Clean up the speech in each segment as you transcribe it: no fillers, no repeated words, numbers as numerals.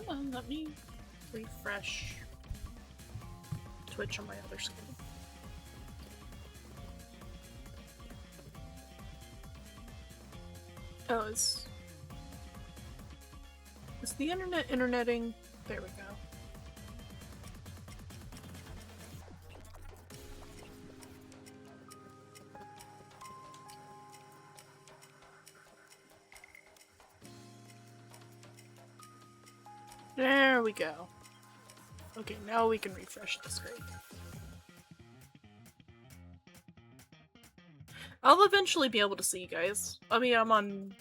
Come on, let me refresh Twitch on my other screen. Oh, is the interneting? There we go. There we go. Okay, now we can refresh the screen. I'll eventually be able to see you guys. I mean, I'm on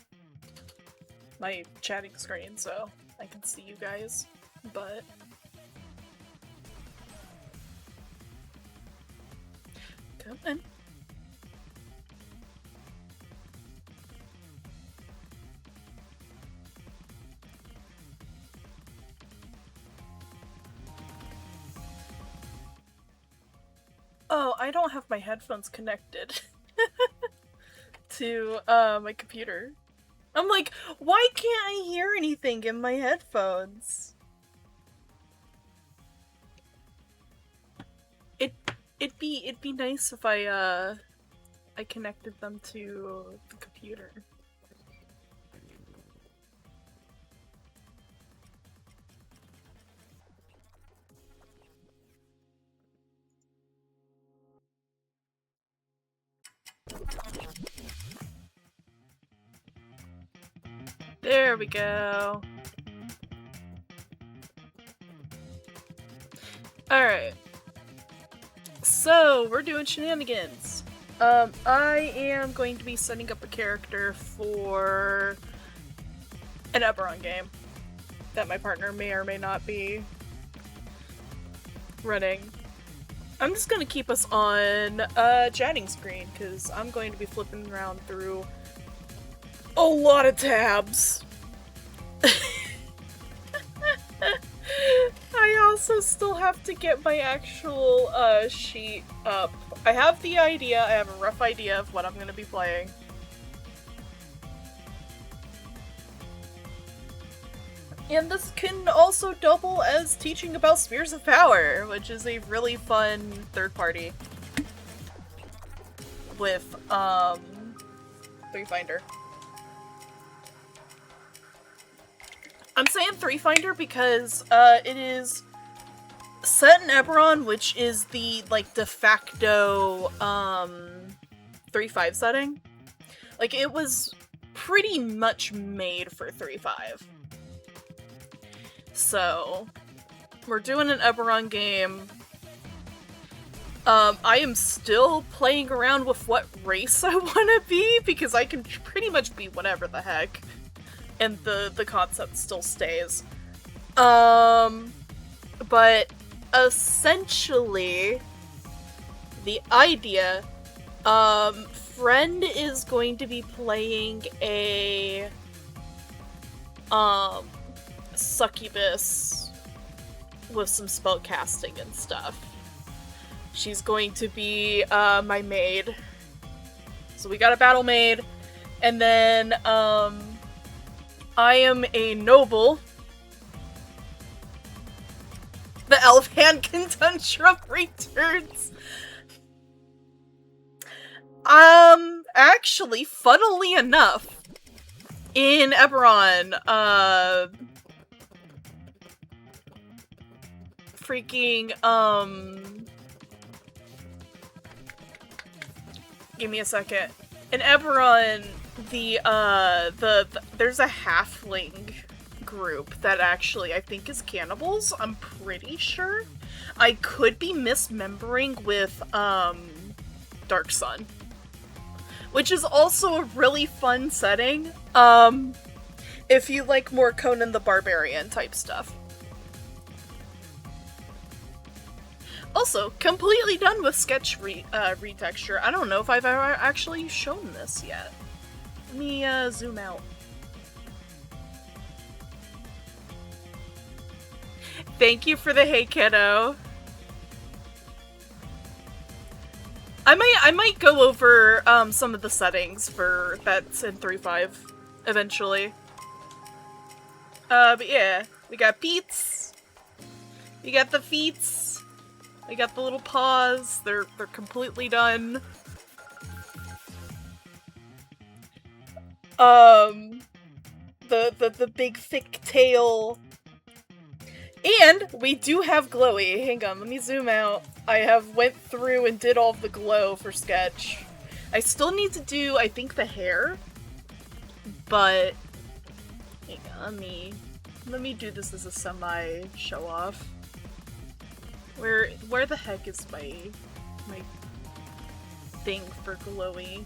my chatting screen, so I can see you guys, but... Come in. Oh, I don't have my headphones connected to my computer. I'm like, why can't I hear anything in my headphones? It'd be nice if I connected them to the computer. There we go. Alright. So, we're doing shenanigans. I am going to be setting up a character for an Ebberon game that my partner may or may not be running. I'm just gonna keep us on a chatting screen, because I'm going to be flipping around through a lot of tabs. I also still have to get my actual sheet up. I have the idea, I have a rough idea of what I'm gonna be playing. And this can also double as teaching about Spheres of Power, which is a really fun third party with, Three Finder. I'm saying Three Finder because, it is set in Ebberon, which is the, like, de facto, 3.5 setting. Like, it was pretty much made for 3.5. So, we're doing an Ebberon game. I am still playing around with what race I want to be, because I can pretty much be whatever the heck. And the concept still stays. But essentially, the idea, Friend is going to be playing a, succubus with some spell casting and stuff. She's going to be, my maid. So we got a battle maid, and then, I am a noble. The elf hand conundrum returns. Actually, funnily enough, in Ebberon, give me a second. In Ebberon, there's a halfling group that actually I think is cannibals, I'm pretty sure. I could be misremembering with, Dark Sun. Which is also a really fun setting, if you like more Conan the Barbarian type stuff. Also, completely done with sketch retexture. I don't know if I've ever actually shown this yet. Let me, zoom out. Thank you for the hey kiddo. I might go over, some of the settings for that's in 3.5 eventually. But yeah, We got Pete's. We got the feets. We got the little paws. They're completely done. The big thick tail. And we do have glowy. Hang on, let me zoom out. I have went through and did all of the glow for sketch. I still need to do, I think, the hair. But hang on, let me do this as a semi show off. Where the heck is my thing for glowy?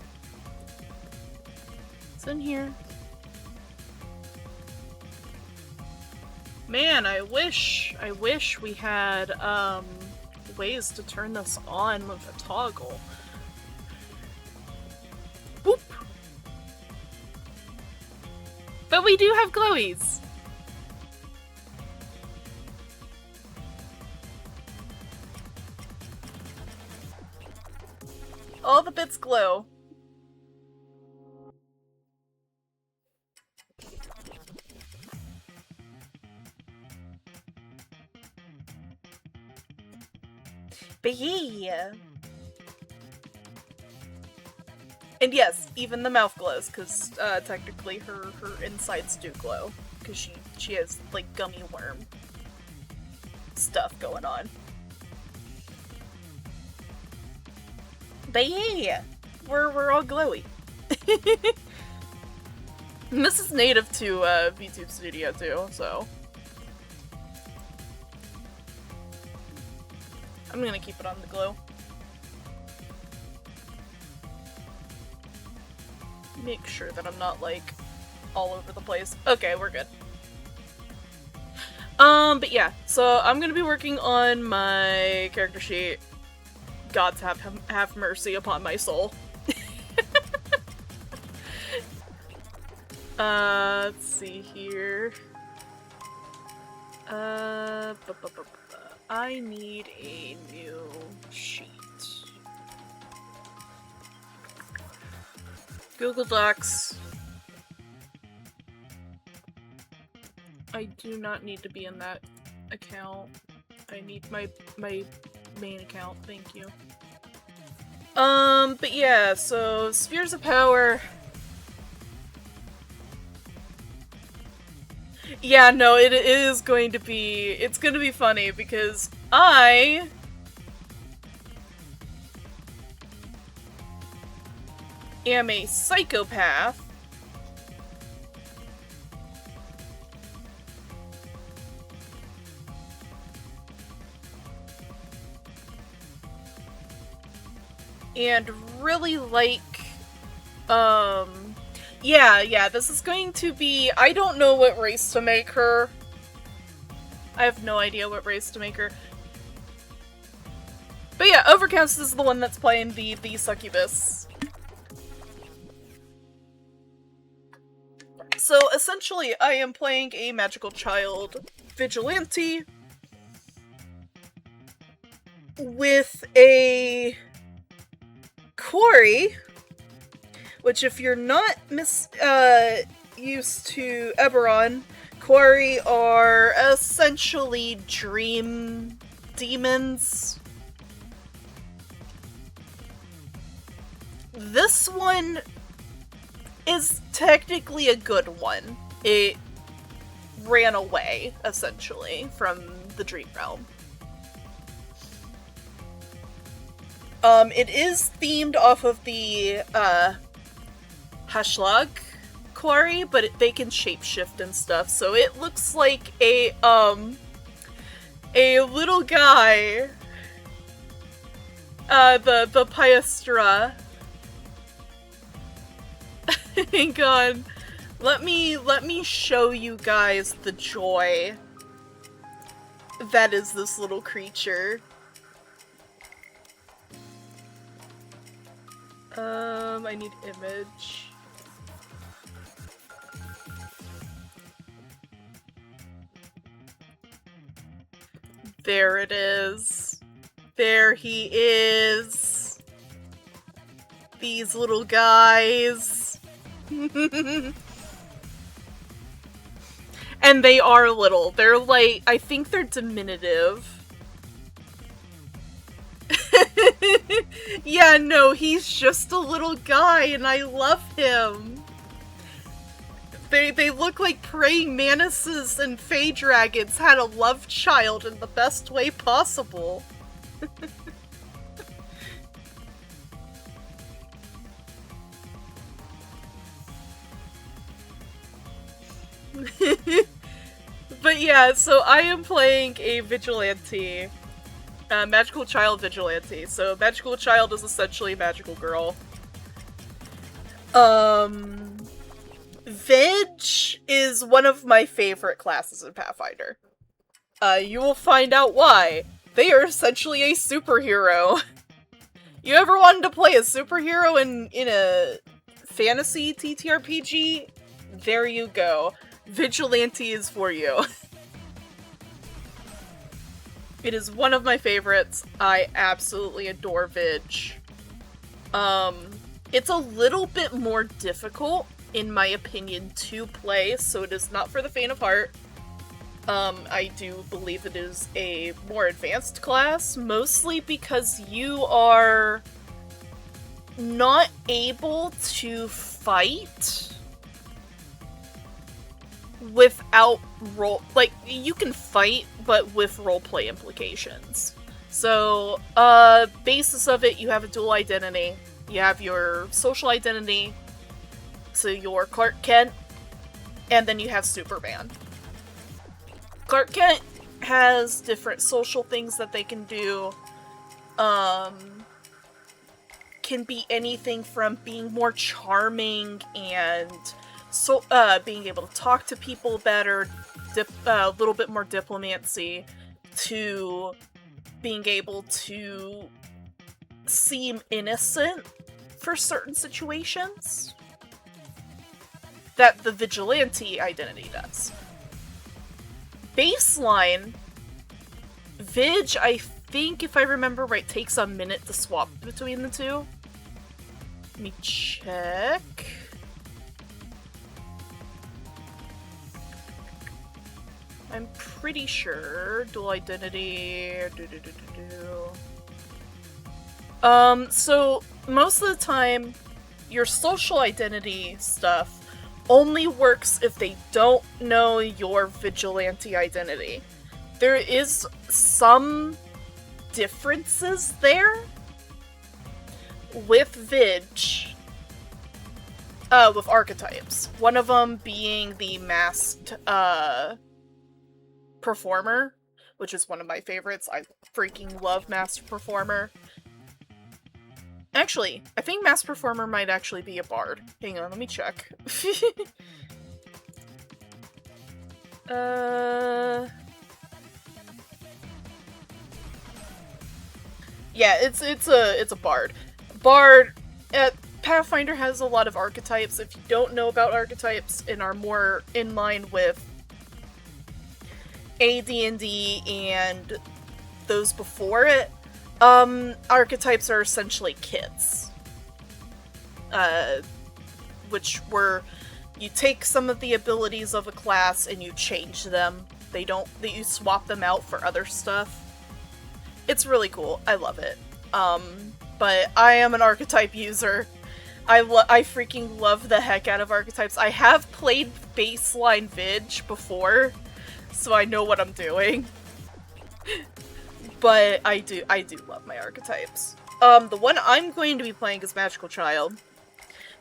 It's in here. Man, I wish we had ways to turn this on with a toggle. Boop. But we do have glowies. All the bits glow. But yeah. And yes, even the mouth glows, because technically her insides do glow. Because she has, like, gummy worm stuff going on. But yeah, we're all glowy. And this is native to VTube Studio too, so I'm gonna keep it on the glow. Make sure that I'm not, like, all over the place. Okay, we're good. But yeah, so I'm gonna be working on my character sheet. Gods have mercy upon my soul. Let's see here. I need a new sheet. Google Docs. I do not need to be in that account. I need my main account, thank you. But yeah, so Spheres of Power. Yeah, no, it is going to be, it's gonna be funny because I am a psychopath. And really like, yeah, this is going to be, I don't know what race to make her. I have no idea what race to make her. But yeah, Overcast is the one that's playing the succubus. So essentially, I am playing a magical child vigilante with a quarry, which if you're not used to Ebberon, quarry are essentially dream demons. This one is technically a good one. It ran away, essentially, from the dream realm. It is themed off of the, Hashlag quarry, but they can shapeshift and stuff, so it looks like a little guy, the Piastra. Hang on. Let me show you guys the joy that is this little creature. I need image. There it is. There he is. These little guys. And And they are little. They're like, I think they're diminutive. Yeah, no, he's just a little guy and I love him. They look like praying mantises and fey dragons had a love child in the best way possible. But yeah, so I am playing a vigilante. Magical child vigilante. So magical child is essentially a magical girl. Vig is one of my favorite classes in Pathfinder. You will find out why. They are essentially a superhero. You ever wanted to play a superhero in a fantasy TTRPG? There you go. Vigilante is for you. It is one of my favorites. I absolutely adore Vig. It's a little bit more difficult, in my opinion, to play, so it is not for the faint of heart. I do believe it is a more advanced class, mostly because you are not able to fight without like, you can fight, but with roleplay implications. So, basis of it, you have a dual identity. You have your social identity, so you're Clark Kent, and then you have Superman. Clark Kent has different social things that they can do. Can be anything from being more charming and so being able to talk to people better, a little bit more diplomacy, to being able to seem innocent for certain situations that the vigilante identity does. Baseline, Vig, I think, if I remember right, takes a minute to swap between the two. Let me check. I'm pretty sure. Dual identity. So most of the time, your social identity stuff only works if they don't know your vigilante identity. There is some differences there with Vig, with archetypes. One of them being the masked, performer, which is one of my favorites. I freaking love masked performer. Actually, I think masked performer might actually be a bard. Hang on, let me check. Yeah, it's a bard. Bard, Pathfinder has a lot of archetypes. If you don't know about archetypes and are more in line with AD&D and those before it, archetypes are essentially kits. Which were, you take some of the abilities of a class and you change them. You swap them out for other stuff. It's really cool. I love it. But I am an archetype user. I freaking love the heck out of archetypes. I have played baseline Vig before, so I know what I'm doing. But I do love my archetypes. The one I'm going to be playing is Magical Child,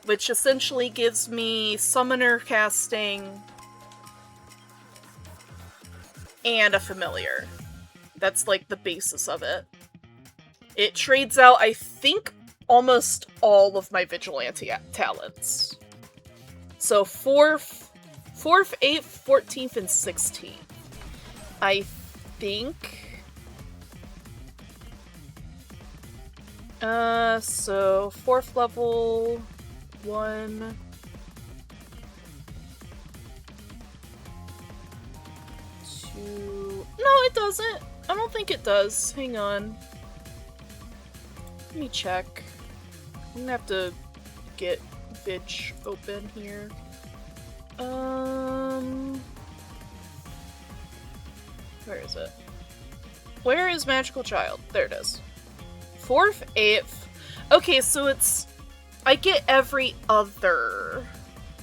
which essentially gives me summoner casting and a familiar. That's like the basis of it. It trades out, I think, almost all of my vigilante talents. So 4th, 8th, 14th, and 16th. I think... so 4th level, 1... 2... No, it doesn't! I don't think it does. Hang on. Let me check. I'm gonna have to get Vig open here. Where is it? Where is Magical Child? There it is. 4th, 8th. Okay, so it's... I get every other,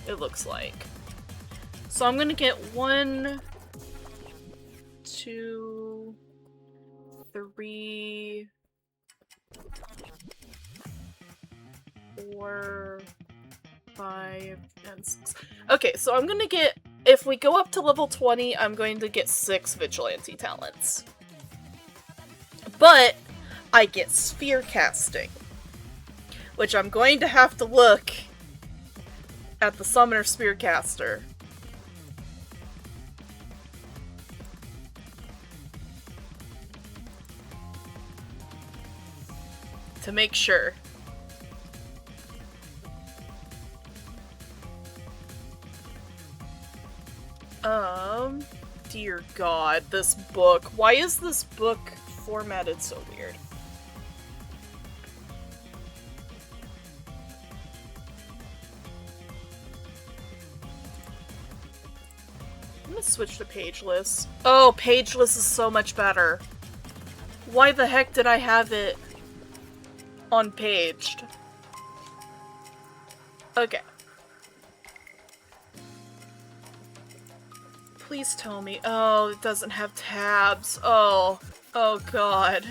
it looks like. So I'm gonna get 1, 2, 3, 4, 5, and 6. Okay, so I'm gonna get, if we go up to level 20, I'm going to get 6 vigilante talents. But I get sphere casting, which I'm going to have to look at the summoner spear caster. To make sure. Dear God, this book. Why is this book formatted so weird? I'm gonna switch to pageless. Oh, pageless is so much better. Why the heck did I have it unpaged? Okay. Please tell me. Oh, it doesn't have tabs. Oh. Oh God.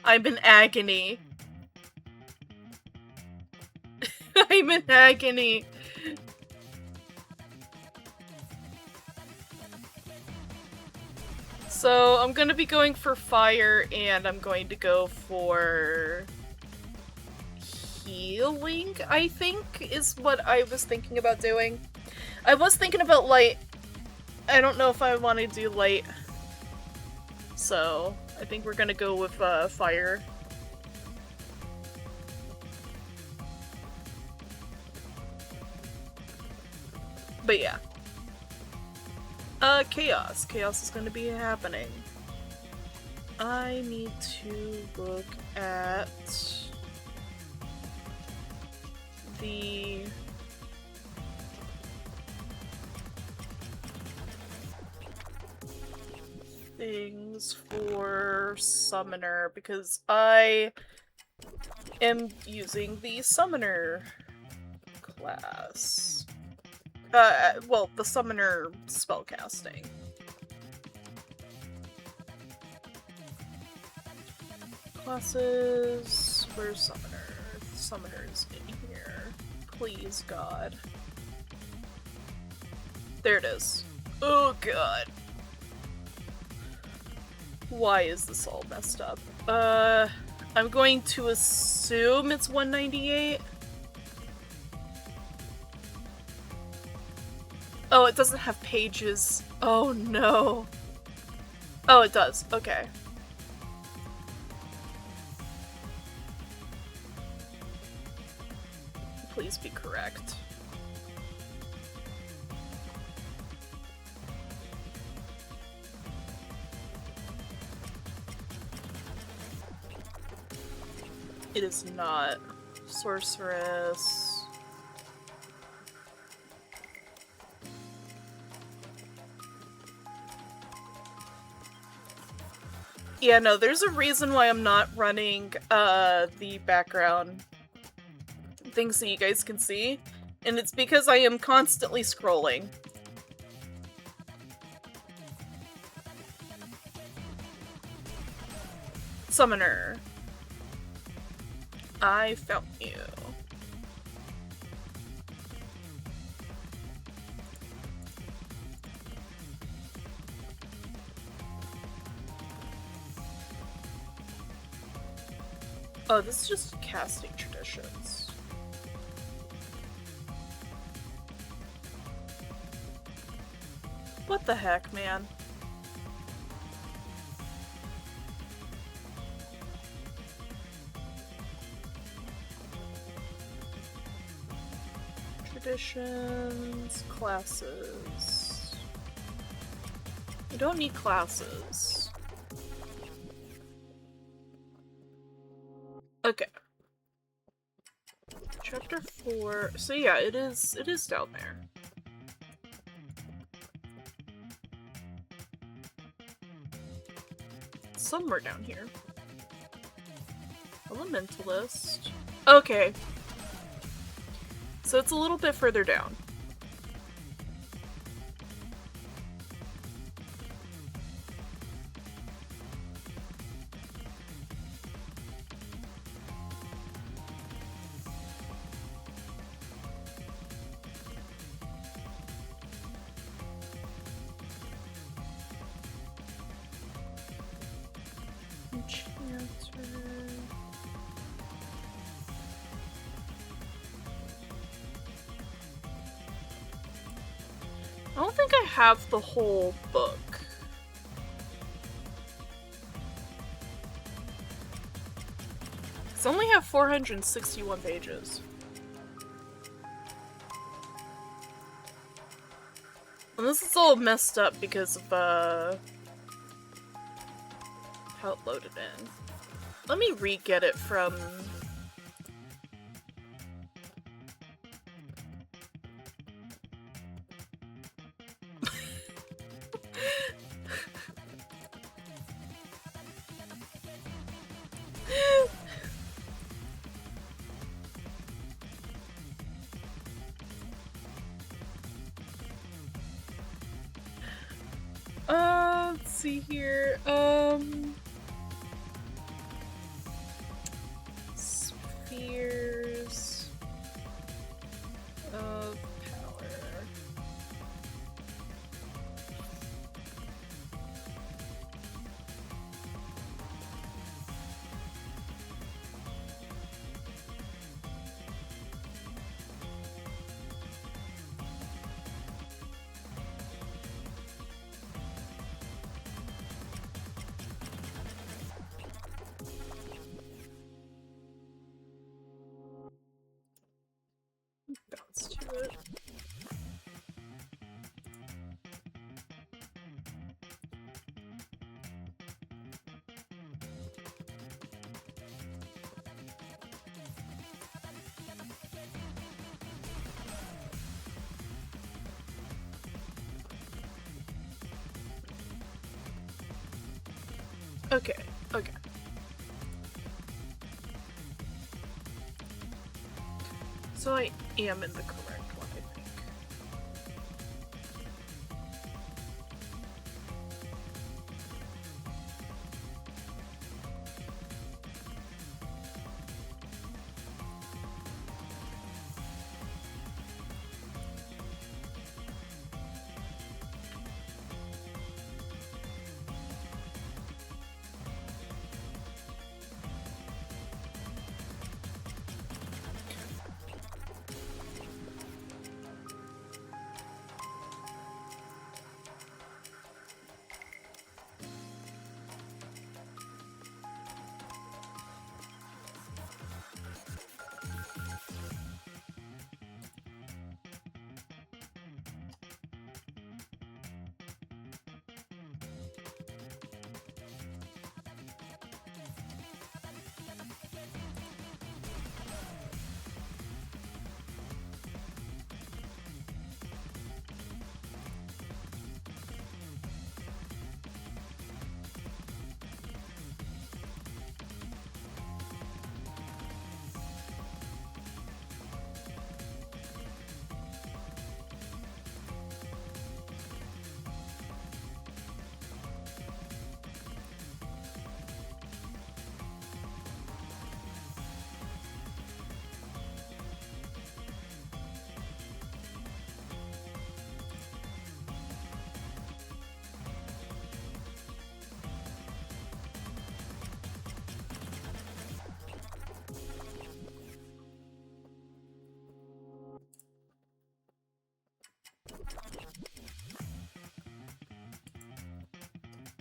I'm in agony. I'm in agony. So I'm gonna be going for fire, and I'm going to go for healing, I think, is what I was thinking about doing. I was thinking about light. I don't know if I want to do light. So I think we're gonna go with fire. But yeah. Chaos. Chaos is going to be happening. I need to look at the things for summoner, because I am using the summoner class. Well, the summoner spellcasting. Classes... Where's summoner? Summoner's in here. Please, God. There it is. Oh, God. Why is this all messed up? I'm going to assume it's 198. Oh, it doesn't have pages. Oh, no. Oh, it does. Okay. Please be correct. It is not. Sorceress. Yeah, no, there's a reason why I'm not running, the background things that you guys can see, and it's because I am constantly scrolling. Summoner. I found you. Oh, this is just casting traditions. What the heck, man? Traditions, classes. We don't need classes. Okay. Chapter 4. So yeah, it is down there. somewhere down here. Elementalist. Okay. So it's a little bit further down. I don't think I have the whole book. I only have 461 pages. And this is all messed up because of, how it loaded in. Let me re-get it from... let's see here, spheres of power. Bounce to it. Okay, okay. So I am in the correct one, I think.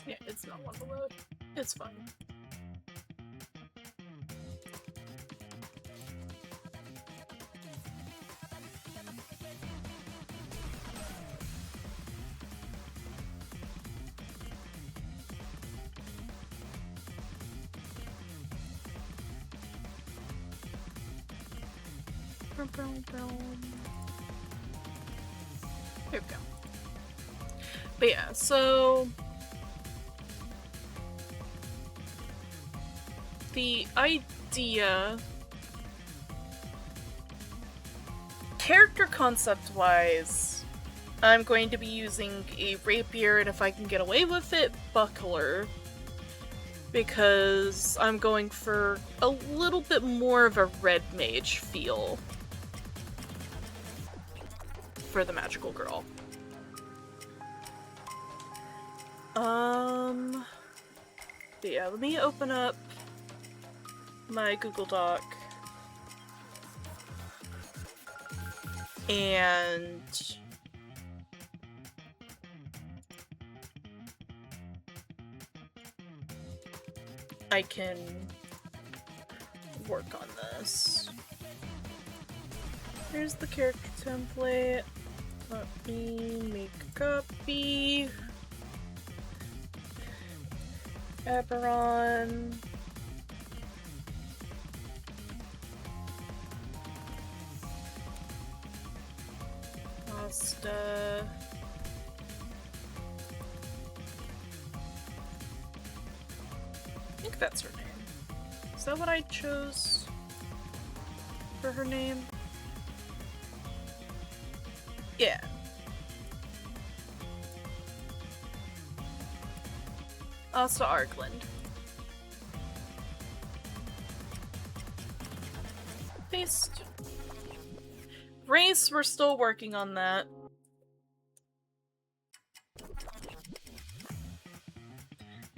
Yeah, it's not one to load. It's fine. Here we go. But yeah, so the idea... Character concept-wise, I'm going to be using a rapier, and if I can get away with it, buckler. Because I'm going for a little bit more of a red mage feel for the magical girl. But yeah, let me open up my Google Doc. And I can work on this. Here's the character template. Let me make a copy. Ebberon. Pasta. I think that's her name. Is that what I chose for her name? Yeah. Asta Arkland. Paste. Race, we're still working on that.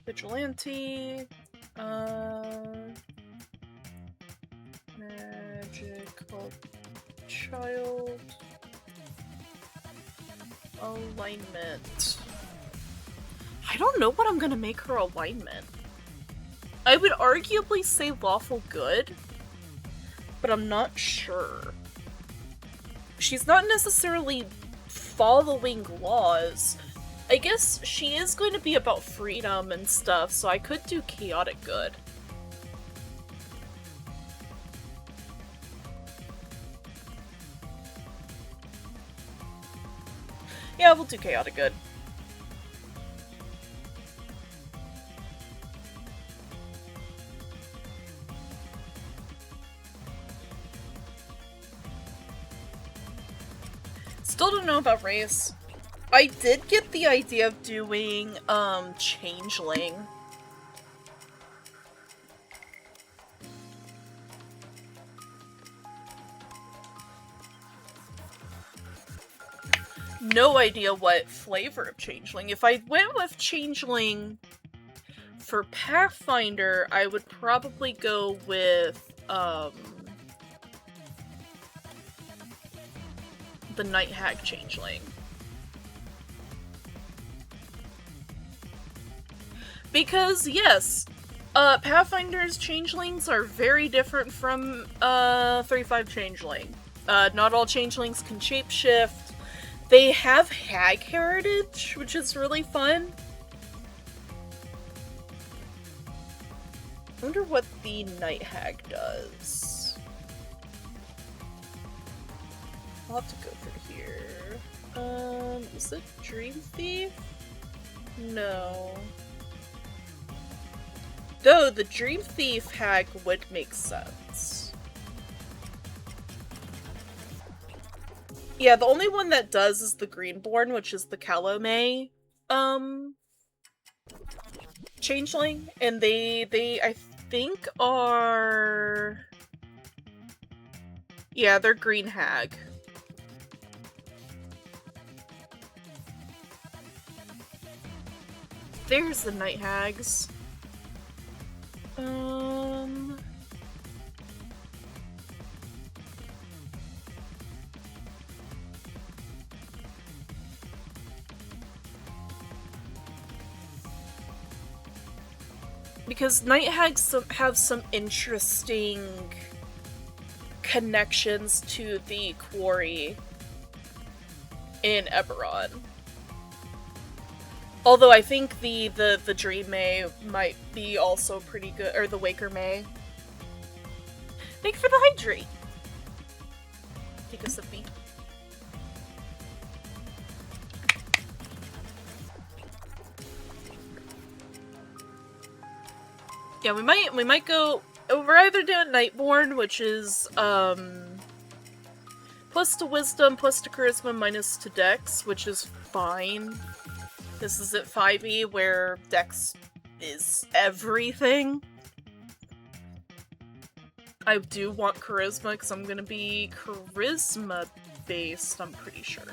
Vigilante. Magical child. Alignment. I don't know what I'm gonna make her alignment. I would arguably say lawful good, but I'm not sure. She's not necessarily following laws. I guess she is going to be about freedom and stuff, so I could do chaotic good. Yeah, we'll do chaotic good. Still don't know about race. I did get the idea of doing, changeling. No idea what flavor of changeling. If I went with changeling for Pathfinder, I would probably go with, the Night Hag changeling. Because, yes, Pathfinder's changelings are very different from, 35 changeling. Not all changelings can shapeshift. They have hag heritage, which is really fun. I wonder what the Night Hag does. I'll have to go through here. Is it Dream Thief? No. Though the Dream Thief hag would make sense. Yeah, the only one that does is the Greenborn, which is the Calomay, changeling, and they I think are... Yeah, they're green hag. There's the Night Hags. Because Night Hags have some interesting connections to the quarry in Ebberon. Although I think the Dream May might be also pretty good, or the Waker May. Thank you for the hydrate! Take a sippy. Yeah, we might go we're either doing Nightborn, which is, plus to Wisdom, plus to Charisma, minus to Dex, which is fine. This is at 5e, where Dex is everything. I do want Charisma, because I'm gonna be Charisma-based, I'm pretty sure.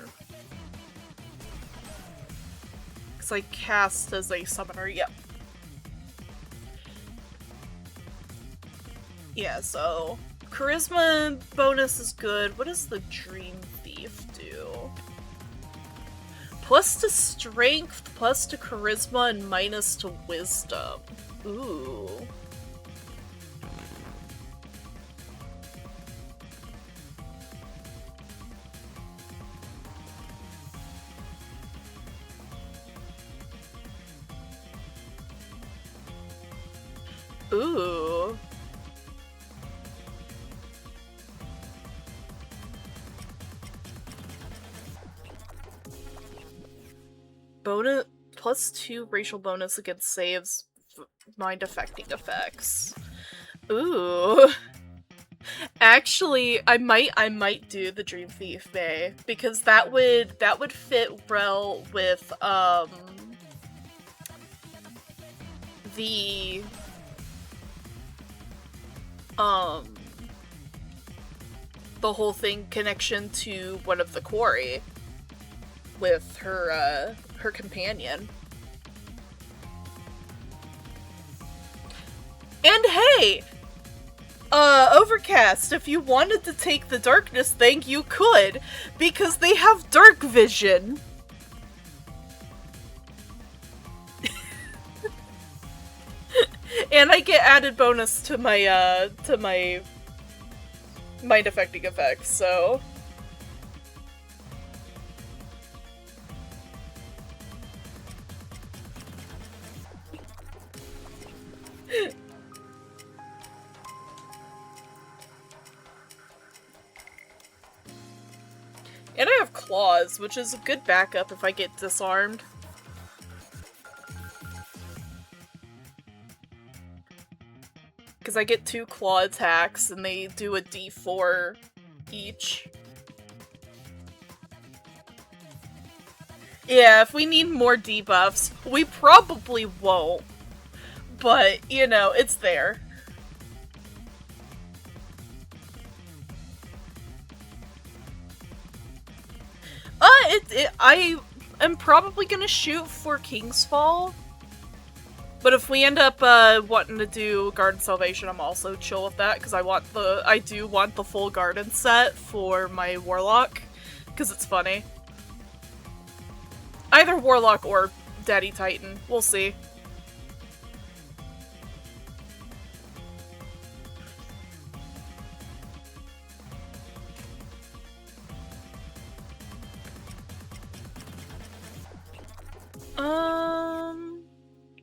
Because I cast as a summoner, yep. Yeah, so Charisma bonus is good. What does the Dream Thief do? Plus to Strength, plus to Charisma, and minus to Wisdom. Ooh. Ooh. Bonus plus 2 racial bonus against saves, mind affecting effects. Ooh. Actually, I might do the Dream Thief May, because that would fit well with the whole thing connection to one of the quarry with her her companion. And hey, Overcast, if you wanted to take the darkness thing, you could, because they have dark vision. And I get added bonus to my mind affecting effects, so and I have claws, which is a good backup if I get disarmed. Because I get 2 claw attacks, and they do a d4 each. Yeah, if we need more debuffs, we probably won't. But, you know, it's there. I am probably gonna shoot for King's Fall. But if we end up wanting to do Garden Salvation, I'm also chill with that, because I do want the full garden set for my Warlock, because it's funny. Either Warlock or Daddy Titan, we'll see.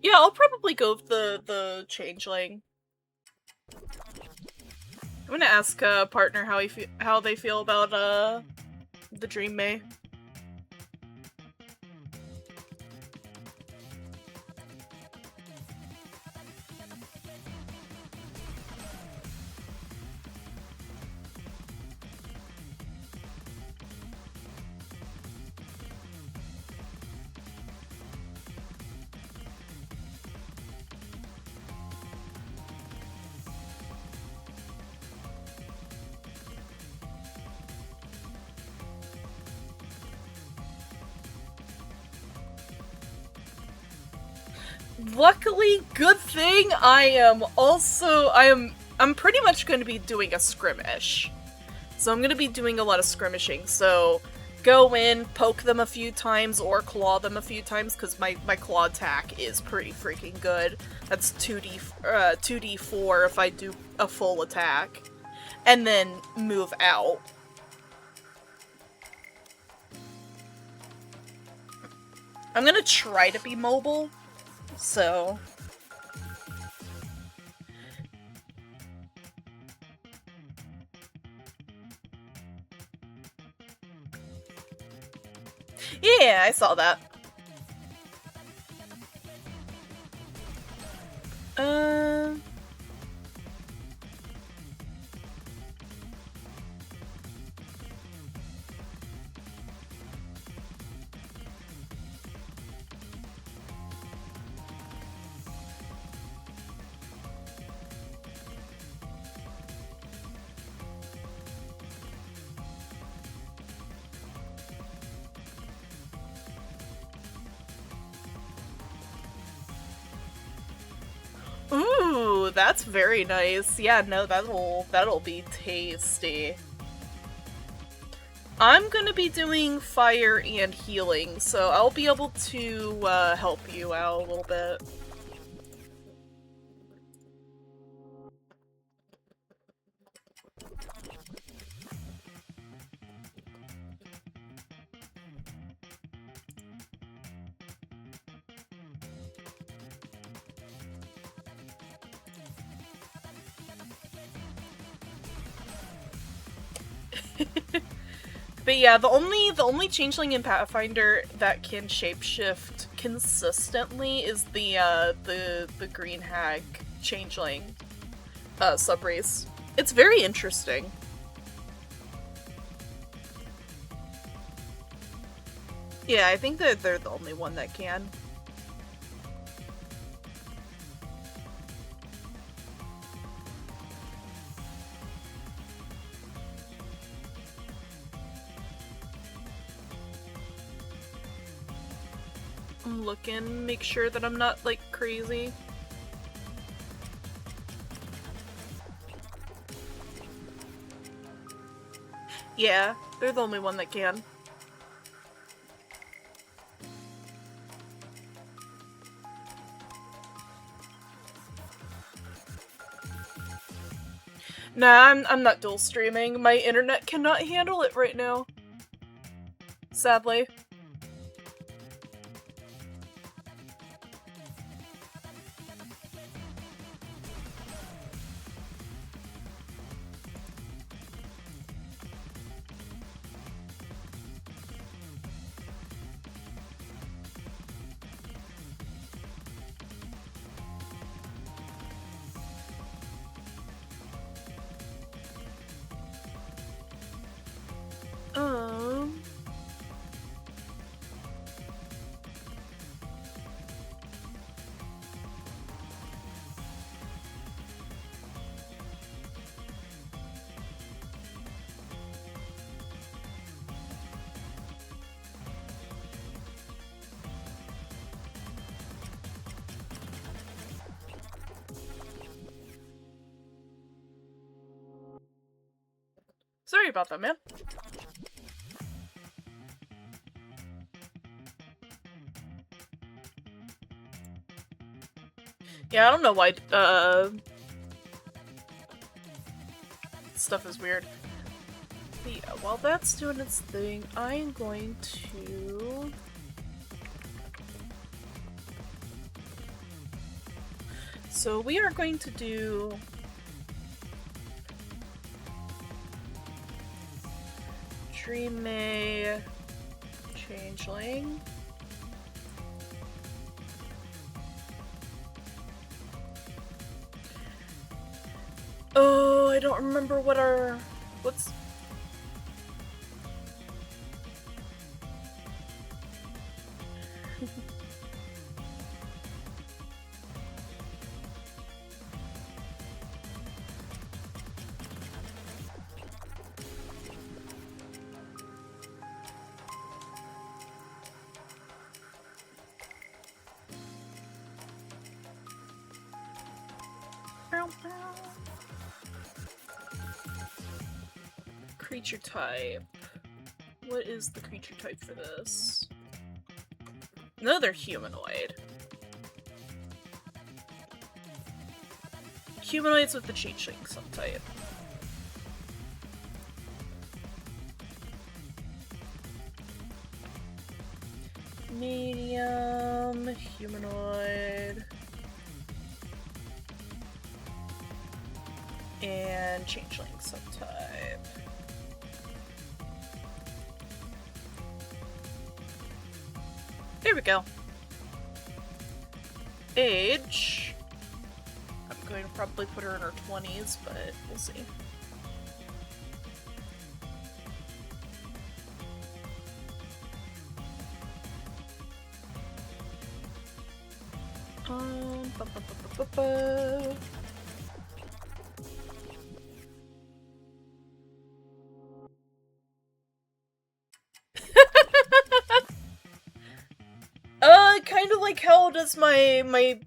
Yeah, I'll probably go with the Changeling. I'm gonna ask partner how they feel about the Dream May. Luckily, good thing, I'm pretty much going to be doing a skirmish. So I'm going to be doing a lot of skirmishing, so go in, poke them a few times, or claw them a few times, because my claw attack is pretty freaking good. That's 2d4 if I do a full attack. And then move out. I'm gonna try to be mobile. So yeah, I saw that. that's very nice. Yeah, no, that'll be tasty. I'm gonna be doing fire and healing, so I'll be able to help you out a little bit. But yeah, the only changeling in Pathfinder that can shapeshift consistently is the green hag changeling subrace. It's very interesting. Yeah, I think that they're the only one that can. I'm looking, make sure that I'm not, like, crazy. Yeah, they're the only one that can. Nah, I'm not dual streaming. My internet cannot handle it right now. Sadly. Sorry about that, man. Yeah, I don't know why, stuff is weird. But yeah, while that's doing its thing, I'm going to... So we are going to do... Dream May... Changeling... Oh, I don't remember what our... What's... Creature type. What is the creature type for this? Another humanoid. Humanoids with the changeling subtype. Medium, humanoid, and changeling subtype. There we go. Age. I'm going to probably put her in her 20s, but we'll see. Ba, ba, ba, ba, ba. Kind of like how does my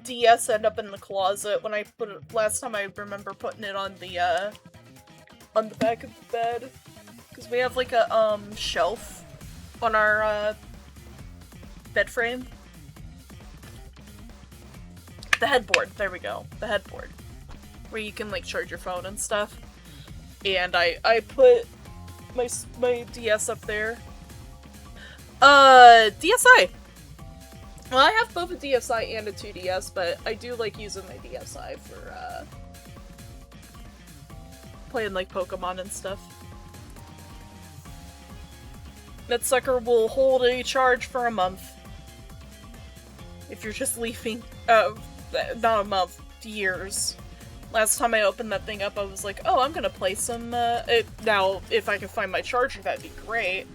DS end up in the closet when I put it, last time I remember putting it on the back of the bed. Because we have like a, shelf on our, bed frame. The headboard, there we go. The headboard. Where you can like charge your phone and stuff. And I put my DS up there. DSi! Well, I have both a DSi and a 2DS, but I do like using my DSi for, playing like Pokemon and stuff. That sucker will hold a charge for a month. If you're just leaving, not a month, years. Last time I opened that thing up, I was like, oh, I'm gonna play some, now, if I can find my charger, that'd be great.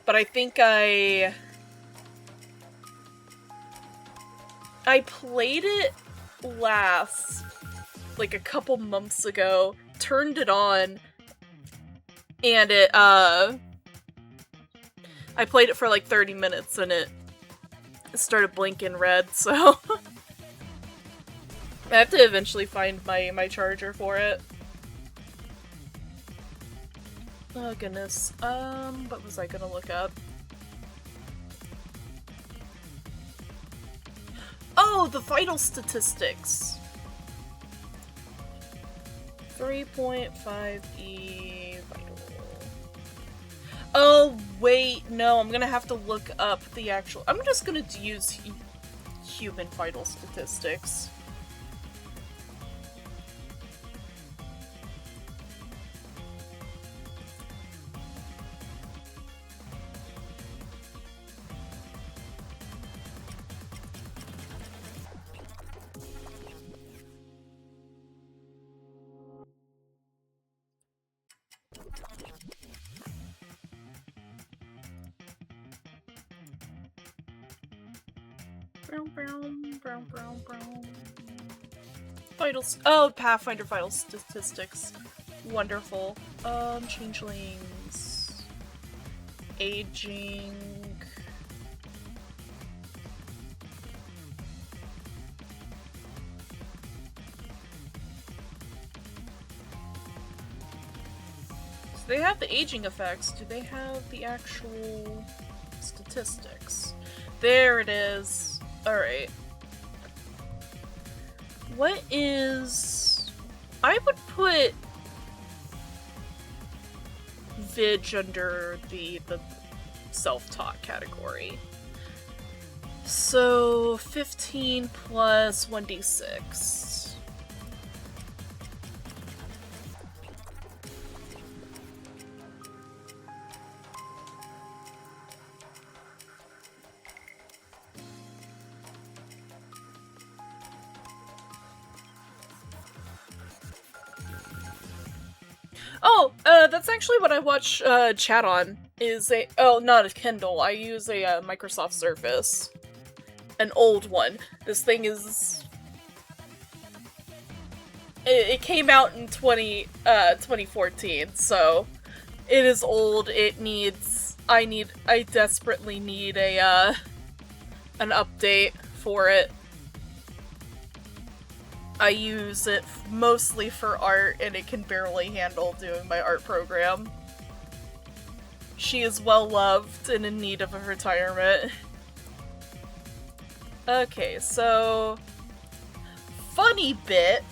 But I think I played it last, like, a couple months ago, turned it on, and it, I played it for like 30 minutes, and it started blinking red, so I have to eventually find my charger for it. Oh goodness, what was I gonna look up? Oh, the vital statistics! 3.5e vital. Oh, wait, no, I'm gonna have to look up the actual- I'm just gonna use human vital statistics. Vitals. Oh, Pathfinder vital statistics. Wonderful. Changelings. Aging. So they have the aging effects. Do they have the actual statistics? There it is. Alright. What is... I would put Vidge under the self-taught category. So 15 plus 1d6. Oh, that's actually what I watch chat on, is a- oh, not a Kindle, I use a Microsoft Surface. An old one. This thing is... It came out in 2014, so it is old, it needs... I desperately need a, an update for it. I use it mostly for art, and it can barely handle doing my art program. She is well loved and in need of a retirement. Okay, so... funny bit.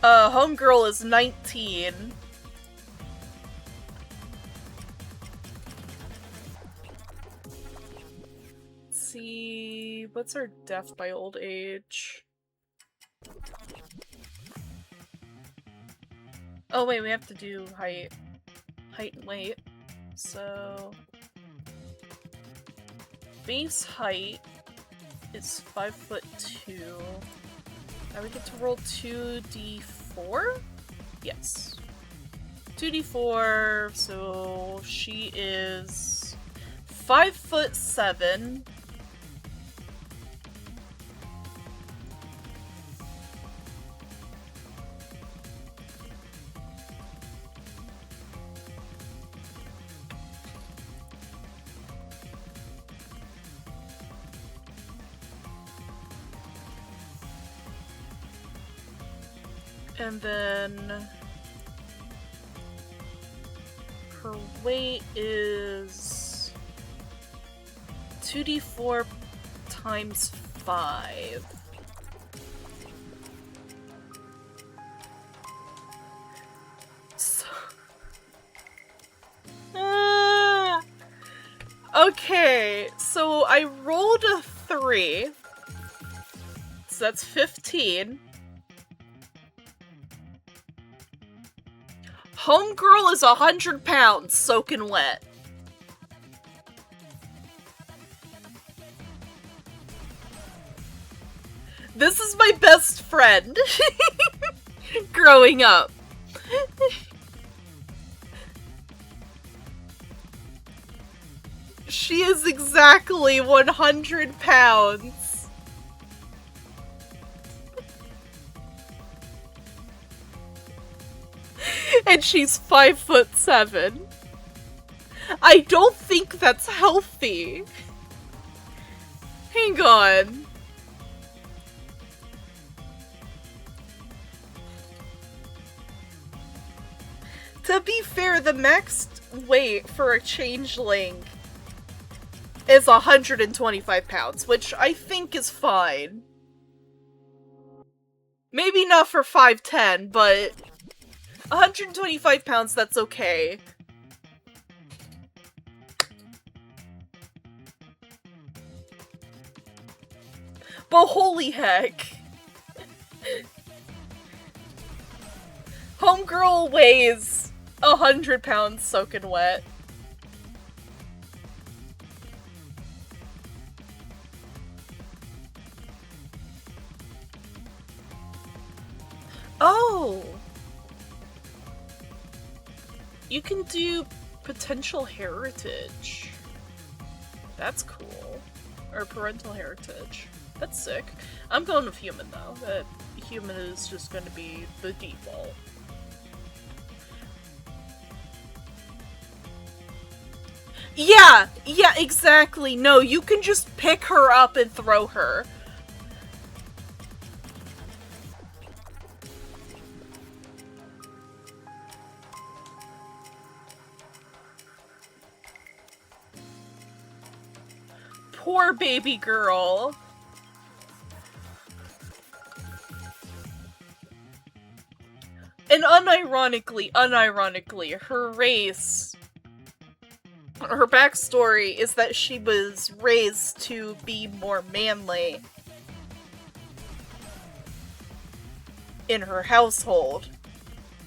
Homegirl is 19. See, what's her death by old age? Oh wait, we have to do height and weight. So base height is 5'2". Now we get to roll 2d4? Yes. 2d4, so she is 5'7". And then her weight is 2d4 times 5. So, okay, so I rolled a 3. So that's 15. Homegirl is 100 pounds, soaking wet. This is my best friend. Growing up. She is exactly 100 pounds. And she's 5'7". I don't think that's healthy. Hang on. To be fair, the max weight for a changeling is 125 pounds, which I think is fine. Maybe not for 5'10", but 125 pounds, that's okay. But holy heck. Homegirl weighs 100 pounds soaking wet. Oh! You can do potential heritage. That's cool. Or parental heritage. That's sick. I'm going with human though. That human is just gonna be the default. Yeah, exactly. No, you can just pick her up and throw her. Poor baby girl. And unironically, her race, her backstory is that she was raised to be more manly in her household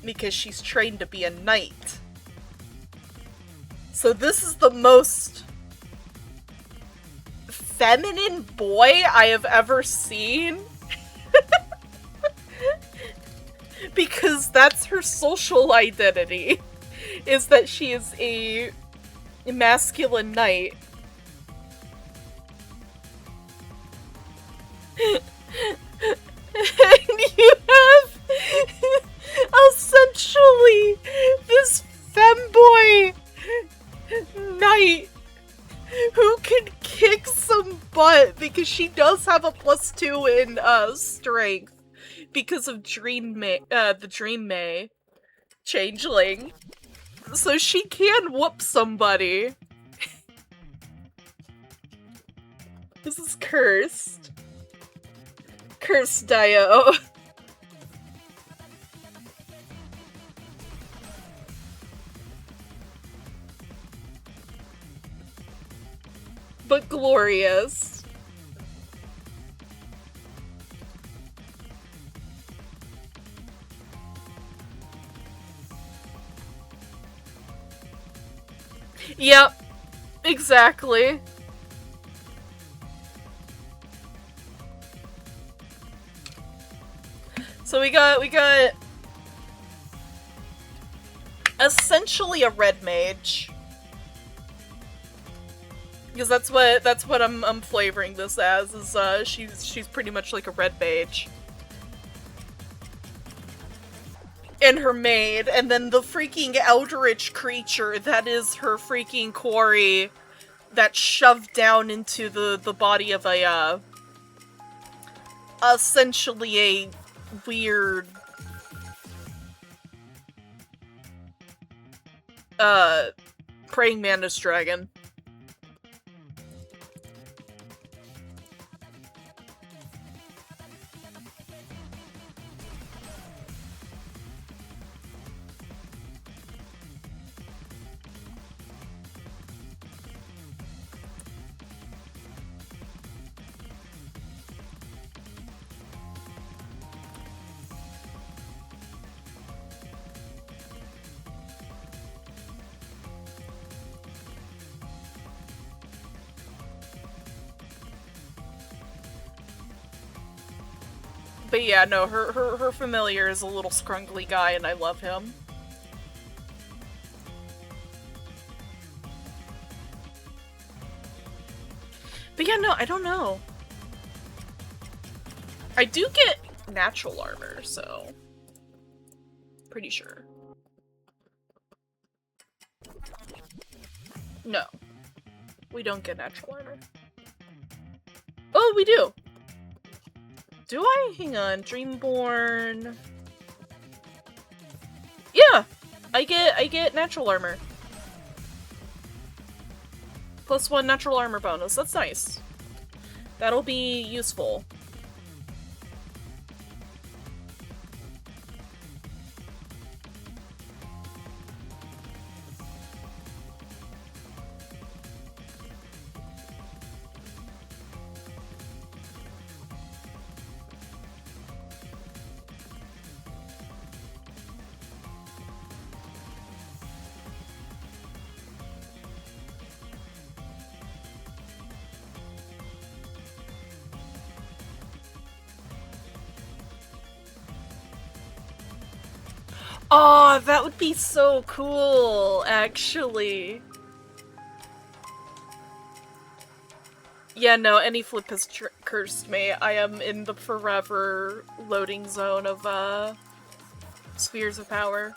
because she's trained to be a knight. So this is the most feminine boy I have ever seen. Because that's her social identity, is that she is a masculine knight. And you have essentially this femboy knight who can kick some butt because she does have a +2 in strength because of the Dream May changeling. So she can whoop somebody. This is cursed. Cursed Dio. But glorious. Yep, exactly. So we got essentially a red mage. Because that's what I'm flavoring this as, is she's pretty much like a red mage. And her maid, and then the freaking eldritch creature that is her freaking quarry that's shoved down into the body of a essentially a weird Praying Mantis Dragon. But yeah, no, her familiar is a little scrungly guy, and I love him. But yeah, no, I don't know. I do get natural armor, so... Pretty sure. No. We don't get natural armor. Oh, we do! Do I? Hang on. Dreamborn... Yeah! I get natural armor. +1 natural armor bonus. That's nice. That'll be useful. Oh, that would be so cool, actually. Yeah, no, any flip has cursed me. I am in the forever loading zone of, Spheres of Power.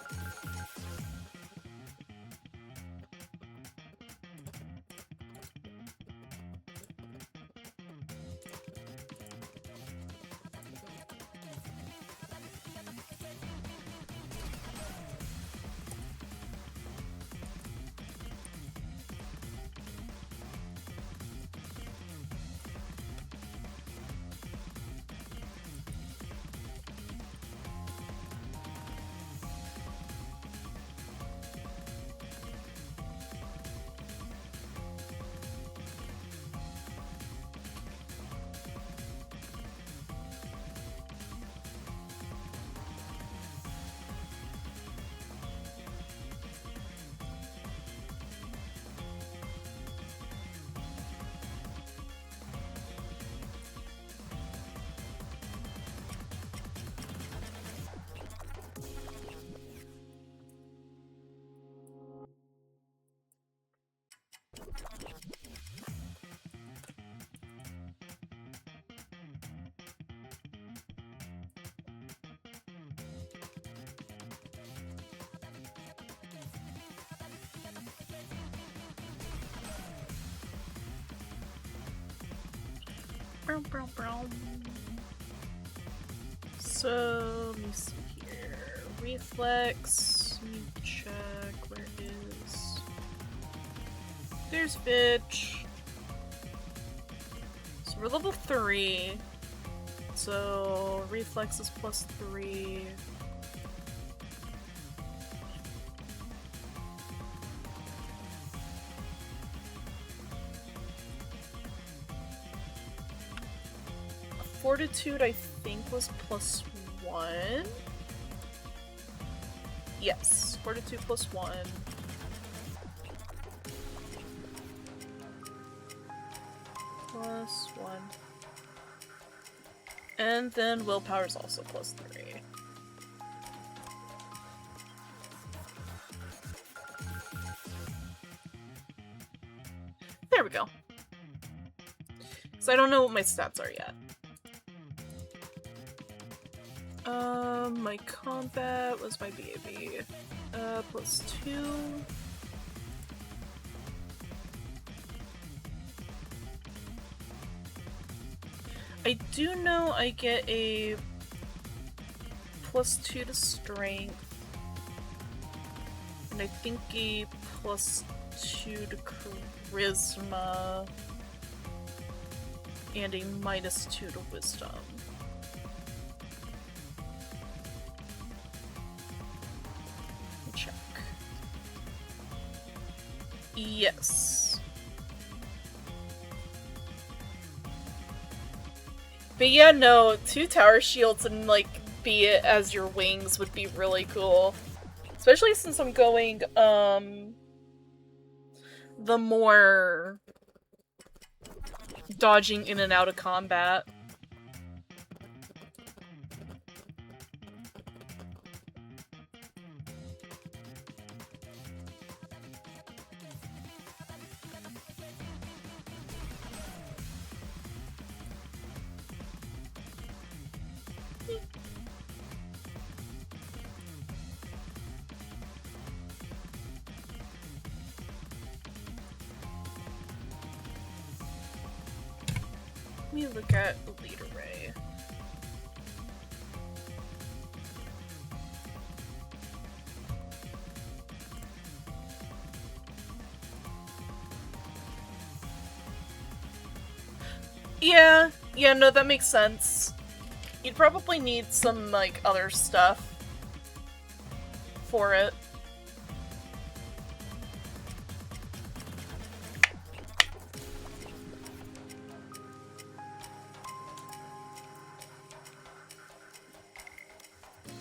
So, let me see here. Reflex. Let me check. Where is... There's bitch. So we're level 3. So, reflex is +3. Fortitude, I think, was +1. Yes, Fortitude +1. +1. And then Willpower is also +3. There we go. So I don't know what my stats are yet. My combat was my BAB. +2. I do know I get a +2 to strength. And I think a +2 to charisma and a -2 to wisdom. Check. Yes. But yeah, no, 2 tower shields and like be it as your wings would be really cool. Especially since I'm going the more dodging in and out of combat. Let me look at Elite Array. Yeah, no, that makes sense. You'd probably need some, like, other stuff for it.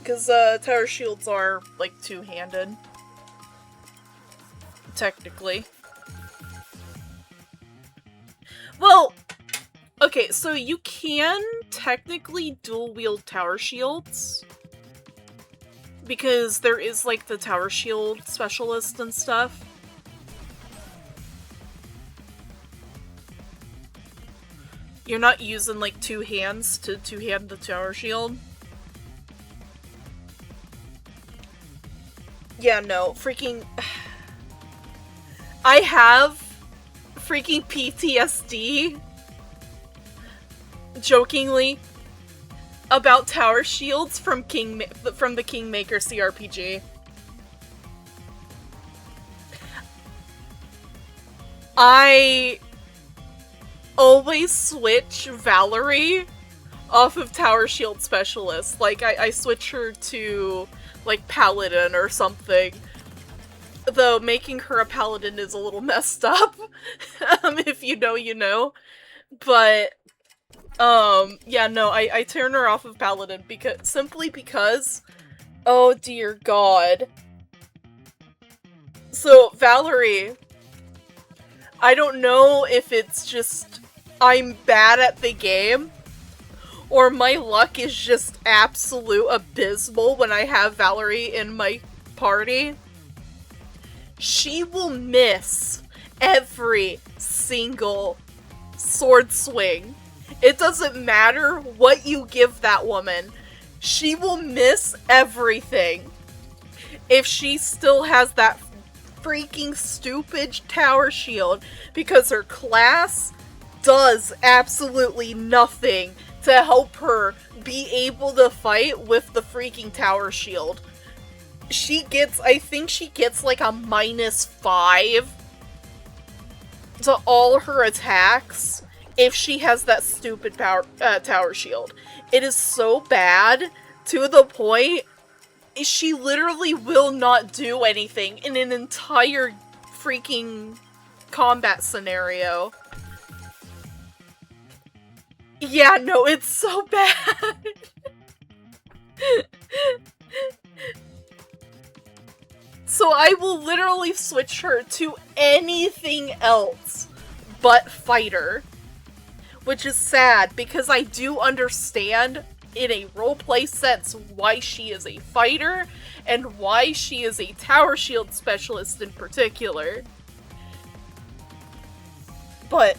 Because, tower shields are, like, two-handed. Technically. Well, okay, so you can technically dual-wield tower shields. Because there is, like, the tower shield specialist and stuff. You're not using, like, 2 hands to two-hand the tower shield. Yeah, no, freaking... I have freaking PTSD, jokingly, about tower shields from the Kingmaker CRPG. I always switch Valerie off of tower shield specialist. Like, I switch her to, like, Paladin or something. Though making her a Paladin is a little messed up. If you know, you know. But, yeah, no, I turn her off of Paladin simply because, oh dear god. So, Valerie, I don't know if it's just I'm bad at the game, or my luck is just absolute abysmal when I have Valerie in my party. She will miss every single sword swing. It doesn't matter what you give that woman. She will miss everything. If she still has that freaking stupid tower shield, because her class does absolutely nothing to help her be able to fight with the freaking tower shield. I think she gets like a -5 to all her attacks if she has that stupid tower shield. It is so bad to the point she literally will not do anything in an entire freaking combat scenario. Yeah, no, it's so bad. So I will literally switch her to anything else but fighter. Which is sad, because I do understand, in a roleplay sense, why she is a fighter, and why she is a tower shield specialist in particular. But,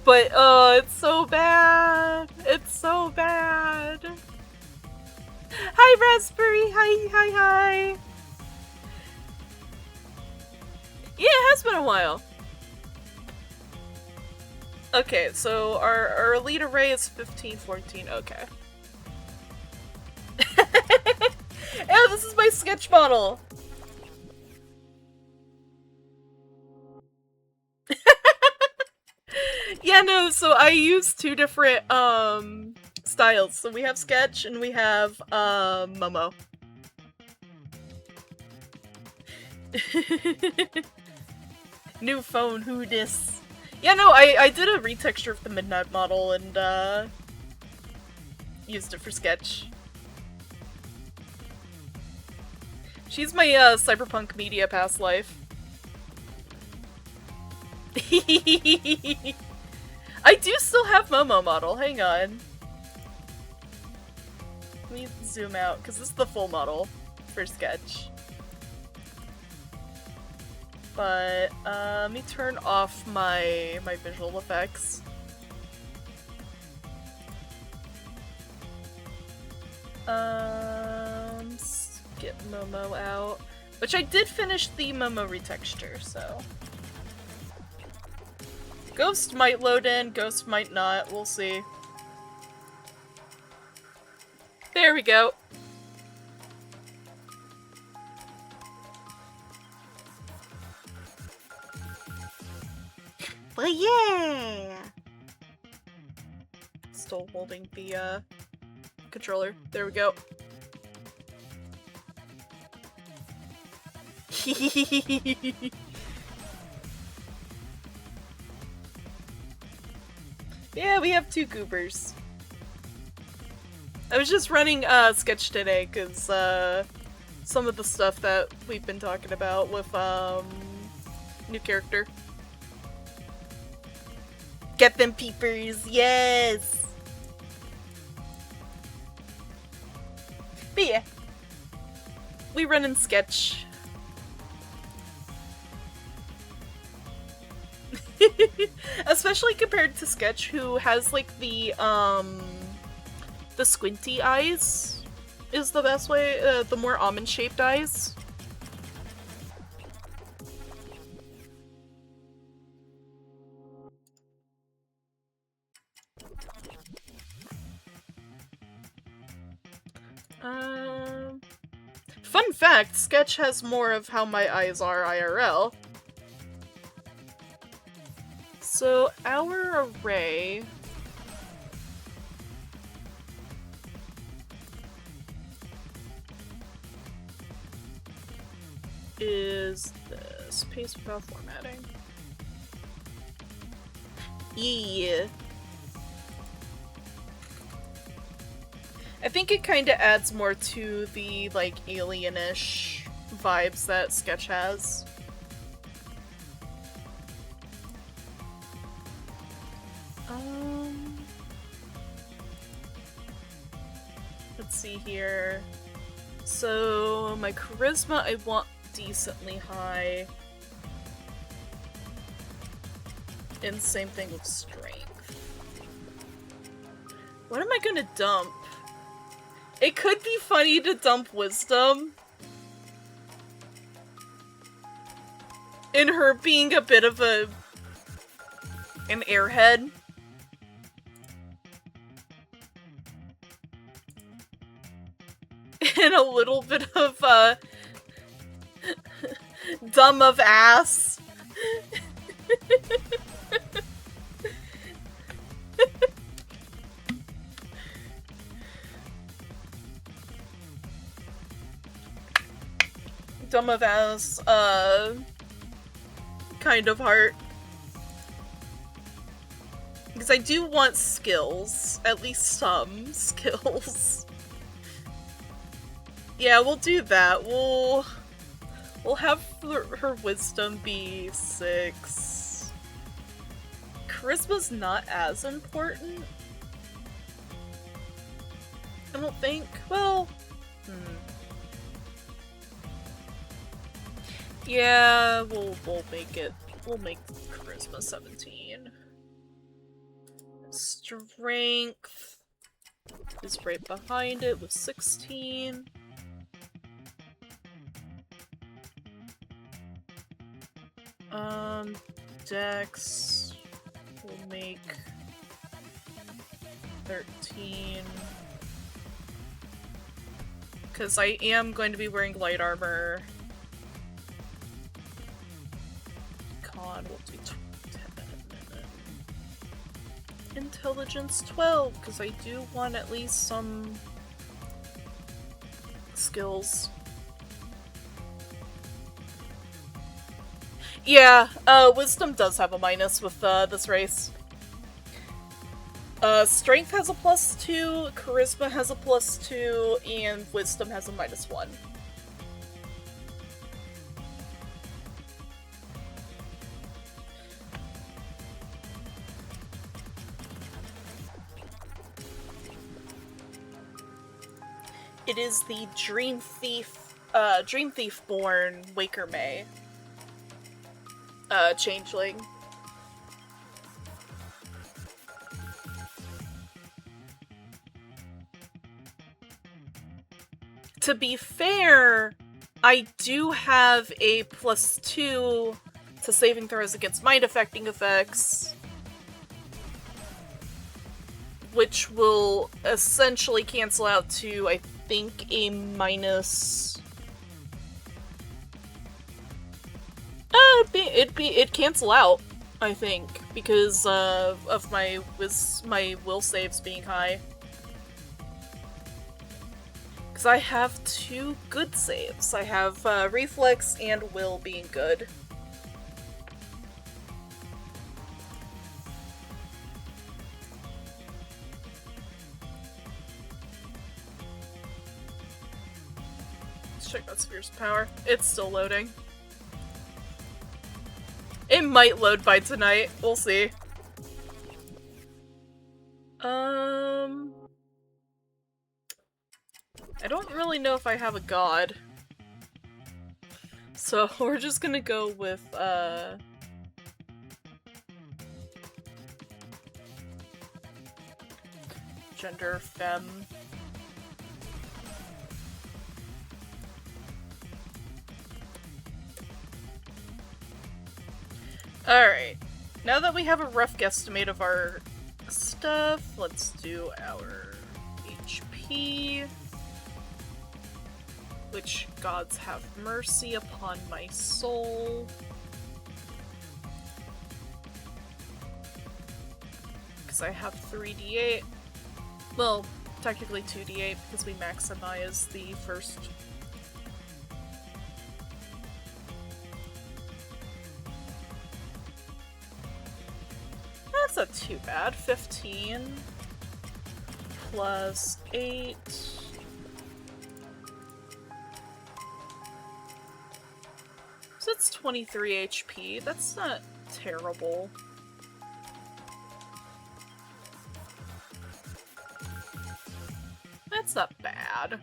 But, it's so bad. It's so bad. Hi, Raspberry. Hi. Yeah, it has been a while. Okay, so our elite array is 15, 14, okay. this is my sketch model! Yeah, no, so I use two different, styles. So we have sketch and we have, Momo. New phone, who dis? Yeah, no, I did a retexture of the Midnight model and, used it for sketch. She's my, cyberpunk media past life. I do still have Momo model, hang on. Let me zoom out, because this is the full model for sketch. But, let me turn off my visual effects. Get Momo out. Which I did finish the Momo retexture, so... Ghost might load in, Ghost might not, we'll see. There we go. But yeah! Still holding the, controller. There we go. Yeah, we have two goobers. I was just running sketch today because some of the stuff that we've been talking about with new character. Get them peepers, yes. But yeah, we run in sketch. Especially compared to Sketch, who has like the squinty eyes is the best way, the more almond-shaped eyes. Fun fact, Sketch has more of how my eyes are IRL. So, our array... is this. Paste without formatting. Yeah. I think it kind of adds more to the, like, alien-ish vibes that Sketch has. Let's see here. So, my charisma I want decently high. And same thing with strength. What am I gonna dump? It could be funny to dump wisdom. In her being a bit of an airhead. And a little bit of, dumb of ass. Dumb of ass, kind of heart. Because I do want skills. At least some skills. Yeah, we'll do that. We'll have her wisdom be 6. Charisma's not as important. I don't think. Well, yeah, we'll make it. We'll make charisma 17. Strength is right behind it with 16. Dex will make 13. Because I am going to be wearing light armor. Con, we'll do 10. Intelligence 12, because I do want at least some skills. Yeah, wisdom does have a minus with this race. Strength has a +2, charisma has a +2, and wisdom has a -1. It is the Dream Thief born Waker May. Changeling. To be fair, I do have a +2 to saving throws against mind-affecting effects, which will essentially cancel out to, I think, a minus... it'd cancel out, I think, because of my will saves being high. Because I have 2 good saves. I have reflex and will being good. Let's check out Sphere's Power. It's still loading. It might load by tonight. We'll see. I don't really know if I have a god. So we're just gonna go with, gender femme. Alright. Now that we have a rough guesstimate of our stuff, let's do our HP. Which gods have mercy upon my soul. Because I have 3d8. Well, technically 2d8 because we maximize the first. That's not too bad. 15 plus 8. So that's 23 HP. That's not terrible. That's not bad.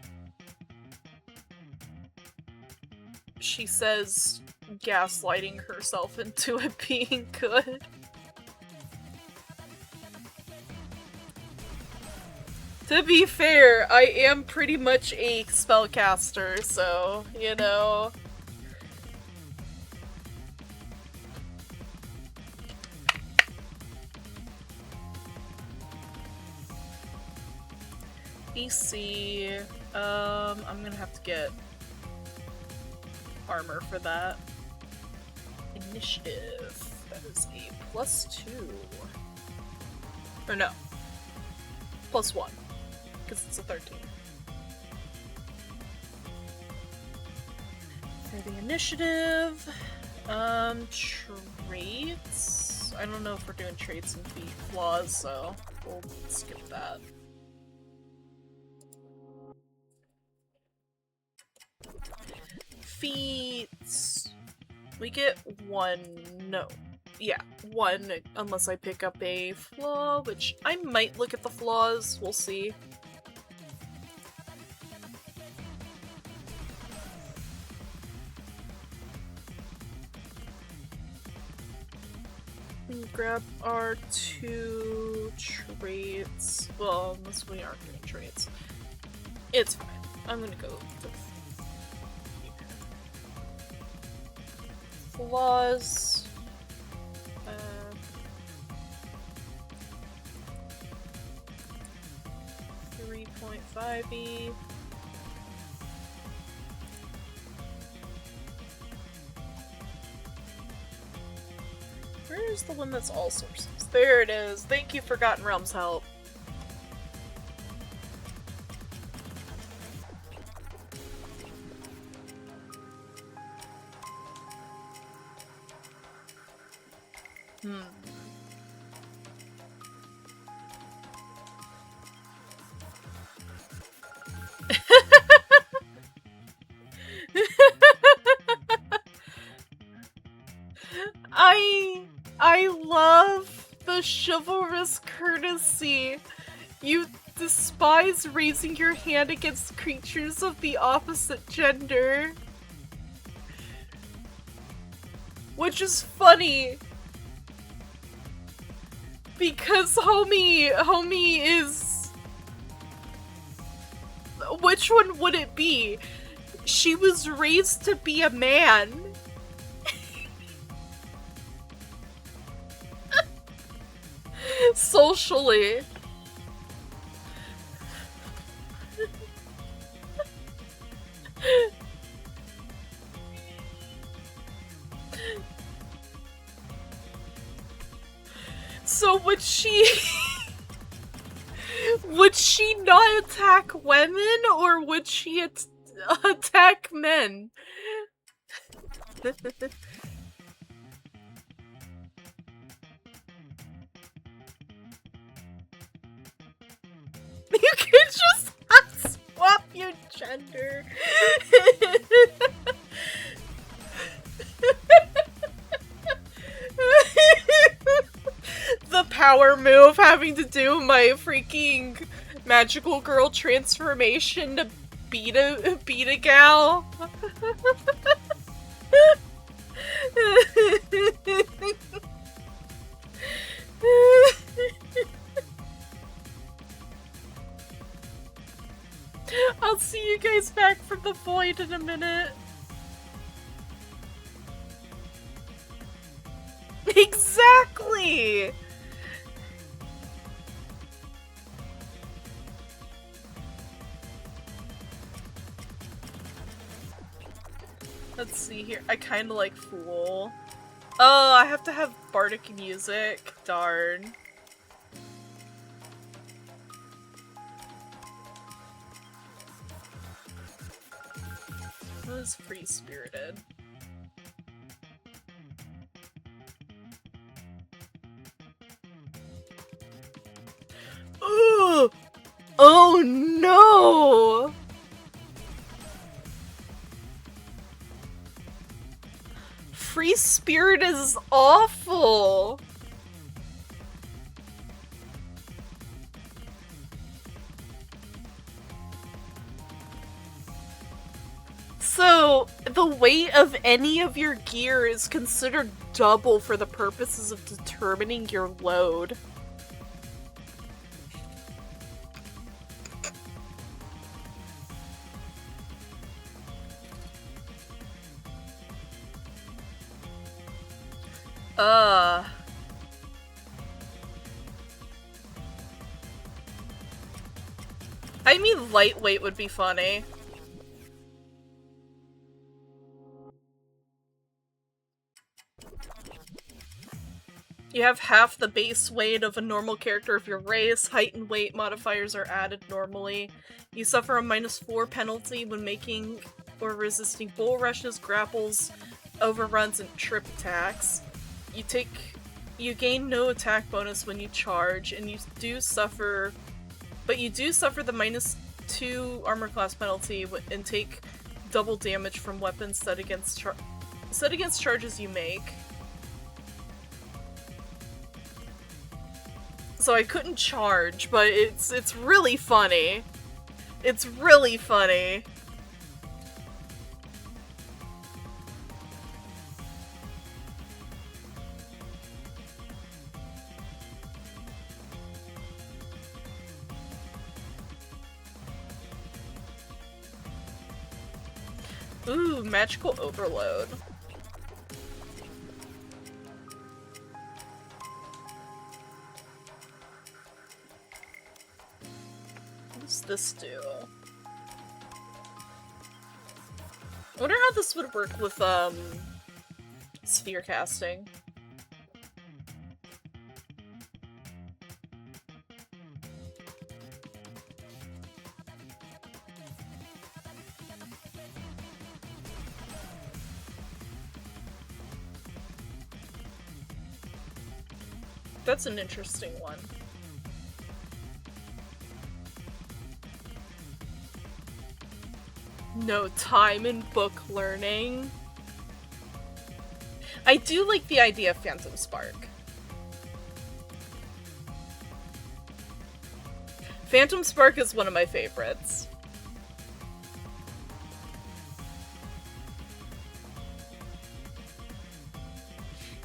She says gaslighting herself into it being good. To be fair, I am pretty much a spellcaster, so, you know. BC, I'm gonna have to get armor for that. Initiative, that is a +2. Or no, +1. Because it's a 13. For the initiative, traits. I don't know if we're doing traits and feat flaws, so we'll skip that. Feats. We get 1. No. Yeah, 1, unless I pick up a flaw, which I might look at the flaws. We'll see. Grab our 2 traits. Well, unless we aren't doing traits. It's fine. I'm gonna go with flaws. 3.5e. choose the one that's all sources. There it is. Thank you, Forgotten Realms help. I love the chivalrous courtesy. You despise raising your hand against creatures of the opposite gender. Which is funny. Because homie is... Which one would it be? She was raised to be a man. Socially. So would she... would she not attack women, or would she attack men? You can just swap your gender. The power move having to do my freaking magical girl transformation to beat a gal. I'll see you guys back from the void in a minute. Exactly! Let's see here. I kinda like Fool. Oh, I have to have bardic music. Darn. What is free-spirited? Ooh! Oh no! Free spirit is awful! So, the weight of any of your gear is considered double for the purposes of determining your load. I mean, lightweight would be funny. You have half the base weight of a normal character of your race. Height and weight modifiers are added normally. You suffer a -4 penalty when making or resisting bull rushes, grapples, overruns, and trip attacks. You gain no attack bonus when you charge, and you do suffer the -2 armor class penalty and take double damage from weapons set against charges you make. So I couldn't charge, but it's really funny. It's really funny. Ooh, magical overload. What does this do? I wonder how this would work with, sphere casting. That's an interesting one. No time in book learning. I do like the idea of Phantom Spark. Phantom Spark is one of my favorites.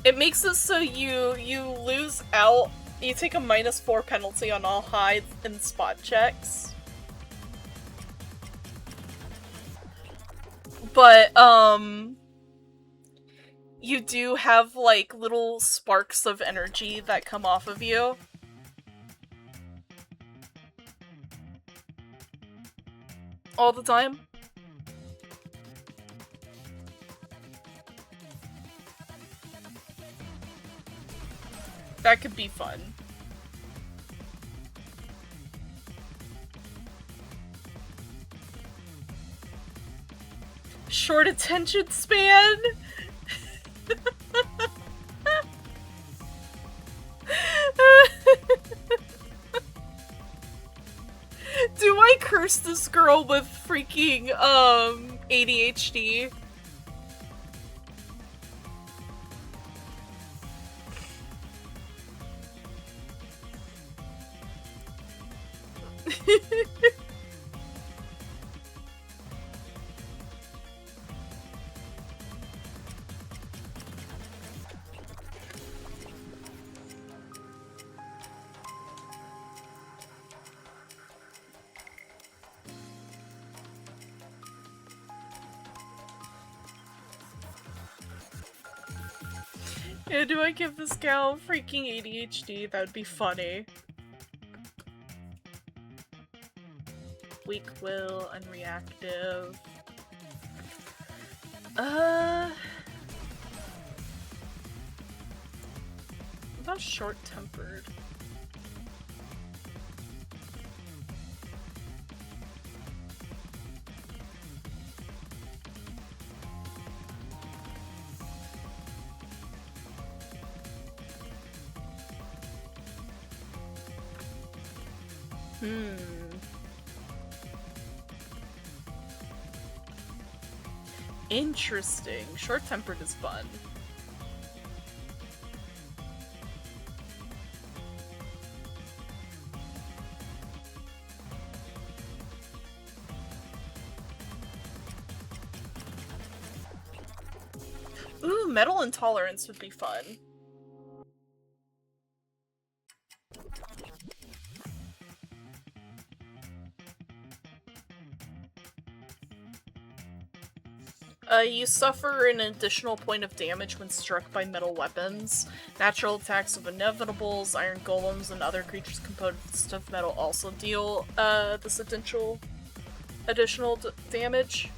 It makes it so you lose out. You take a -4 penalty on all hides and spot checks. But, you do have, like, little sparks of energy that come off of you. All the time. That could be fun. Short attention span? Do I curse this girl with freaking, ADHD? Yeah, do I give this gal freaking ADHD? That would be funny. Weak will, unreactive. What about short-tempered? Interesting. Short-tempered is fun. Ooh, metal intolerance would be fun. You suffer an additional point of damage when struck by metal weapons. Natural attacks of inevitables, iron golems, and other creatures composed of metal also deal this additional damage.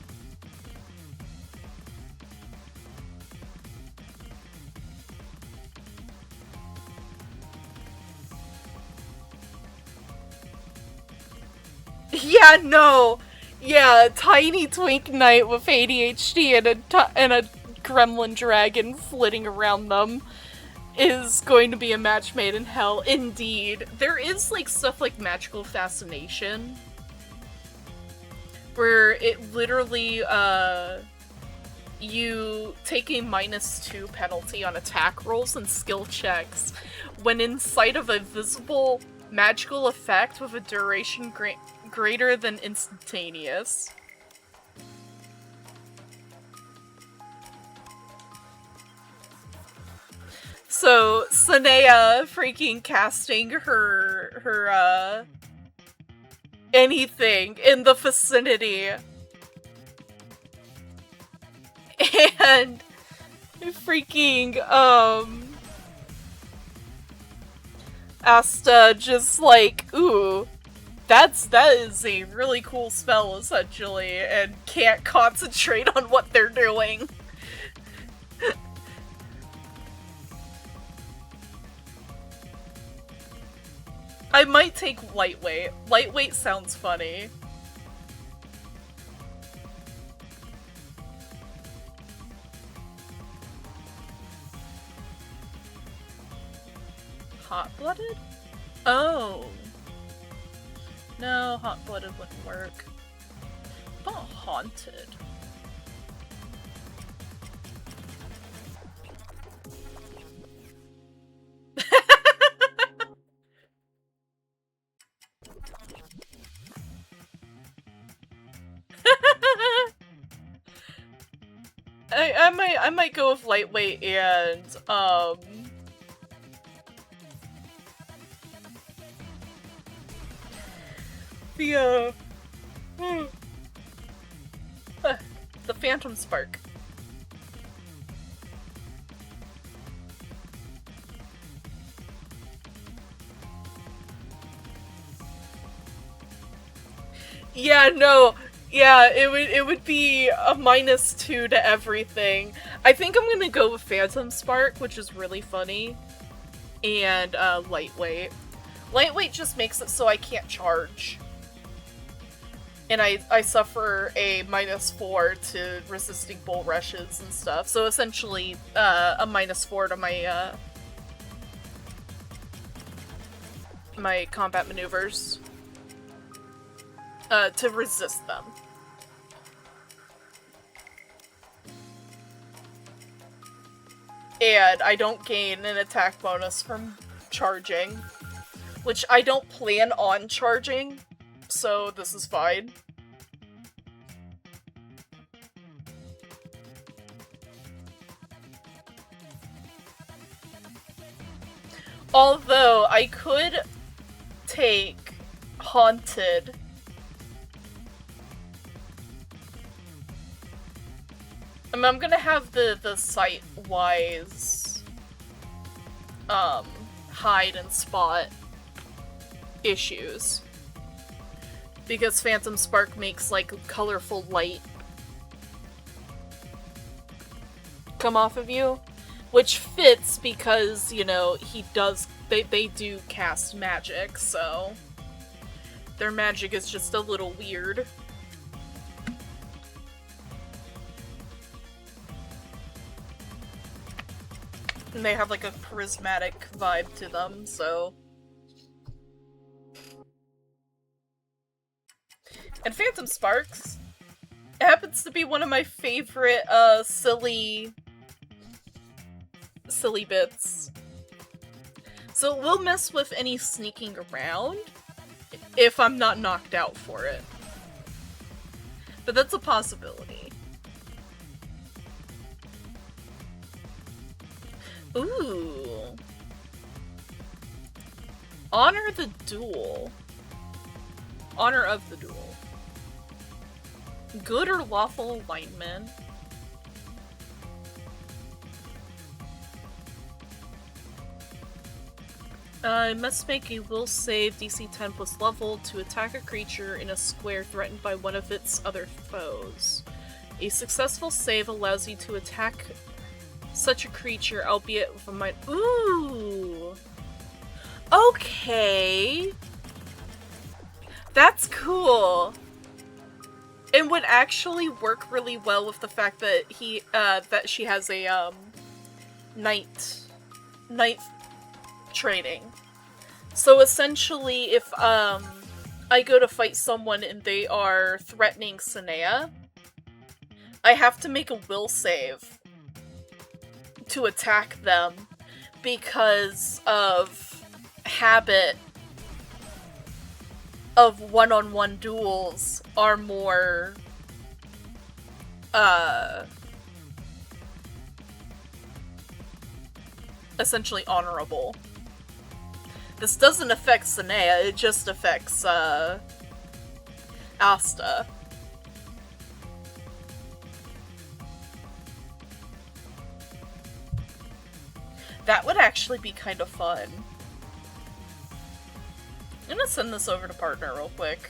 Yeah, no! Yeah, tiny twink knight with ADHD and a gremlin dragon flitting around them is going to be a match made in hell. Indeed. There is, like, stuff like Magical Fascination, where it literally, you take a -2 penalty on attack rolls and skill checks when in sight of a visible magical effect with a duration greater than instantaneous. So, Sanea freaking casting her anything in the vicinity. And freaking, Asta just like, ooh, that is a really cool spell, essentially, and can't concentrate on what they're doing. I might take lightweight. Lightweight sounds funny. hot-blooded? Oh. No, hot-blooded wouldn't work. But haunted. I might go with lightweight and the the Phantom Spark. Yeah, no. Yeah, it would be a -2 to everything. I think I'm gonna go with Phantom Spark, which is really funny. And lightweight. Lightweight just makes it so I can't charge. And I suffer a -4 to resisting bull rushes and stuff. So essentially a -4 to my my combat maneuvers. To resist them. And I don't gain an attack bonus from charging, which I don't plan on charging, so this is fine. Although I could take Haunted. I mean, I'm gonna have the site-wise hide and spot issues. Because Phantom Spark makes, like, colorful light come off of you. Which fits because, you know, they do cast magic, so their magic is just a little weird. And they have, like, a charismatic vibe to them, so... And Phantom Sparks happens to be one of my favorite, silly bits. So it will mess with any sneaking around if I'm not knocked out for it. But that's a possibility. Ooh. Honor the duel. Honor of the duel. Good or lawful alignment. I must make a will save DC 10 plus level to attack a creature in a square threatened by one of its other foes. A successful save allows you to attack such a creature, albeit with a mind. Ooh! Okay! That's cool! It would actually work really well with the fact that that she has a, night training. So essentially, if, I go to fight someone and they are threatening Sanea, I have to make a will save to attack them because of habit of one-on-one duels are more, essentially honorable. This doesn't affect Sanea, it just affects, Asta. That would actually be kind of fun. I'm gonna send this over to partner real quick.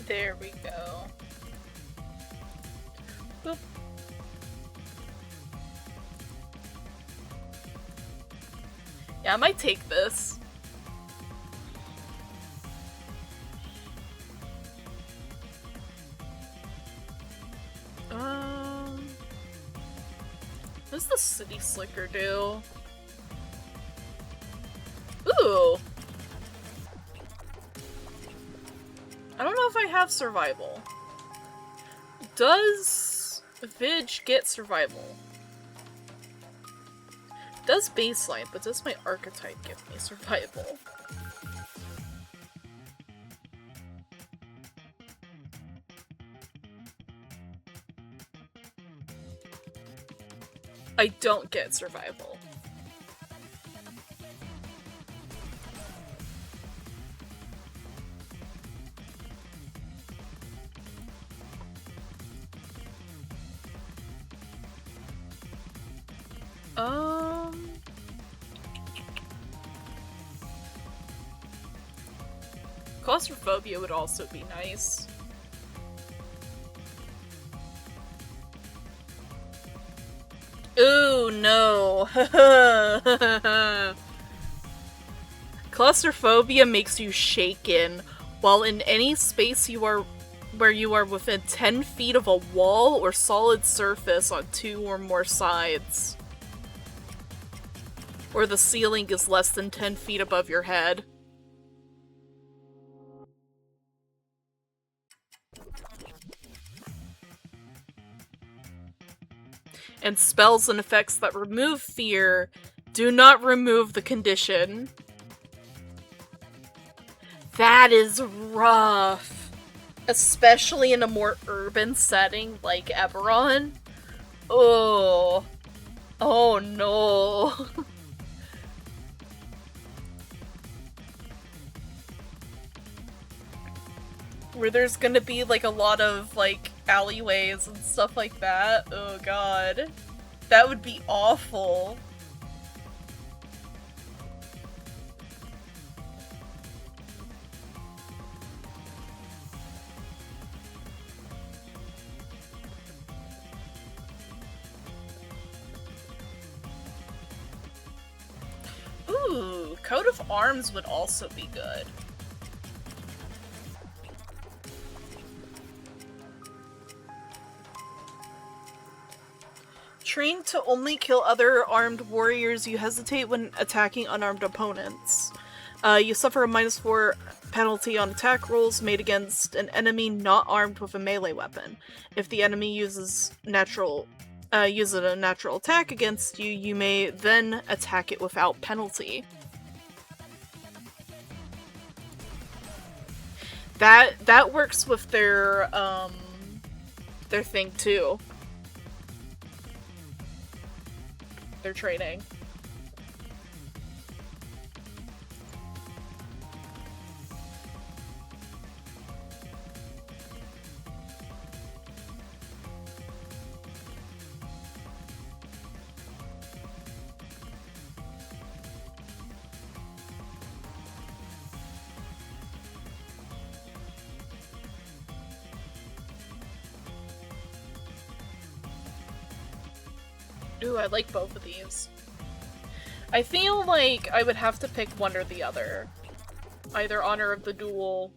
There we go. Boop. Yeah, I might take this. What does the City Slicker do? Ooh! I don't know if I have survival. Does Vig get survival? Does baseline, but does my archetype give me survival? I don't get survival. Claustrophobia would also be nice. Ooh, no. Claustrophobia makes you shaken while in any space where you are within 10 feet of a wall or solid surface on 2 or more sides. Or the ceiling is less than 10 feet above your head. And spells and effects that remove fear do not remove the condition. That is rough. Especially in a more urban setting like Ebberon. Oh. Oh no. Where there's gonna be like a lot of like alleyways and stuff like that. Oh god. That would be awful. Ooh, coat of arms would also be good. Trained to only kill other armed warriors, you hesitate when attacking unarmed opponents. You suffer a -4 penalty on attack rolls made against an enemy not armed with a melee weapon. If the enemy uses a natural attack against you, you may then attack it without penalty. That works with their thing too. Their training. Ooh, I like both of these. I feel like I would have to pick one or the other. Either Honor of the Duel,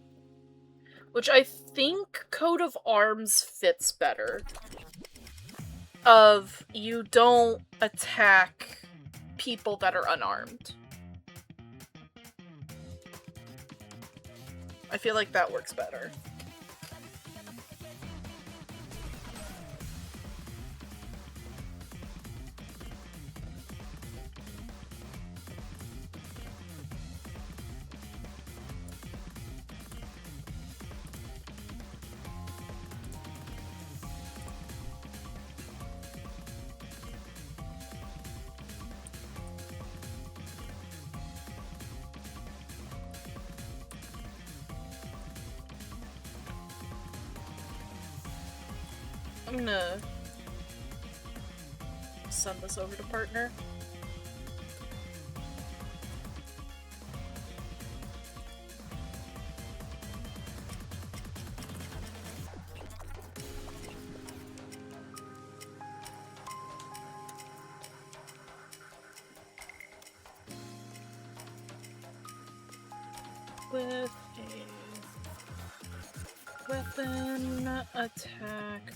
which I think Coat of Arms fits better. Of, you don't attack people that are unarmed. I feel like that works better. I'm gonna send this over to partner. with a weapon attack.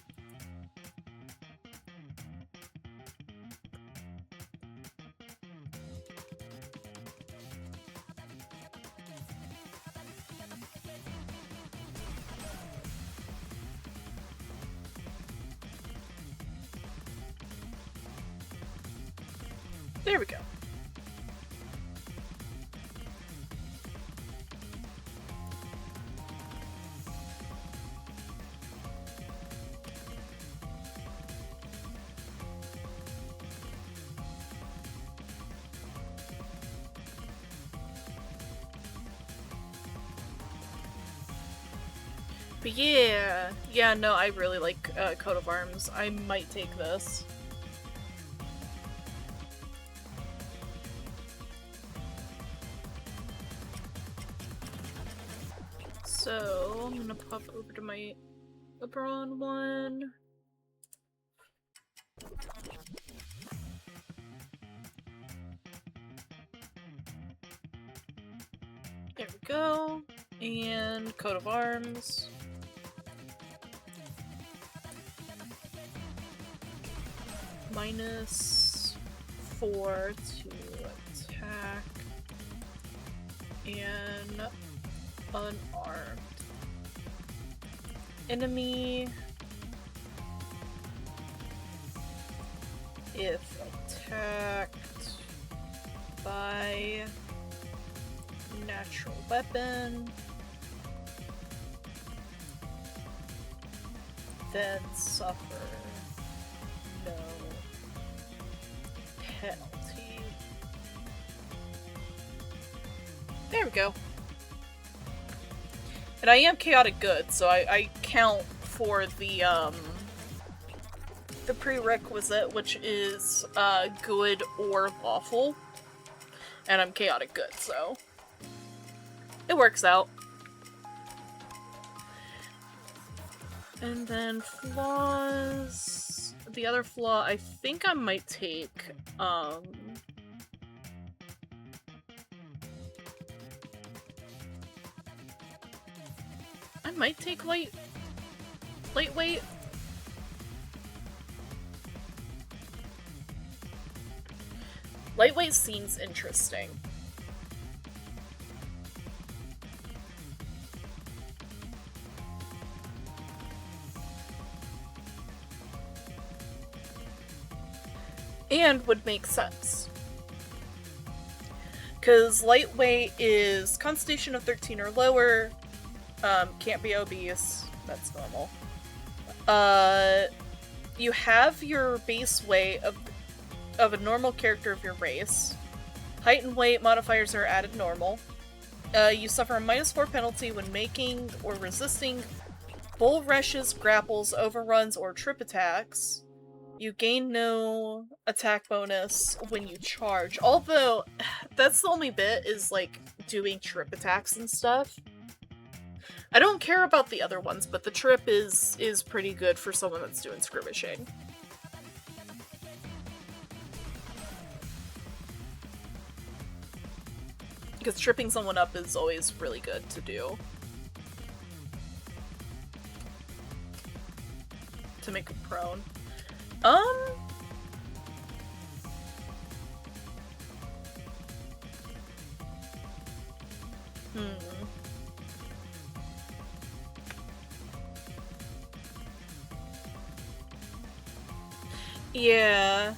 There we go. But yeah, no, I really like Coat of Arms. I might take this. So, I'm gonna pop over to my Ebberon one. There we go. And Coat of Arms. -4 to attack. And unarmed. Enemy, if attacked by natural weapon, then suffer no penalty. There we go. And I am chaotic good, so I count for the prerequisite, which is good or lawful. And I'm chaotic good, so it works out. And then flaws. The other flaw I think I might take I might take lightweight. Lightweight seems interesting. And would make sense. Because lightweight is Constitution of 13 or lower, can't be obese, that's normal. You have your base weight of a normal character of your race. Height and weight modifiers are added normal. You suffer a -4 penalty when making or resisting bull rushes, grapples, overruns, or trip attacks. You gain no attack bonus when you charge. Although, that's the only bit, is like doing trip attacks and stuff. I don't care about the other ones, but the trip is pretty good for someone that's doing skirmishing. Because tripping someone up is always really good to do. To make them prone. Yeah.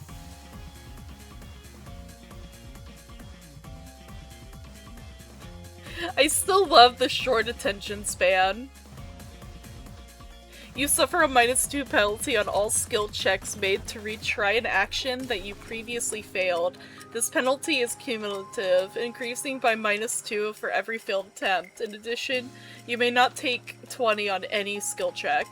I still love the short attention span. You suffer a -2 penalty on all skill checks made to retry an action that you previously failed. This penalty is cumulative, increasing by -2 for every failed attempt. In addition, you may not take 20 on any skill check.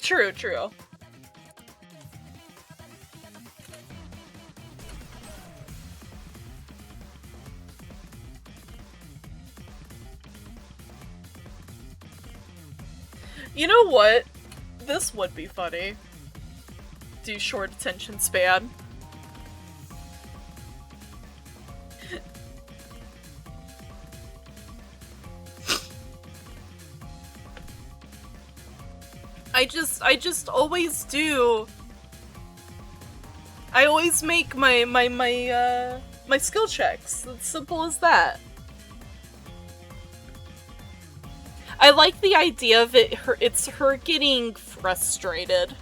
True, true. You know what? This would be funny. Do short attention span. I just always do. I always make my skill checks. It's simple as that. I like the idea of it's her getting frustrated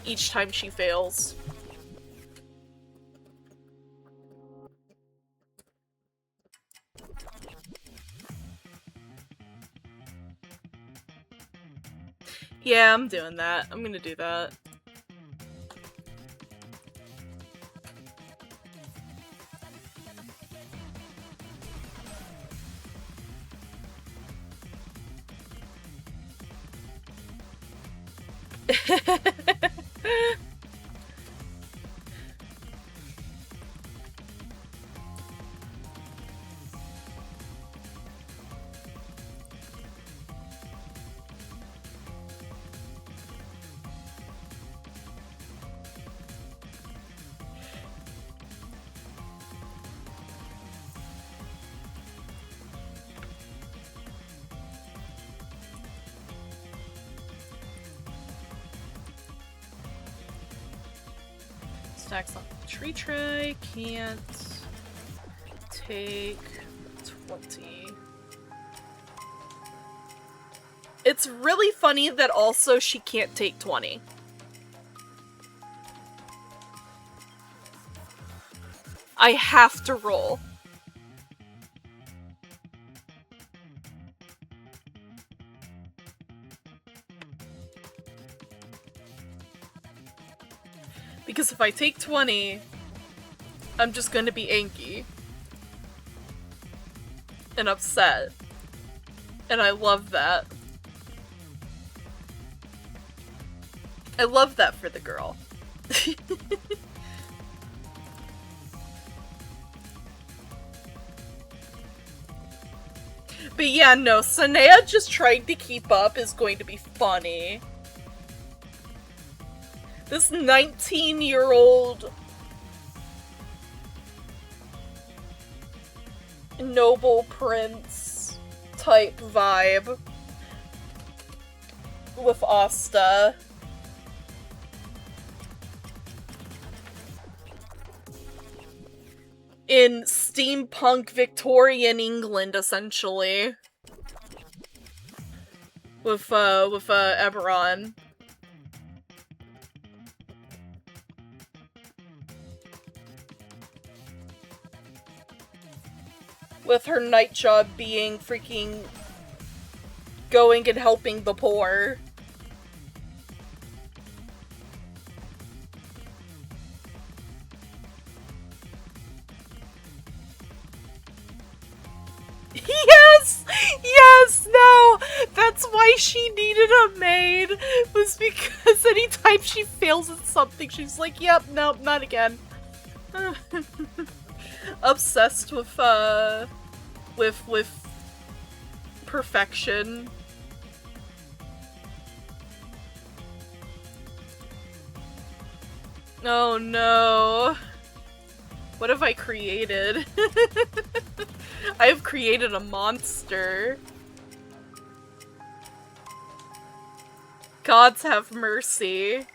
each time she fails. Yeah, I'm doing that. I'm gonna do that. Stacks on the tree tray, can't take 20. It's really funny that also she can't take 20. I have to roll. Because if I take 20, I'm just gonna be angry. And upset. And I love that. I love that for the girl. But yeah, no, Sanea just trying to keep up is going to be funny. This 19-year-old noble prince type vibe with Asta. In steampunk Victorian England, essentially. With Ebberon. With her night job being freaking going and helping the poor. Yes! Yes! No! That's why she needed a maid! Was because anytime she fails at something, she's like, yep, nope, not again. Obsessed with perfection. Oh no. What have I created? I have created a monster. Gods have mercy.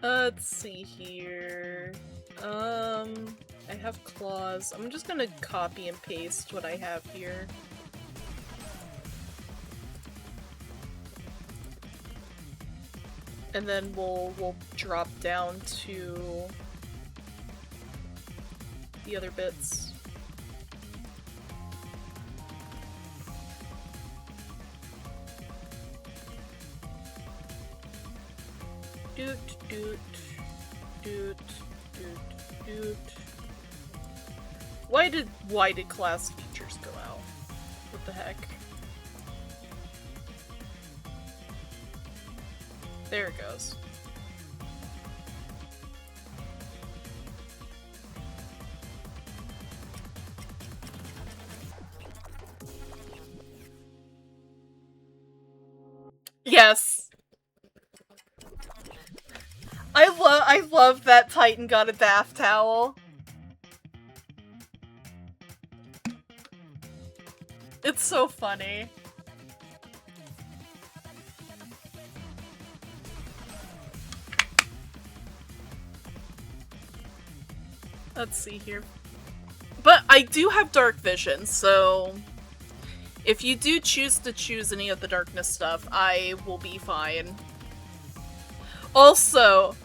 Let's see here. I have claws. I'm just gonna copy and paste what I have here. And then we'll drop down to the other bits. Doot doot doot doot doot. Why did class features go out? What the heck? There it goes. Yes. I love that Titan got a bath towel. It's so funny. Let's see here. But I do have dark vision, so if you do choose to choose any of the darkness stuff, I will be fine. Also,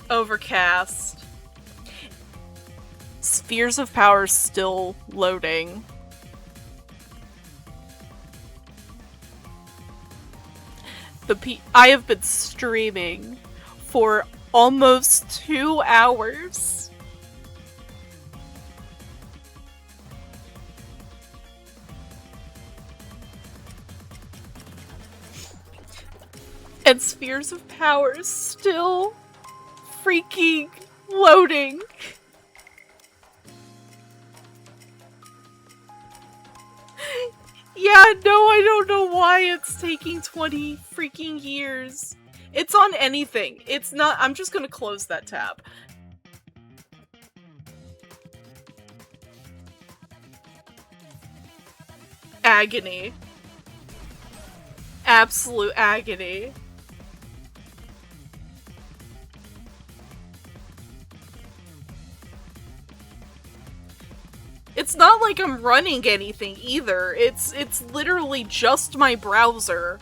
Overcast. Spheres of Power still loading. I have been streaming for almost 2 hours. And Spheres of Power is still freaking loading. Yeah, no, I don't know why it's taking 20 freaking years. It's on anything. It's not- I'm just gonna close that tab. Agony. Absolute agony. It's not like I'm running anything either. It's literally just my browser.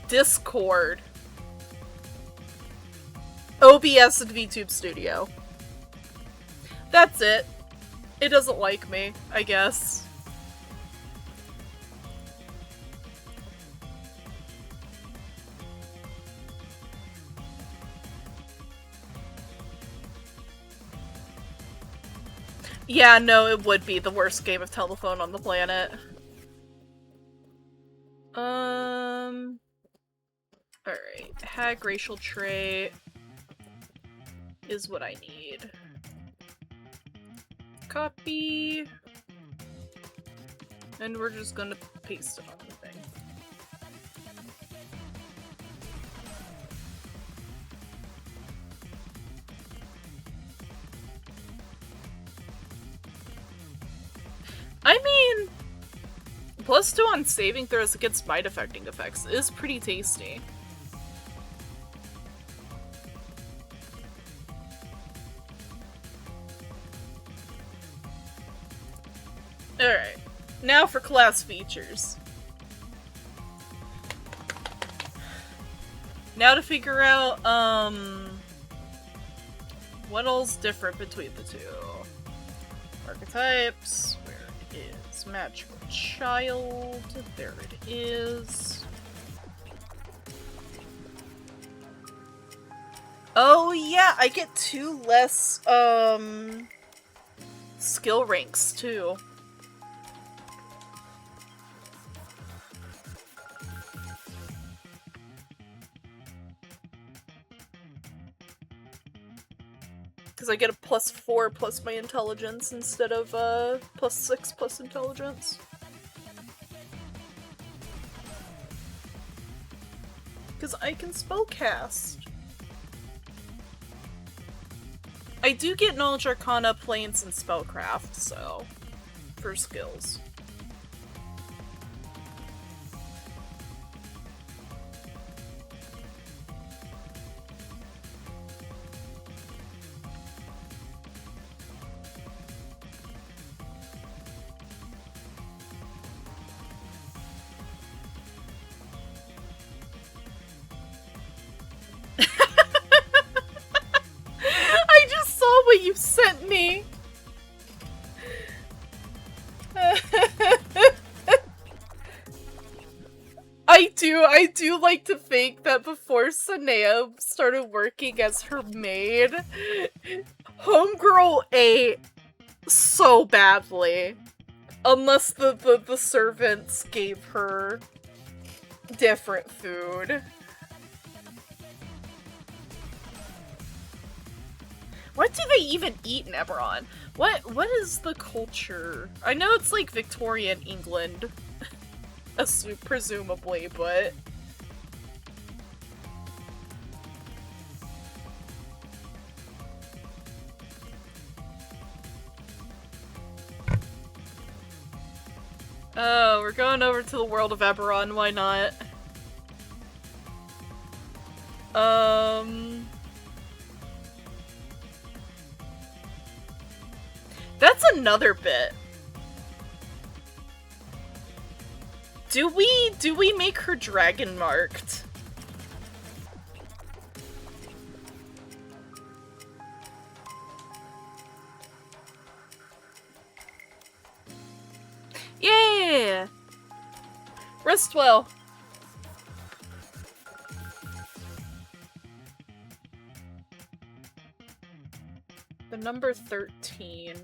Discord. OBS and VTube Studio. That's it. It doesn't like me, I guess. Yeah, no, it would be the worst game of telephone on the planet. Alright. Hag racial trait is what I need. Copy. And we're just gonna paste it on the thing. I mean, +2 on saving throws against might affecting effects is pretty tasty. Alright, now for class features. Now to figure out, what all's different between the two. Archetypes, where it is. Magical Child, there it is. Oh yeah, I get 2 less, skill ranks too. Because I get a +4 plus my intelligence instead of +6 plus intelligence. Because I can spellcast. I do get Knowledge Arcana, Planes, and Spellcraft, so for skills. I just saw what you sent me. I do like to think that before Sanea started working as her maid, Homegirl ate so badly. Unless the servants gave her different food. What do they even eat in Ebberon? What is the culture? I know it's like Victorian England, presumably, but... Oh, we're going over to the world of Ebberon, why not? That's another bit. Do we make her dragon marked? Yeah! Rest well. The number 13.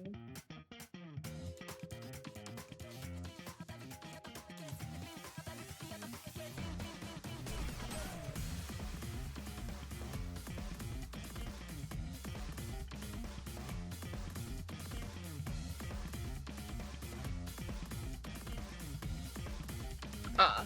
Ah.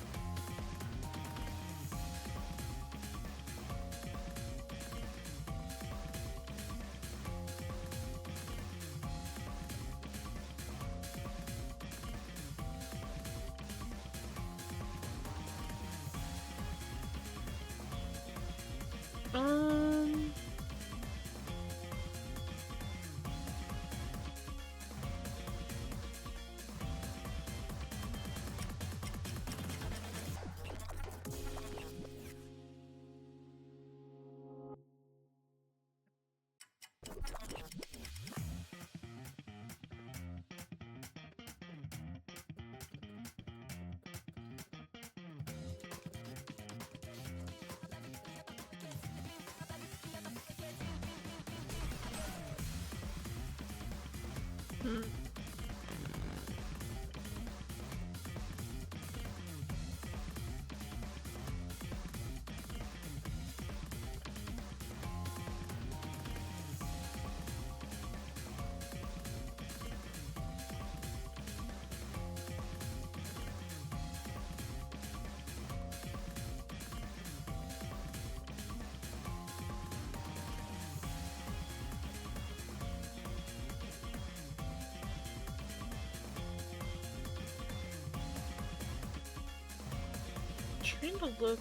Trying to look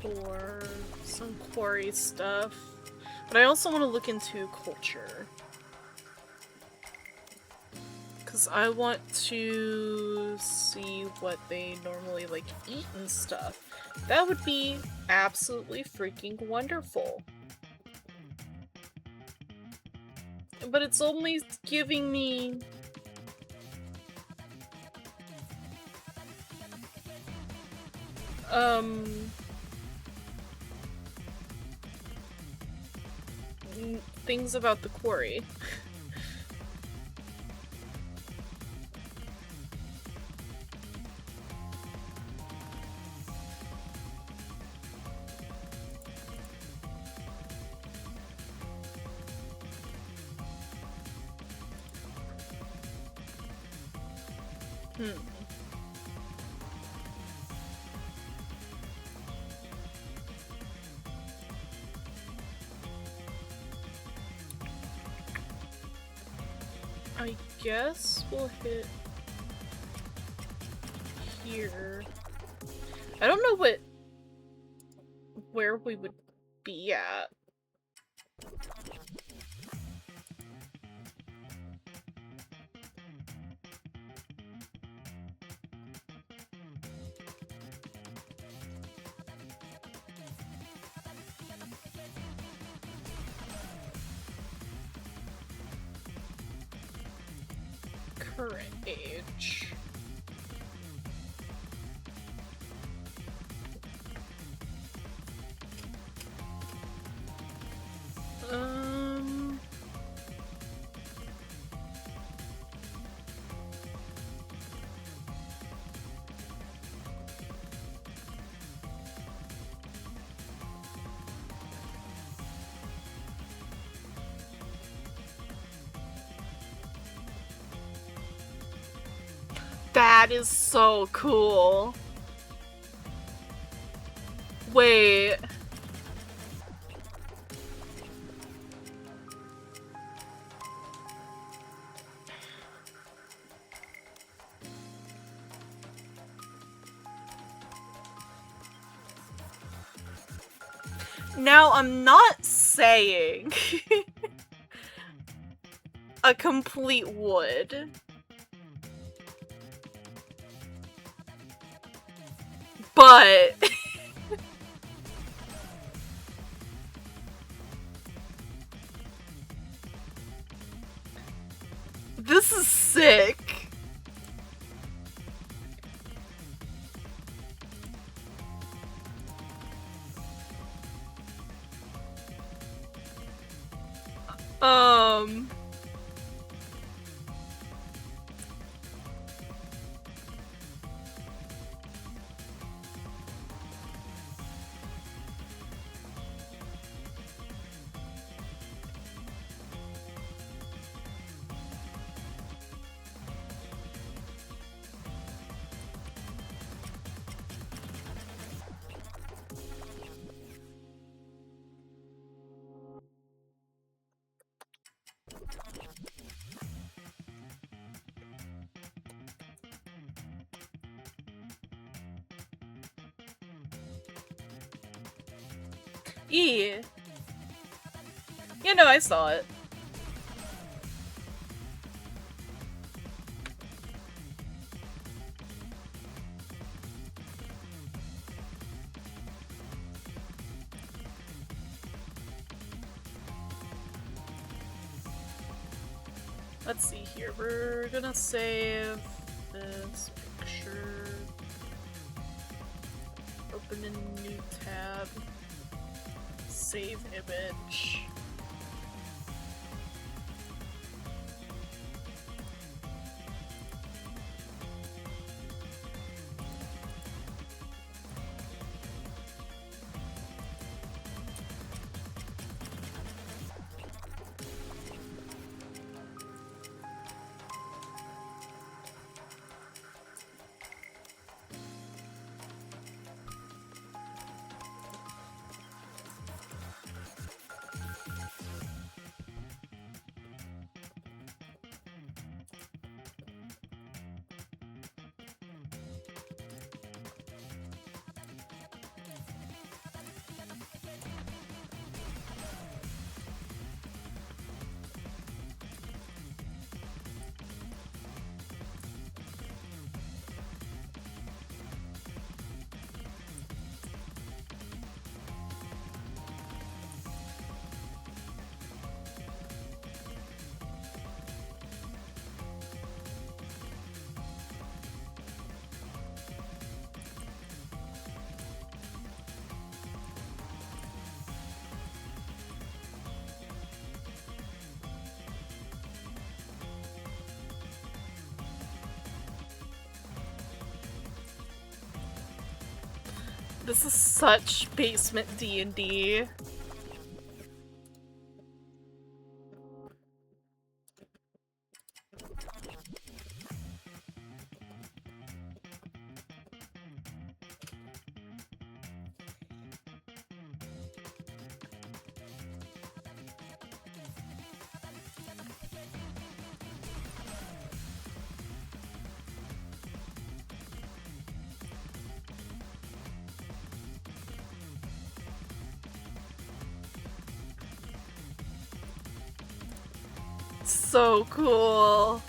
for some quarry stuff, but I also want to look into culture, because I want to see what they normally like eat and stuff. That would be absolutely freaking wonderful. But it's only giving me things about the quarry. I guess we'll hit here. I don't know where we would be at. Current age. That is so cool. Wait. Now, I'm not saying a complete would. But this is sick. Yeah. You know, I saw it. Let's see here. We're gonna save this picture. Open a new tab. Save image. This is such basement D&D. So cool.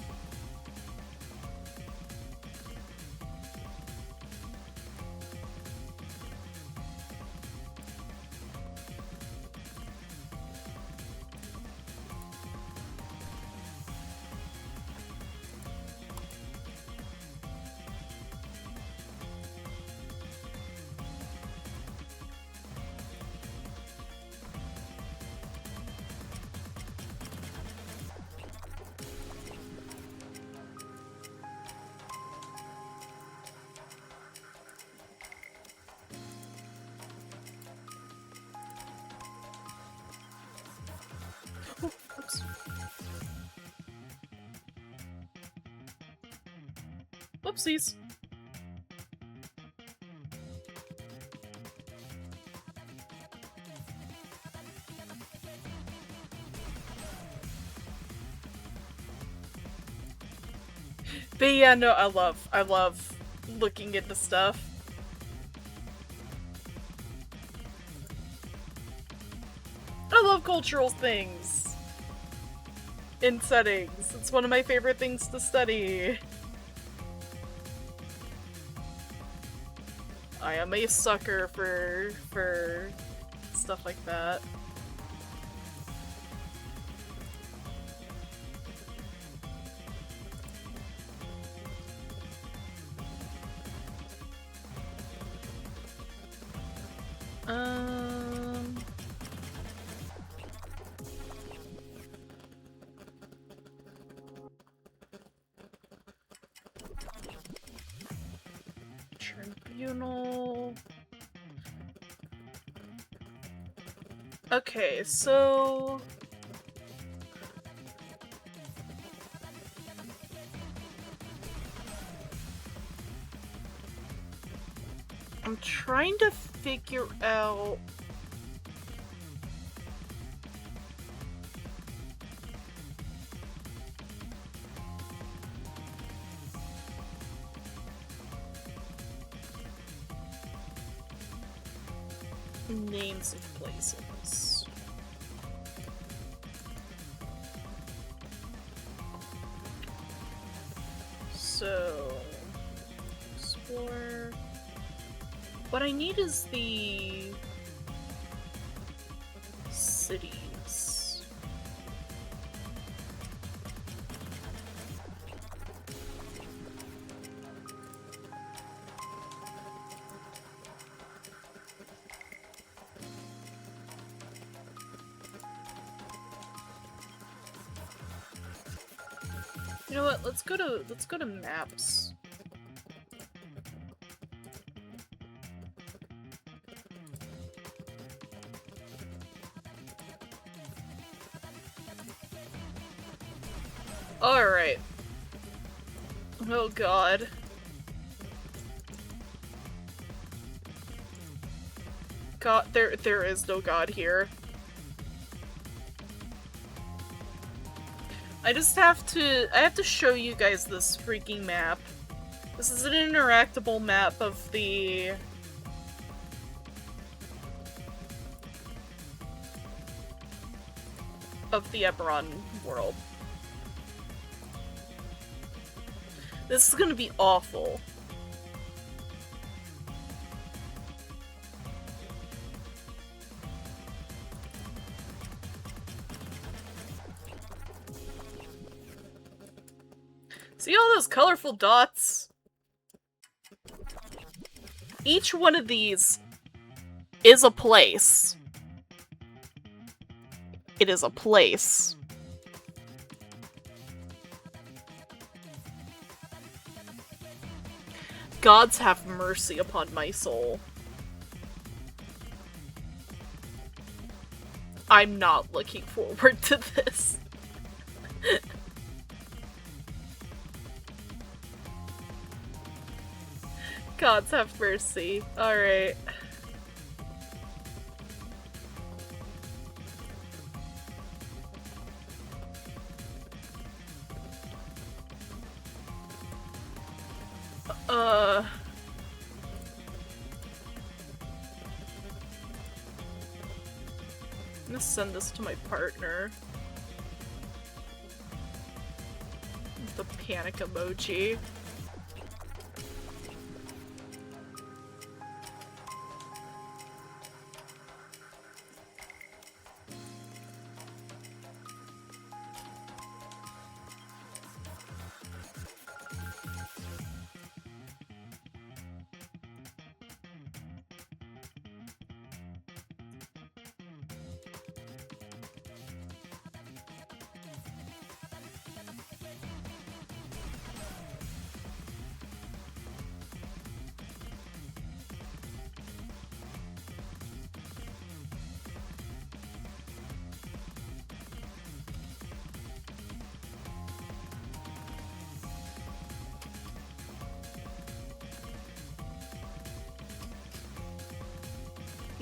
Whoopsies. But yeah, no, I love looking into stuff. I love cultural things in settings. It's one of my favorite things to study. I am a sucker for stuff like that. Tribunal. Okay, so I'm trying to figure out names of places. So, explore. What I need is the cities. You know what? Let's go to maps. Alright. Oh god. God, there is no god here. I have to show you guys this freaking map. This is an interactable map of the Ebberon world. This is gonna be awful. See all those colorful dots? Each one of these is a place. It is a place. Gods have mercy upon my soul. I'm not looking forward to this. Gods have mercy. Alright. I'm gonna send this to my partner. The panic emoji.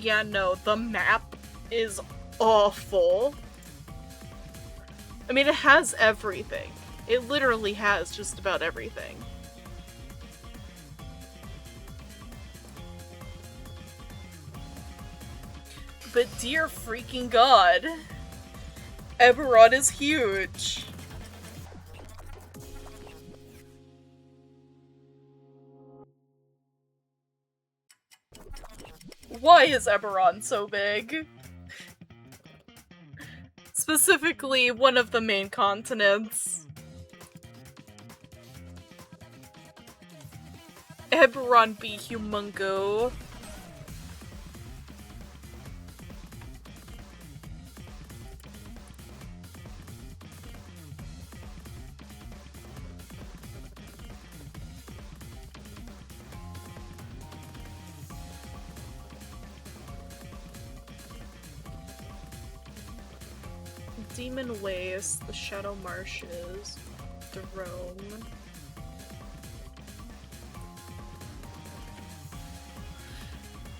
Yeah, no, the map is awful. I mean, it has everything. It literally has just about everything. But dear freaking god, Ebberon is huge. Why is Ebberon so big? Specifically, one of the main continents. Ebberon be humongo. Demon Waste, the Shadow Marshes, the Rome.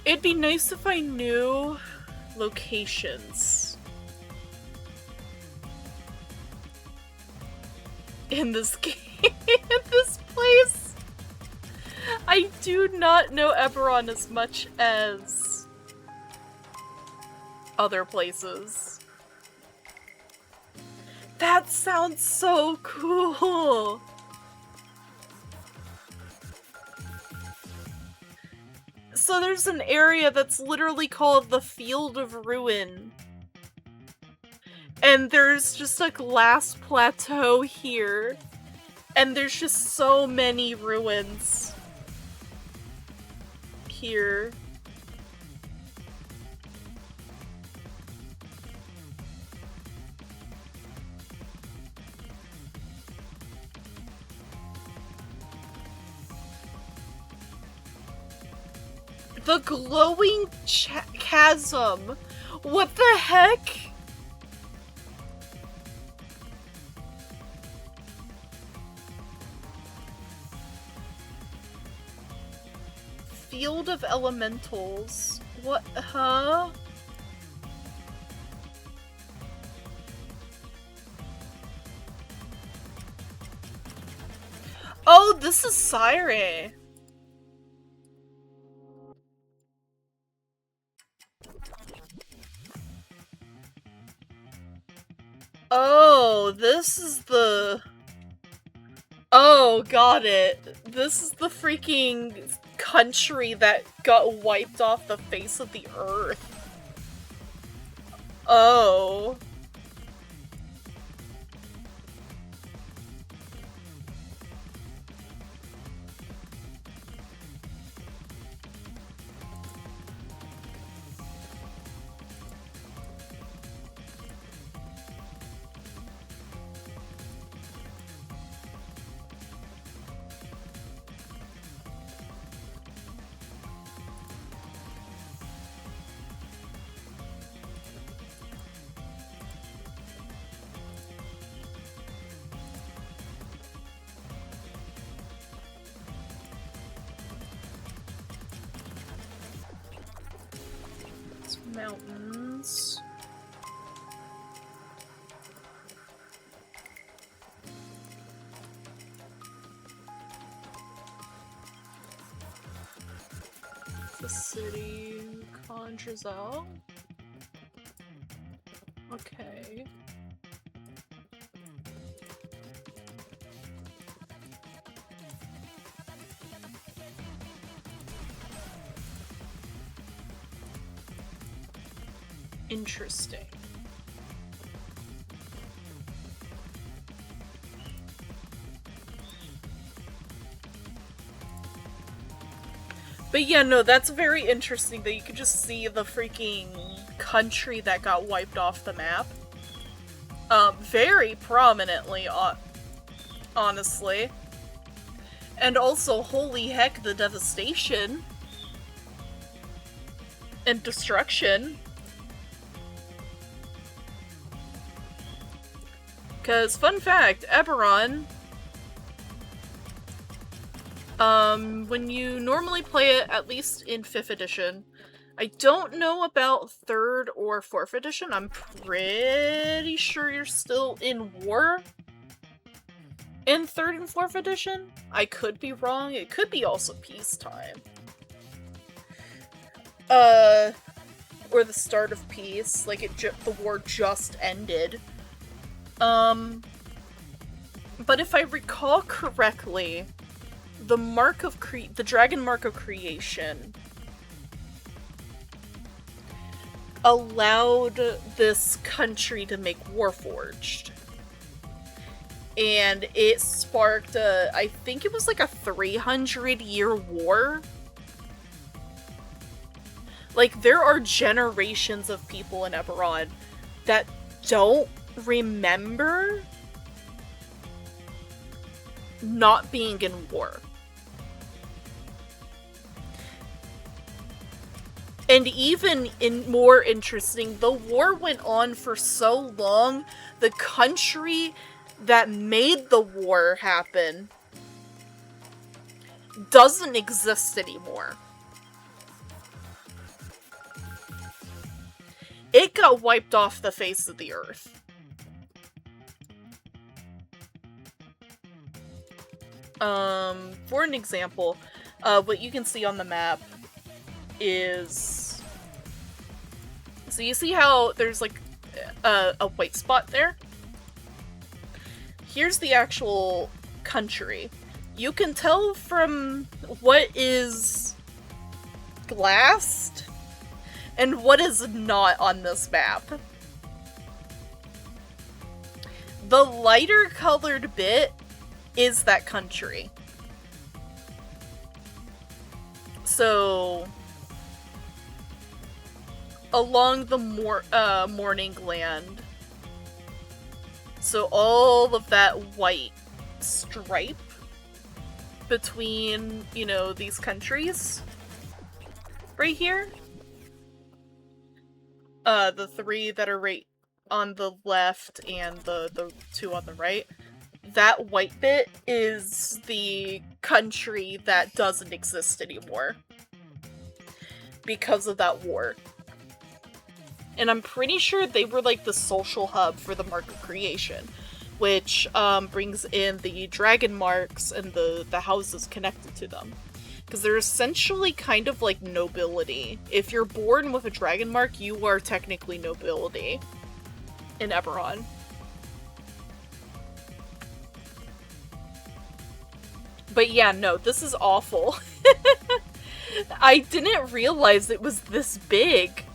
It'd be nice if I knew locations in this game, in this place. I do not know Ebberon as much as other places. That sounds so cool! So there's an area that's literally called the Field of Ruin. And there's just a glass plateau here. And there's just so many ruins here. The glowing chasm! What the heck? Field of Elementals. What? Huh? Oh, this is Syre. Oh, this is the... Oh, got it. This is the freaking country that got wiped off the face of the earth. Oh. Mountains. The city conjures out. Okay. Interesting. But yeah, no, that's very interesting that you could just see the freaking country that got wiped off the map. Very prominently, honestly. And also, holy heck, the devastation. And destruction. Because, fun fact, Ebberon, when you normally play it, at least in 5th edition, I don't know about 3rd or 4th edition. I'm pretty sure you're still in war in 3rd and 4th edition. I could be wrong. It could be also peacetime. Or the start of peace. Like, the war just ended. But if I recall correctly, the Dragon Mark of Creation allowed this country to make Warforged. And it sparked I think it was like a 300-year war. Like, there are generations of people in Ebberon that don't remember not being in war. And even more interesting, the war went on for so long, the country that made the war happen doesn't exist anymore. It got wiped off the face of the earth. For an example, what you can see on the map is... So you see how there's like a white spot there? Here's the actual country. You can tell from what is glassed and what is not on this map. The lighter colored bit is that country. So, along the Morning Land, so all of that white stripe between, you know, these countries, right here, the 3 that are right on the left and the 2 on the right, that white bit is the country that doesn't exist anymore because of that war. And I'm pretty sure they were like the social hub for the Mark of Creation, which brings in the dragon marks and the houses connected to them. Because they're essentially kind of like nobility. If you're born with a dragon mark, you are technically nobility in Ebberon. But yeah, no, this is awful. I didn't realize it was this big.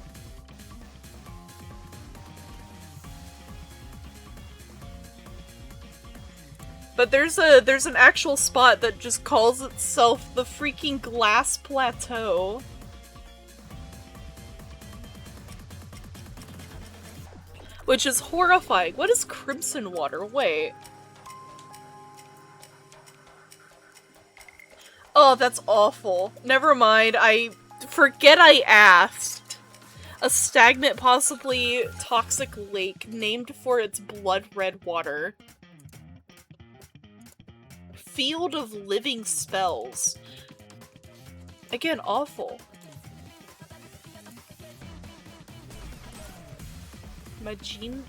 But there's an actual spot that just calls itself the freaking Glass Plateau. Which is horrifying. What is Crimson Water? Wait. Oh, that's awful. Never mind. I forget I asked. A stagnant, possibly toxic lake named for its blood red water. Field of living spells. Again, awful. Majin?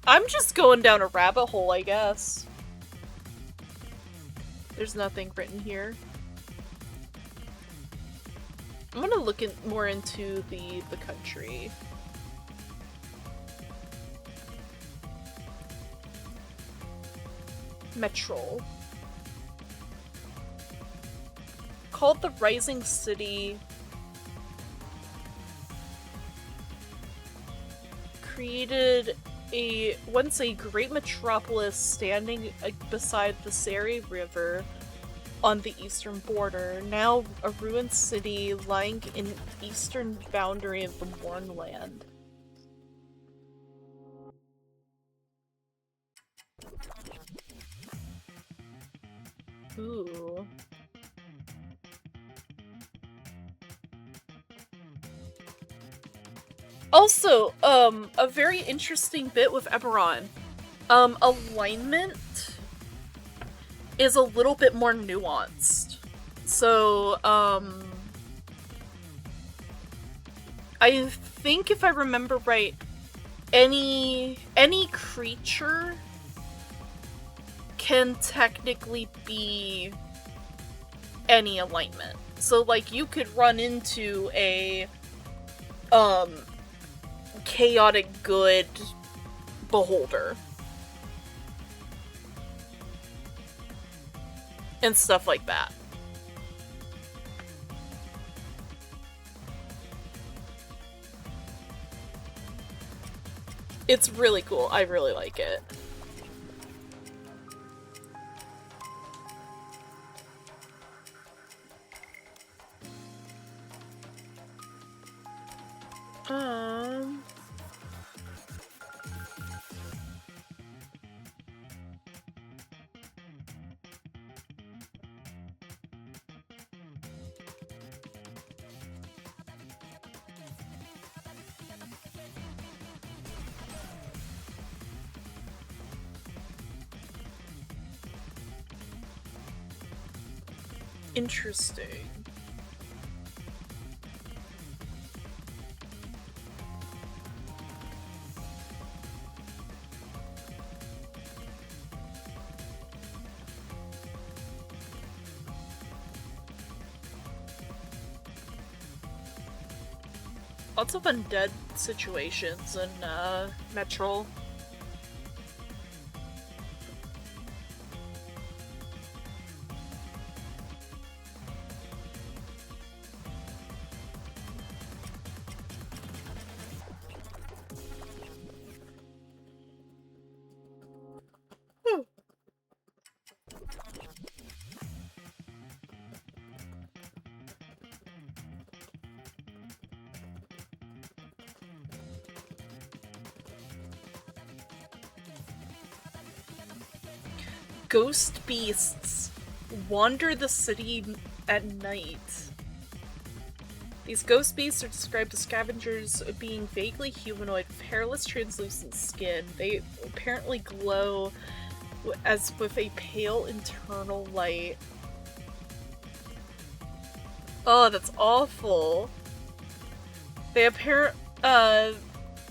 I'm just going down a rabbit hole, I guess. There's nothing written here. I'm gonna look more into the country. Metrol. Called the Rising City. Created once a great metropolis standing beside the Sari River on the eastern border, now a ruined city lying in the eastern boundary of the Mournland. Ooh. Also, a very interesting bit with Ebberon. Alignment is a little bit more nuanced. So, I think if I remember right, any creature can technically be any alignment. So like you could run into a chaotic good beholder and stuff like that. It's really cool. I really like it. Interesting. Lots of undead situations in Metro. Ghost beasts wander the city at night. These ghost beasts are described as scavengers being vaguely humanoid with hairless, translucent skin. They apparently glow as with a pale internal light. Oh, that's awful. They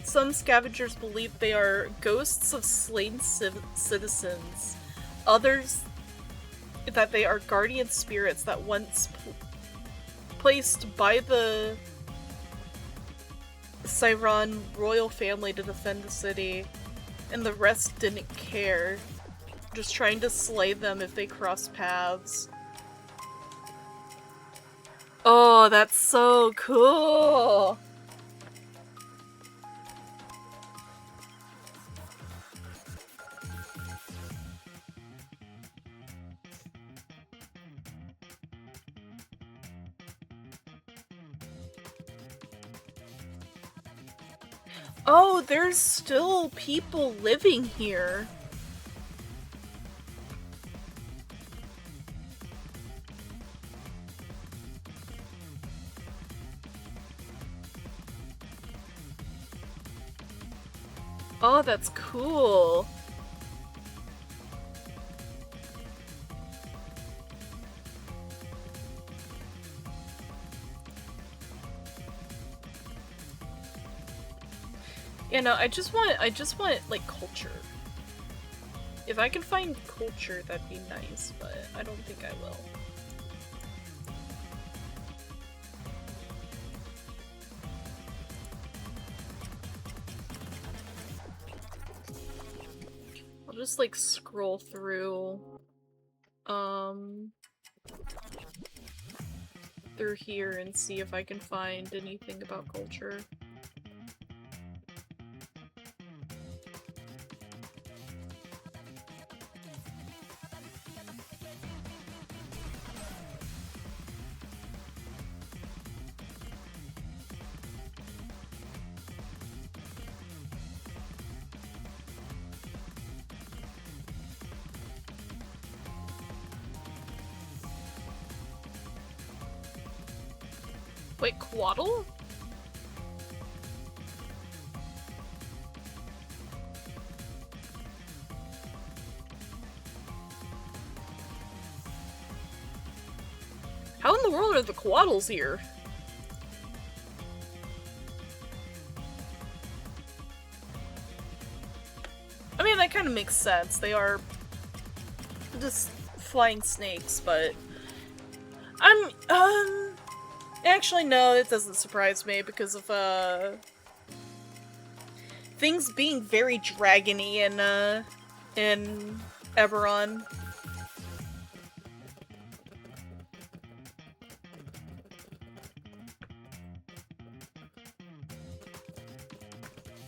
some scavengers believe they are ghosts of slain citizens. Others that they are guardian spirits that once placed by the Cyron royal family to defend the city, and the rest didn't care, just trying to slay them if they cross paths. Oh, that's so cool! Oh, there's still people living here. Oh, that's cool. You know, I just want like culture. If I can find culture, that'd be nice, but I don't think I will. I'll just like scroll through through here and see if I can find anything about culture. Wait, Quaddle? How in the world are the Quaddles here? of makes sense. They are just flying snakes, but actually no, it doesn't surprise me because of things being very dragony in Ebberon.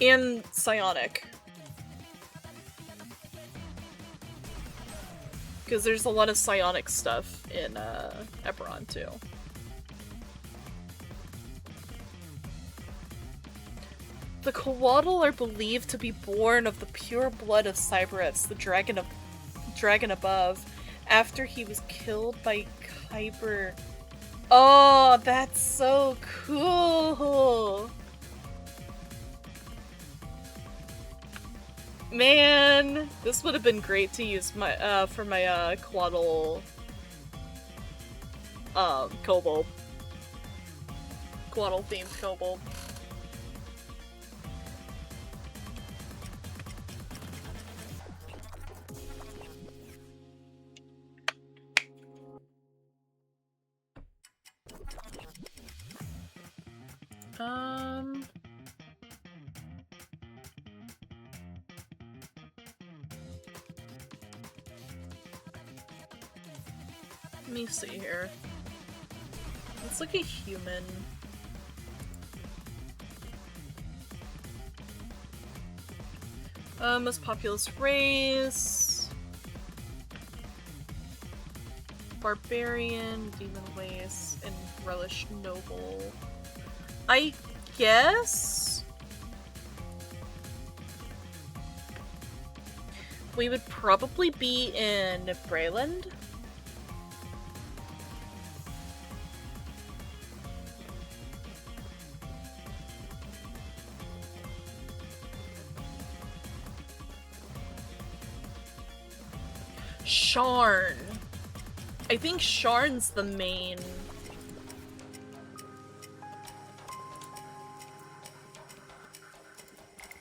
And psionic. Because there's a lot of psionic stuff in Ebberon too. The Coatl are believed to be born of the pure blood of Cyberets, the dragon above, after he was killed by Kyber. Oh, that's so cool! Man, this would have been great to use my for my Coatl kobold. Coatl themed kobold. Let me see here. It's like a human. Most populous race. Barbarian, demon waste, and relish noble. I guess we would probably be in Breland. Sharn. I think Sharn's the main.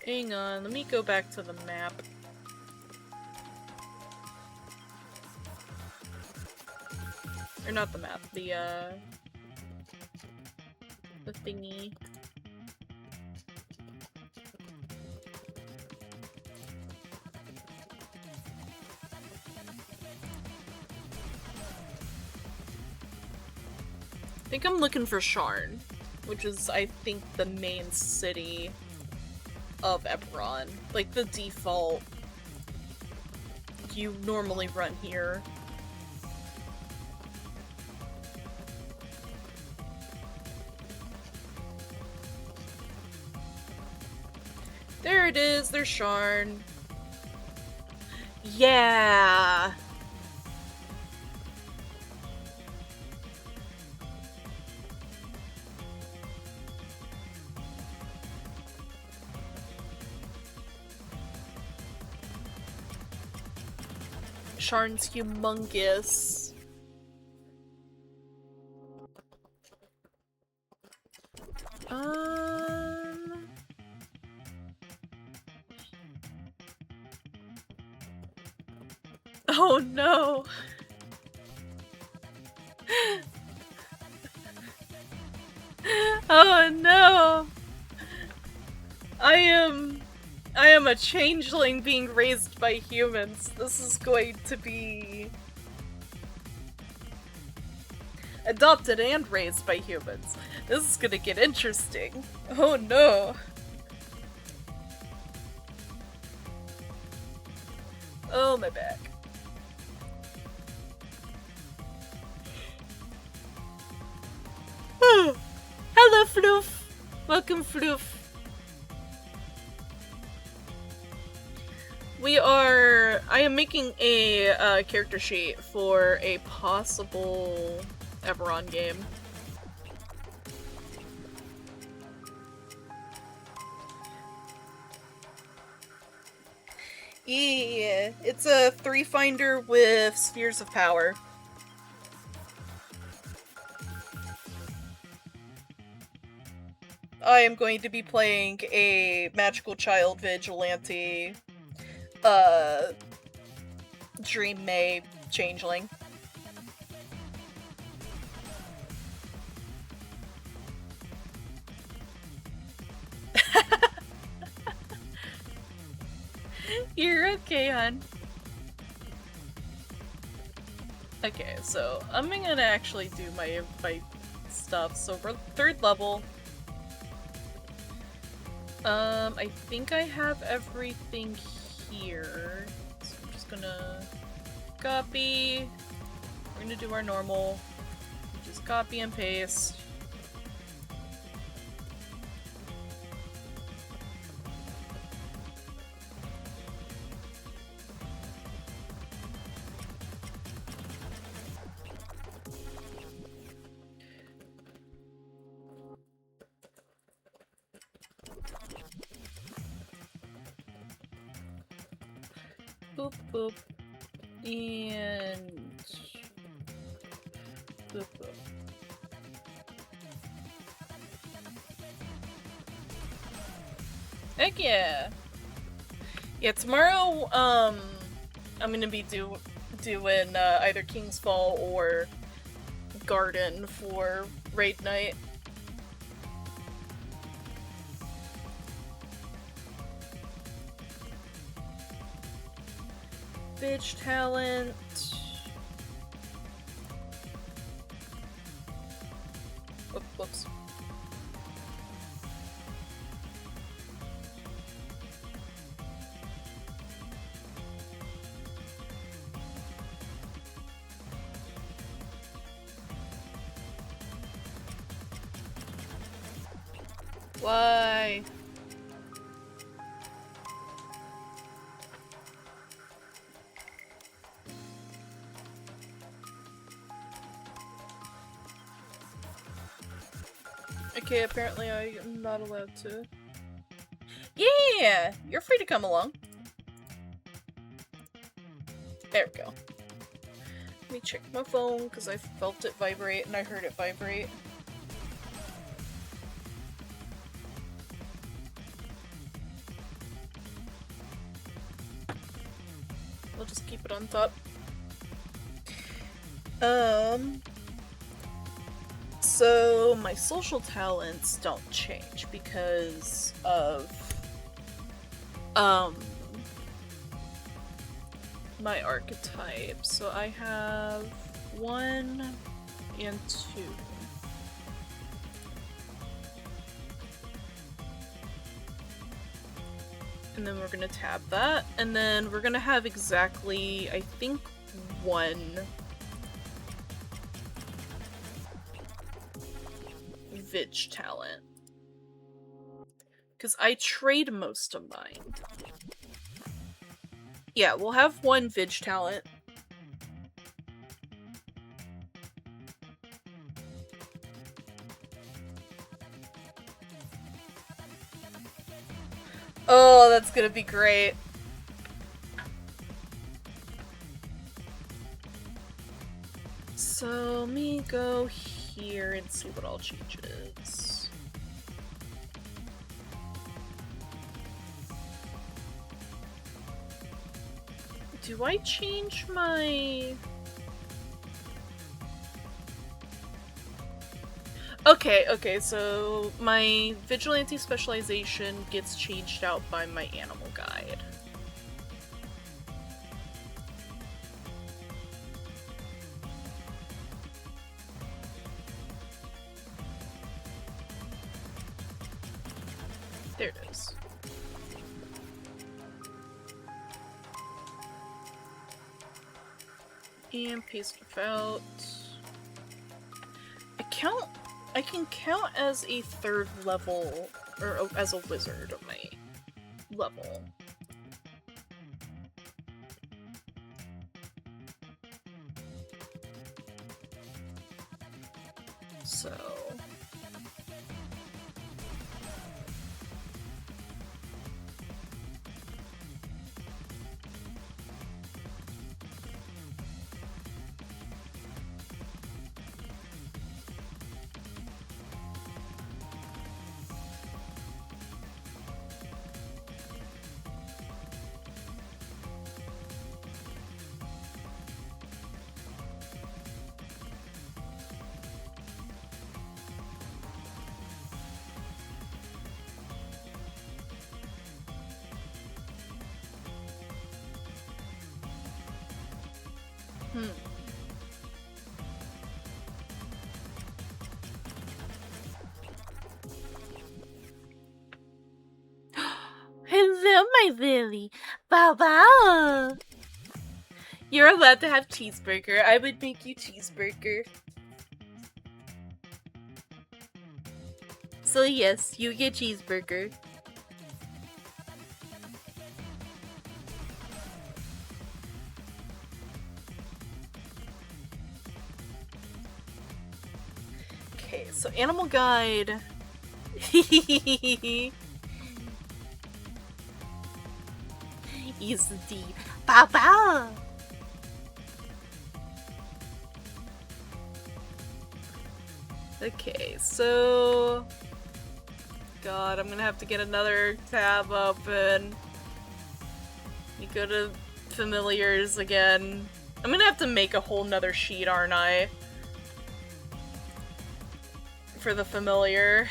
Hang on, let me go back to the map. Or not the map, the thingy. I think I'm looking for Sharn, which is, I think, the main city of Ebberon. Like, the default you normally run here. There it is, there's Sharn. Yeah! Sharn's humongous. Oh no. Oh no. I am a changeling being raised by humans. This is going to be adopted and raised by humans. This is gonna get interesting. Oh no. Oh, my back. Hello, Floof. Welcome, Floof. I am making a character sheet for a possible Ebberon game. Yeah, it's a 3-finder with spheres of power. I am going to be playing a magical child vigilante Dream May changeling. You're okay, hon. Okay, so I'm gonna actually do my stuff. So we're 3rd level. I think I have everything here. So I'm just gonna copy. We're gonna do our normal. Just copy and paste. Boop, boop. And... boop, boop. Heck yeah! Yeah, tomorrow, I'm gonna be doing either King's Fall or Garden for raid night. Bitch talent. Whoops. Why? Okay, apparently I am not allowed to. Yeah! You're free to come along. There we go. Let me check my phone, because I felt it vibrate and I heard it vibrate. I'll just keep it on top. So my social talents don't change because of my archetype. So I have 1 and 2. And then we're gonna tab that, and then we're gonna have exactly, I think, 1 Vig talent. Because I trade most of mine. Yeah, we'll have 1 Vig talent. Oh, that's gonna be great. So let me go here and see what all changes. Do I change my... Okay, so my vigilante specialization gets changed out by my animal guide. There it is. And paste without. I can count as a 3rd level, or as a wizard of my level. So... Hmm. Hello, my Lily. Bow bow. You're allowed to have cheeseburger. I would make you cheeseburger. So yes, you get cheeseburger. Okay, so Animal Guide. Is the bow bow. Okay, so God, I'm gonna have to get another tab open. You go to familiars again. I'm gonna have to make a whole nother sheet, aren't I? For the familiar.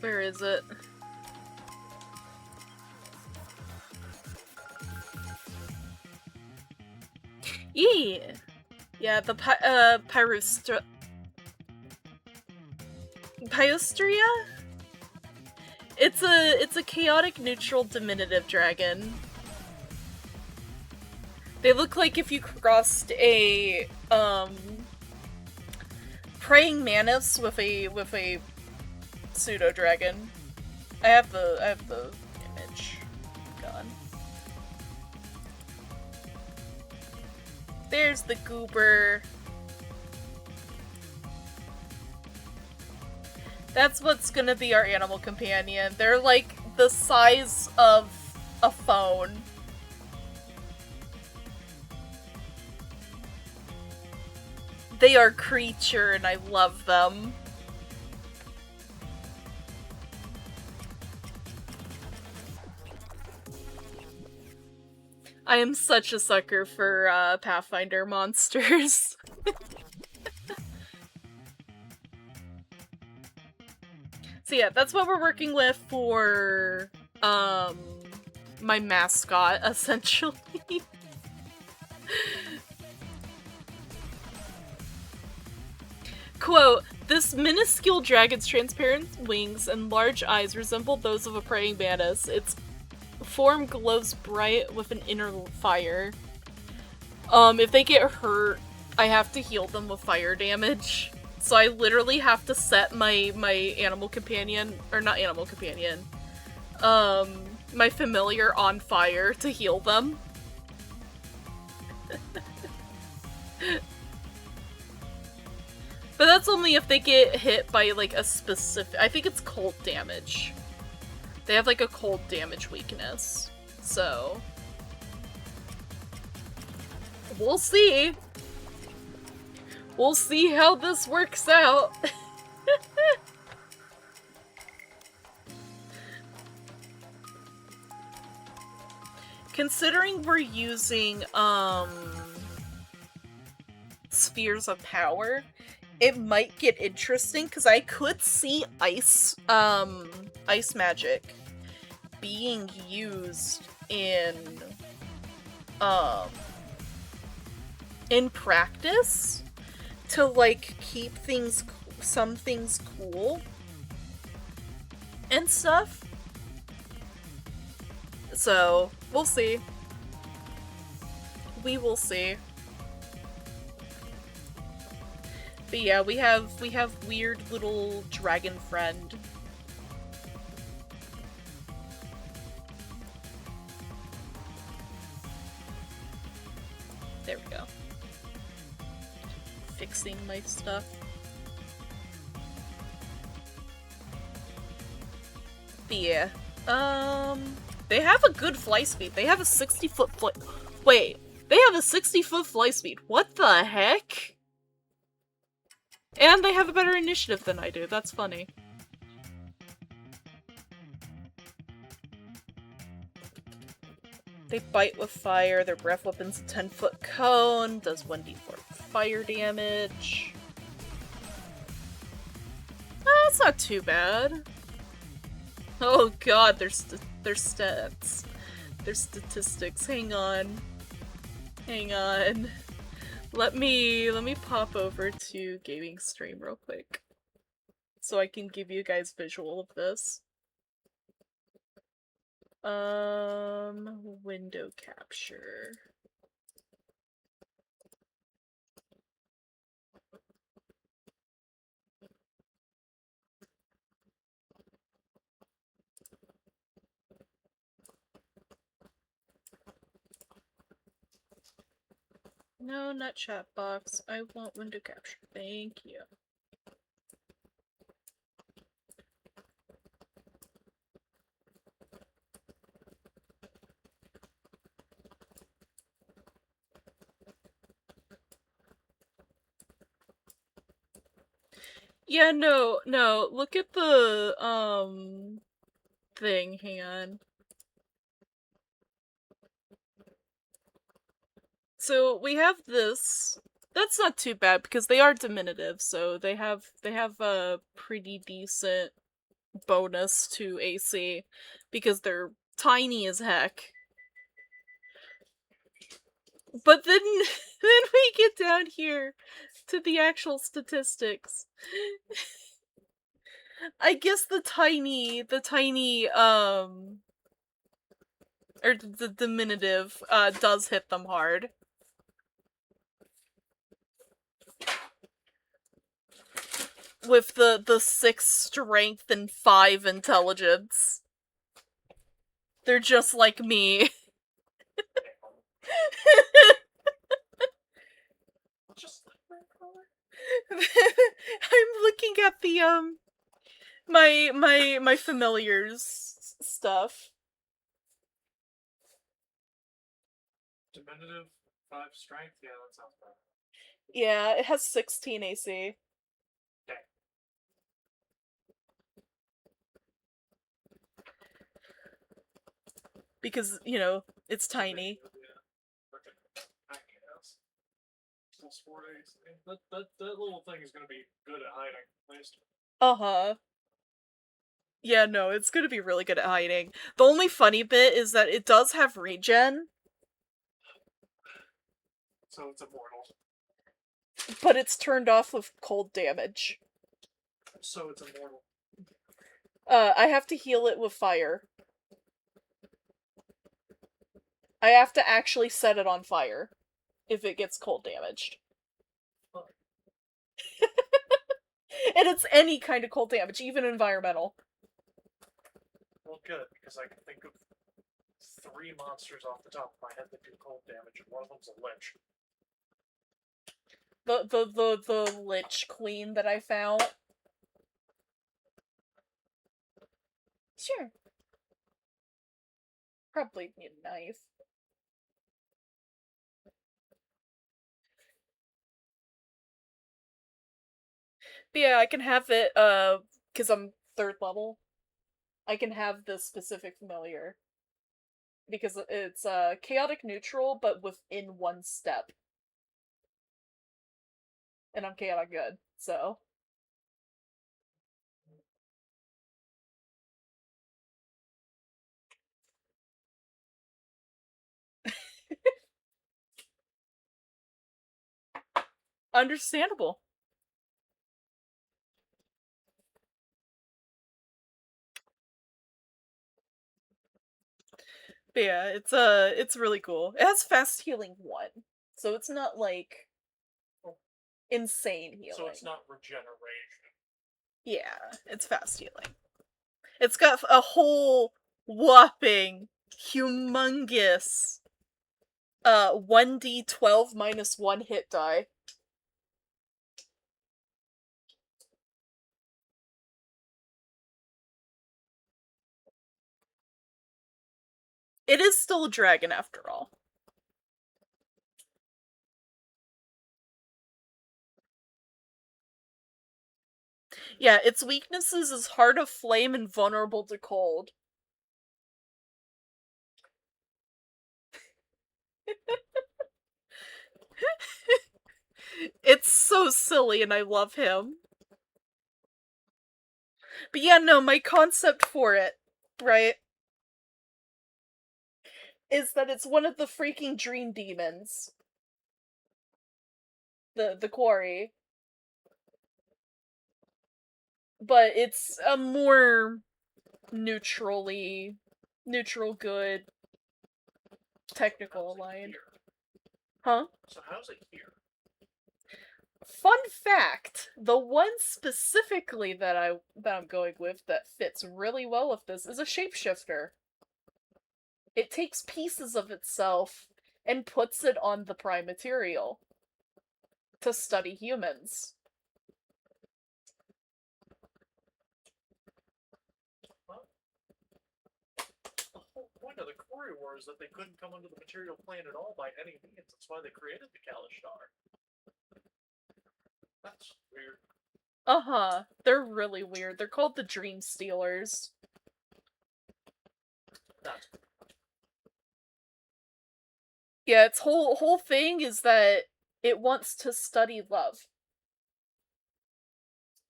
Where is it? Yeah. Yeah, the Pyostria? It's a chaotic neutral diminutive dragon. They look like if you crossed a praying mantis with a pseudo dragon. I have the image. Gone. There's the goober. That's what's gonna be our animal companion. They're like the size of a phone. They are creature and I love them. I am such a sucker for Pathfinder monsters. So yeah, that's what we're working with for my mascot, essentially. Quote, this minuscule dragon's transparent wings and large eyes resemble those of a praying mantis. Its form glows bright with an inner fire. If they get hurt, I have to heal them with fire damage. So I literally have to set my animal companion, or not animal companion, my familiar on fire to heal them. But that's only if they get hit by, like, a specific... I think it's cold damage. They have, like, a cold damage weakness. So... we'll see. We'll see how this works out. Considering we're using, spheres of power, it might get interesting, because I could see ice magic being used in practice to, like, keep things, some things cool and stuff. So, we'll see. We will see. But yeah, we have weird little dragon friend. There we go. Fixing my stuff. But yeah. They have a good fly speed. They have a 60-foot fly- Wait, they have a 60-foot fly speed. What the heck? And they have a better initiative than I do. That's funny. They bite with fire. Their breath weapon's a 10-foot cone. Does 1d4 fire damage. That's not too bad. Oh god, there's stats. There's statistics. Hang on. Hang on. Let me pop over to gaming stream real quick. So I can give you guys visual of this. Window capture. No, not chat box. I want window capture. Thank you. Yeah, no. Look at the, thing. Hang on. So we have this. That's not too bad because they are diminutive, so they have a pretty decent bonus to AC because they're tiny as heck. But then then we get down here to the actual statistics. I guess the tiny or the diminutive does hit them hard. With the 6 strength and 5 intelligence. They're just like me. I'm looking at the my familiars stuff. Diminutive 5 strength? Yeah, that sounds bad. Yeah, it has 16 AC. Dang. Because, you know, it's tiny. That little thing is gonna be good at hiding, at least. Uh-huh. Yeah, no, it's gonna be really good at hiding. The only funny bit is that it does have regen. So it's immortal. But it's turned off with cold damage. So it's immortal. I have to heal it with fire. I have to actually set it on fire if it gets cold damaged. And it's any kind of cold damage, even environmental. Well, good, because I can think of 3 monsters off the top of my head that do cold damage, and one of them's a lich. The Lich Queen that I found. Sure. Probably need a knife. But yeah, I can have it, because I'm 3rd level. I can have this specific familiar. Because it's, chaotic neutral, but within 1 step. And I'm chaotic good, so. Understandable. But yeah, it's really cool. It has fast healing 1, so it's not like insane healing. So it's not regeneration. Yeah, it's fast healing. It's got a whole whopping humongous 1d12 minus 1 hit die. It is still a dragon after all. Yeah, its weaknesses is Heart of Flame and vulnerable to cold. It's so silly and I love him. But yeah, no, my concept for it, right, is that it's one of the freaking dream demons. The quarry. But it's a more neutral good technical aligned. Huh? So how's it here? Fun fact, the one specifically that I'm going with that fits really well with this is a shapeshifter. It takes pieces of itself and puts it on the prime material to study humans. Well, the whole point of the Quarry War is that they couldn't come onto the material plane at all by any means. That's why they created the Kalishtar. That's weird. Uh-huh. They're really weird. They're called the Dream Stealers. That's Yeah, its whole thing is that it wants to study love.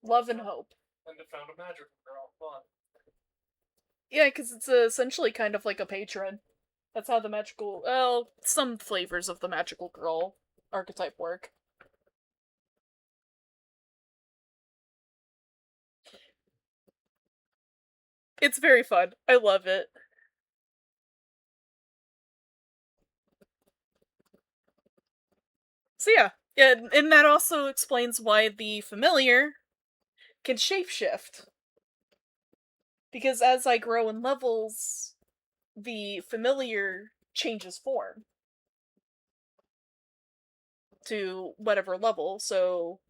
Love and hope. and it found a magical girl. Fun. Yeah, because it's essentially kind of like a patron. That's how the magical, well, some flavors of the magical girl archetype work. It's very fun. I love it. So yeah, and that also explains why the familiar can shapeshift. Because as I grow in levels, the familiar changes form to whatever level. So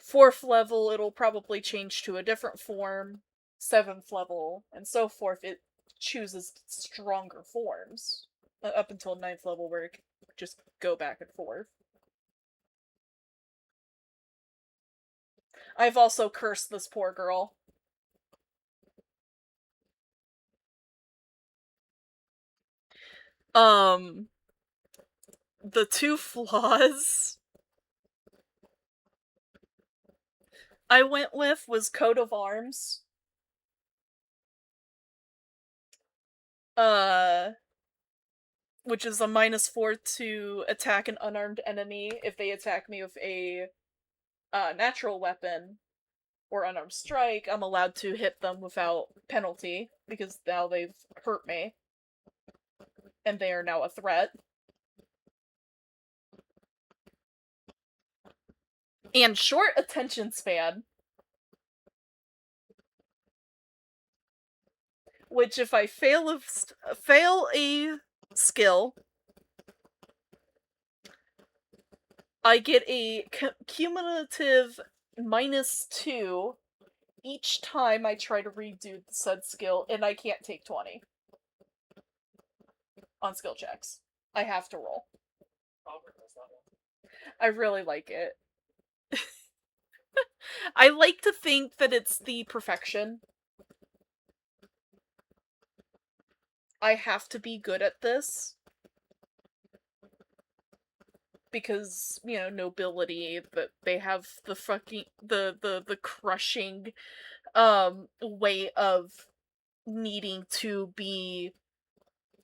4th level, it'll probably change to a different form. 7th level, and so forth, it chooses stronger forms. Up until 9th level, where it can just go back and forth. I've also cursed this poor girl. The two flaws I went with was coat of arms. Which is a -4 to attack an unarmed enemy if they attack me with a natural weapon or unarmed strike. I'm allowed to hit them without penalty because now they've hurt me and they are now a threat. And short attention span, which if I fail a skill, I get a cumulative -2 each time I try to redo the said skill, and I can't take 20 on skill checks. I have to roll. I really like it. I like to think that it's the perfection. I have to be good at this. Because, you know, nobility, that they have the fucking the crushing way of needing to be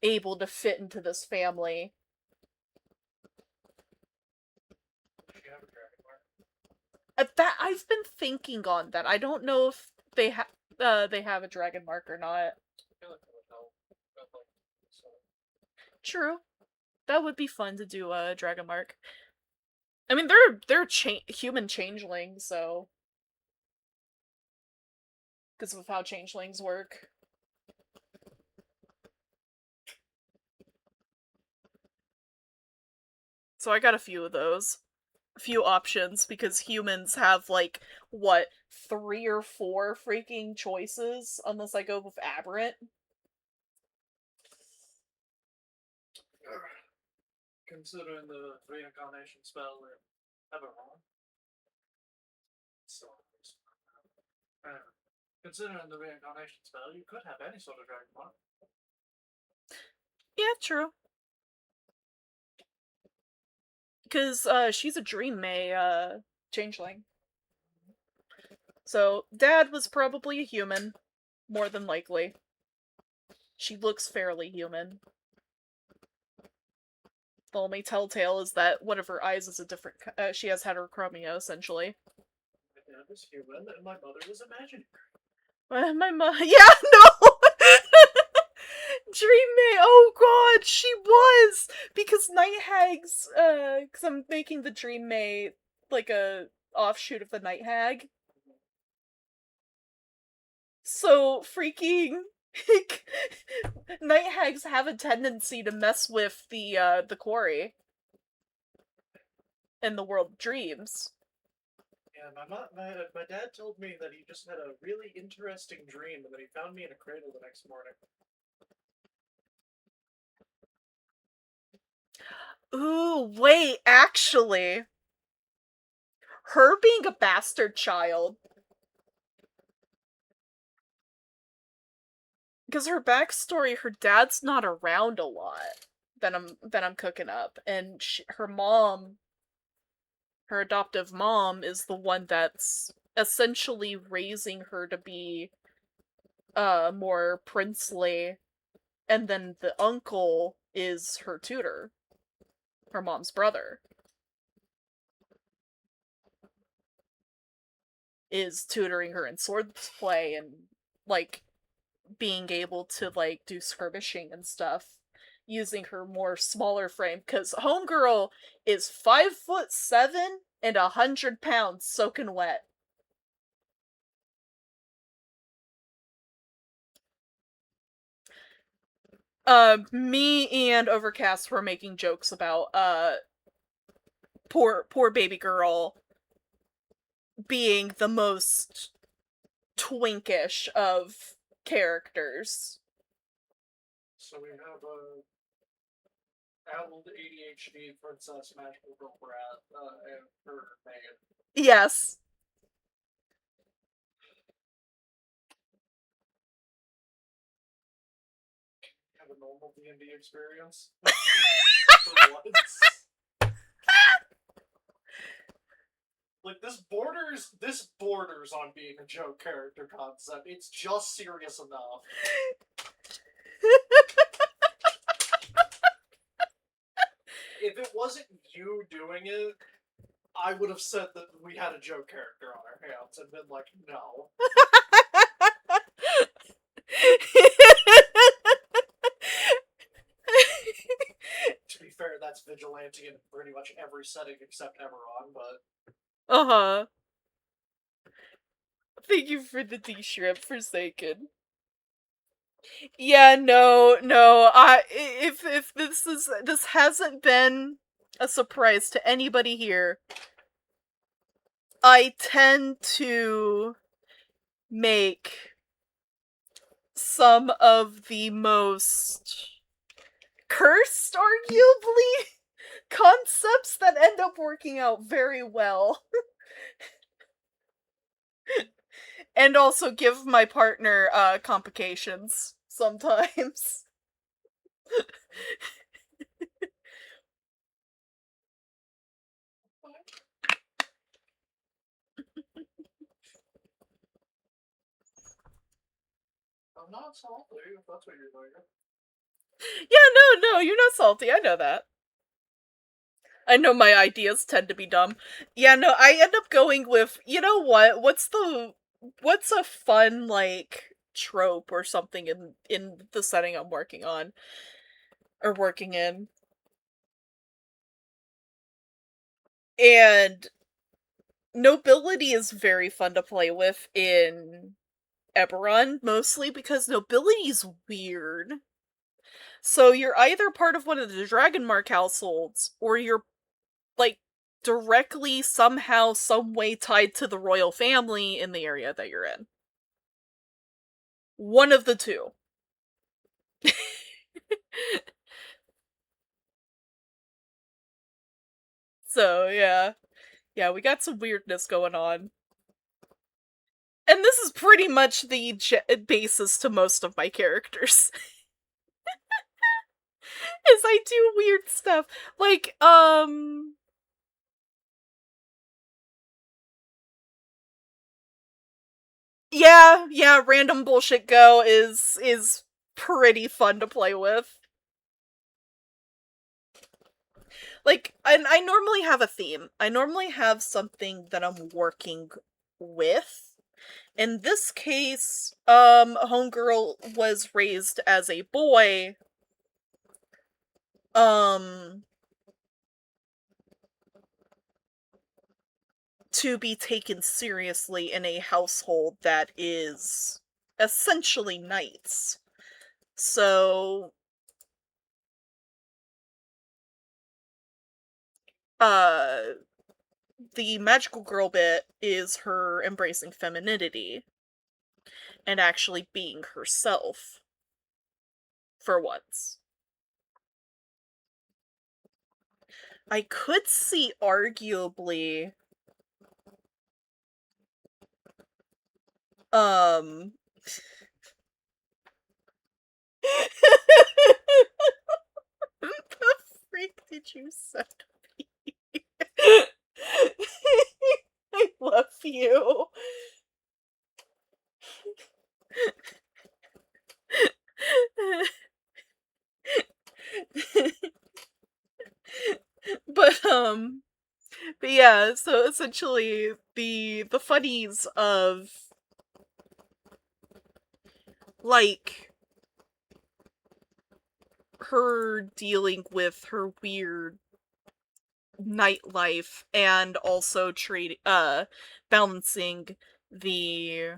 able to fit into this family. That I've been thinking on that. I don't know if they have a dragon mark or not. True. That would be fun to do a dragon mark. I mean, they're human changelings, so because of how changelings work. So I got a few of those. A few options, because humans have, like, what, 3 or 4 freaking choices, unless I go with aberrant? Considering the reincarnation spell in Ebberon. So, considering the reincarnation spell, you could have any sort of dragon mark. Yeah, true. Because, she's a Dream May, changeling. So, Dad was probably a human, more than likely. She looks fairly human. The only telltale is that one of her eyes is a different. She has heterochromia, essentially. My dad was human and my mother was imaginary. My mom. Yeah, no! Dream May. Oh god, she was! Because Night Hags, because I'm making the Dream May like a offshoot of the Night Hag. So freaking Night Hags have a tendency to mess with the quarry in the world of dreams. Yeah, my dad told me that he just had a really interesting dream and that he found me in a cradle the next morning. Ooh, wait, actually, her being a bastard child, because her backstory, her dad's not around a lot that I'm cooking up, and her mom, her adoptive mom, is the one that's essentially raising her to be more princely, and then the uncle is her tutor, her mom's brother, is tutoring her in swordplay and like being able to like do skirmishing and stuff using her more smaller frame, because homegirl is 5'7" and 100 pounds soaking wet. Me and Overcast were making jokes about poor baby girl being the most twinkish of characters. So we have a addled ADHD princess magical girl brat and her maid. Yes. Have a normal D&D experience. For once. Like this borders on being a joke character concept. It's just serious enough. If it wasn't you doing it, I would have said that we had a joke character on our hands and been like, no. To be fair, that's vigilante in pretty much every setting except Ebberon, but Uh-huh. Thank you for the D-Shrimp, Forsaken. Yeah, no. If this hasn't been a surprise to anybody here, I tend to make some of the most cursed, arguably, concepts that end up working out very well. And also give my partner complications sometimes. I'm not salty if that's what you're doing. Yeah, no, you're not salty. I know that. I know my ideas tend to be dumb. Yeah, no, I end up going with, you know what? What's a fun like trope or something in the setting I'm working on or working in? And nobility is very fun to play with in Ebberon, mostly because nobility's weird. So you're either part of one of the Dragonmark households, or you're like directly somehow some way tied to the royal family in the area that you're in. One of the two. So yeah, we got some weirdness going on, and this is pretty much the basis to most of my characters. Is I do weird stuff like Yeah, random bullshit go is pretty fun to play with. Like, I normally have a theme. I normally have something that I'm working with. In this case, Homegirl was raised as a boy. Um, to be taken seriously in a household that is essentially knights. So, uh, the magical girl bit is her embracing femininity and actually being herself for once. I could see arguably um the freak did you send me? I love you. but um but yeah, so essentially the funnies of like her dealing with her weird nightlife and also balancing the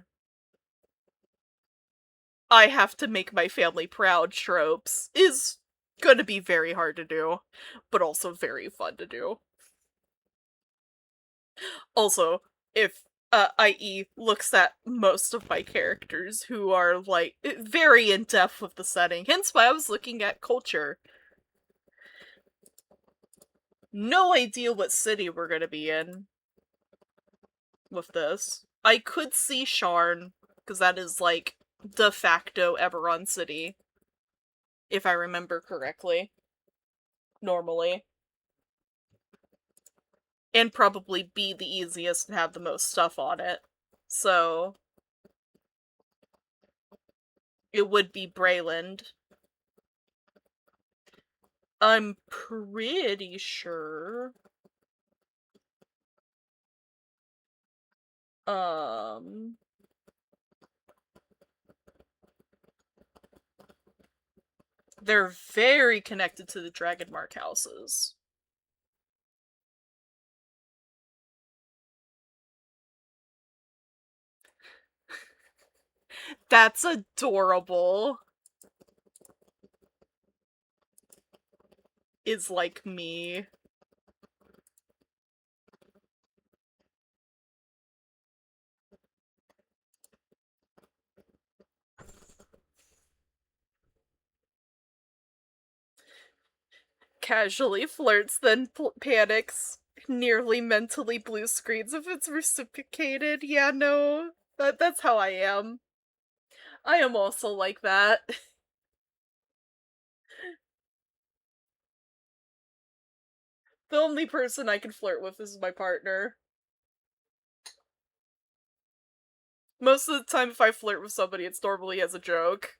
I have to make my family proud tropes is gonna be very hard to do, but also very fun to do. Also, if IE looks at most of my characters who are like very in depth with the setting, hence why I was looking at culture. No idea what city we're gonna be in with this. I could see Sharn, because that is like de facto Ebberon city, if I remember correctly. Normally. And probably be the easiest and have the most stuff on it. So it would be Brayland. I'm pretty sure. Um. They're very connected to the Dragon Mark houses. That's adorable. Is like me. Casually flirts, then panics. Nearly mentally blue screens if it's reciprocated. Yeah, no. That's how I am. I am also like that. The only person I can flirt with is my partner. Most of the time, if I flirt with somebody, it's normally as a joke.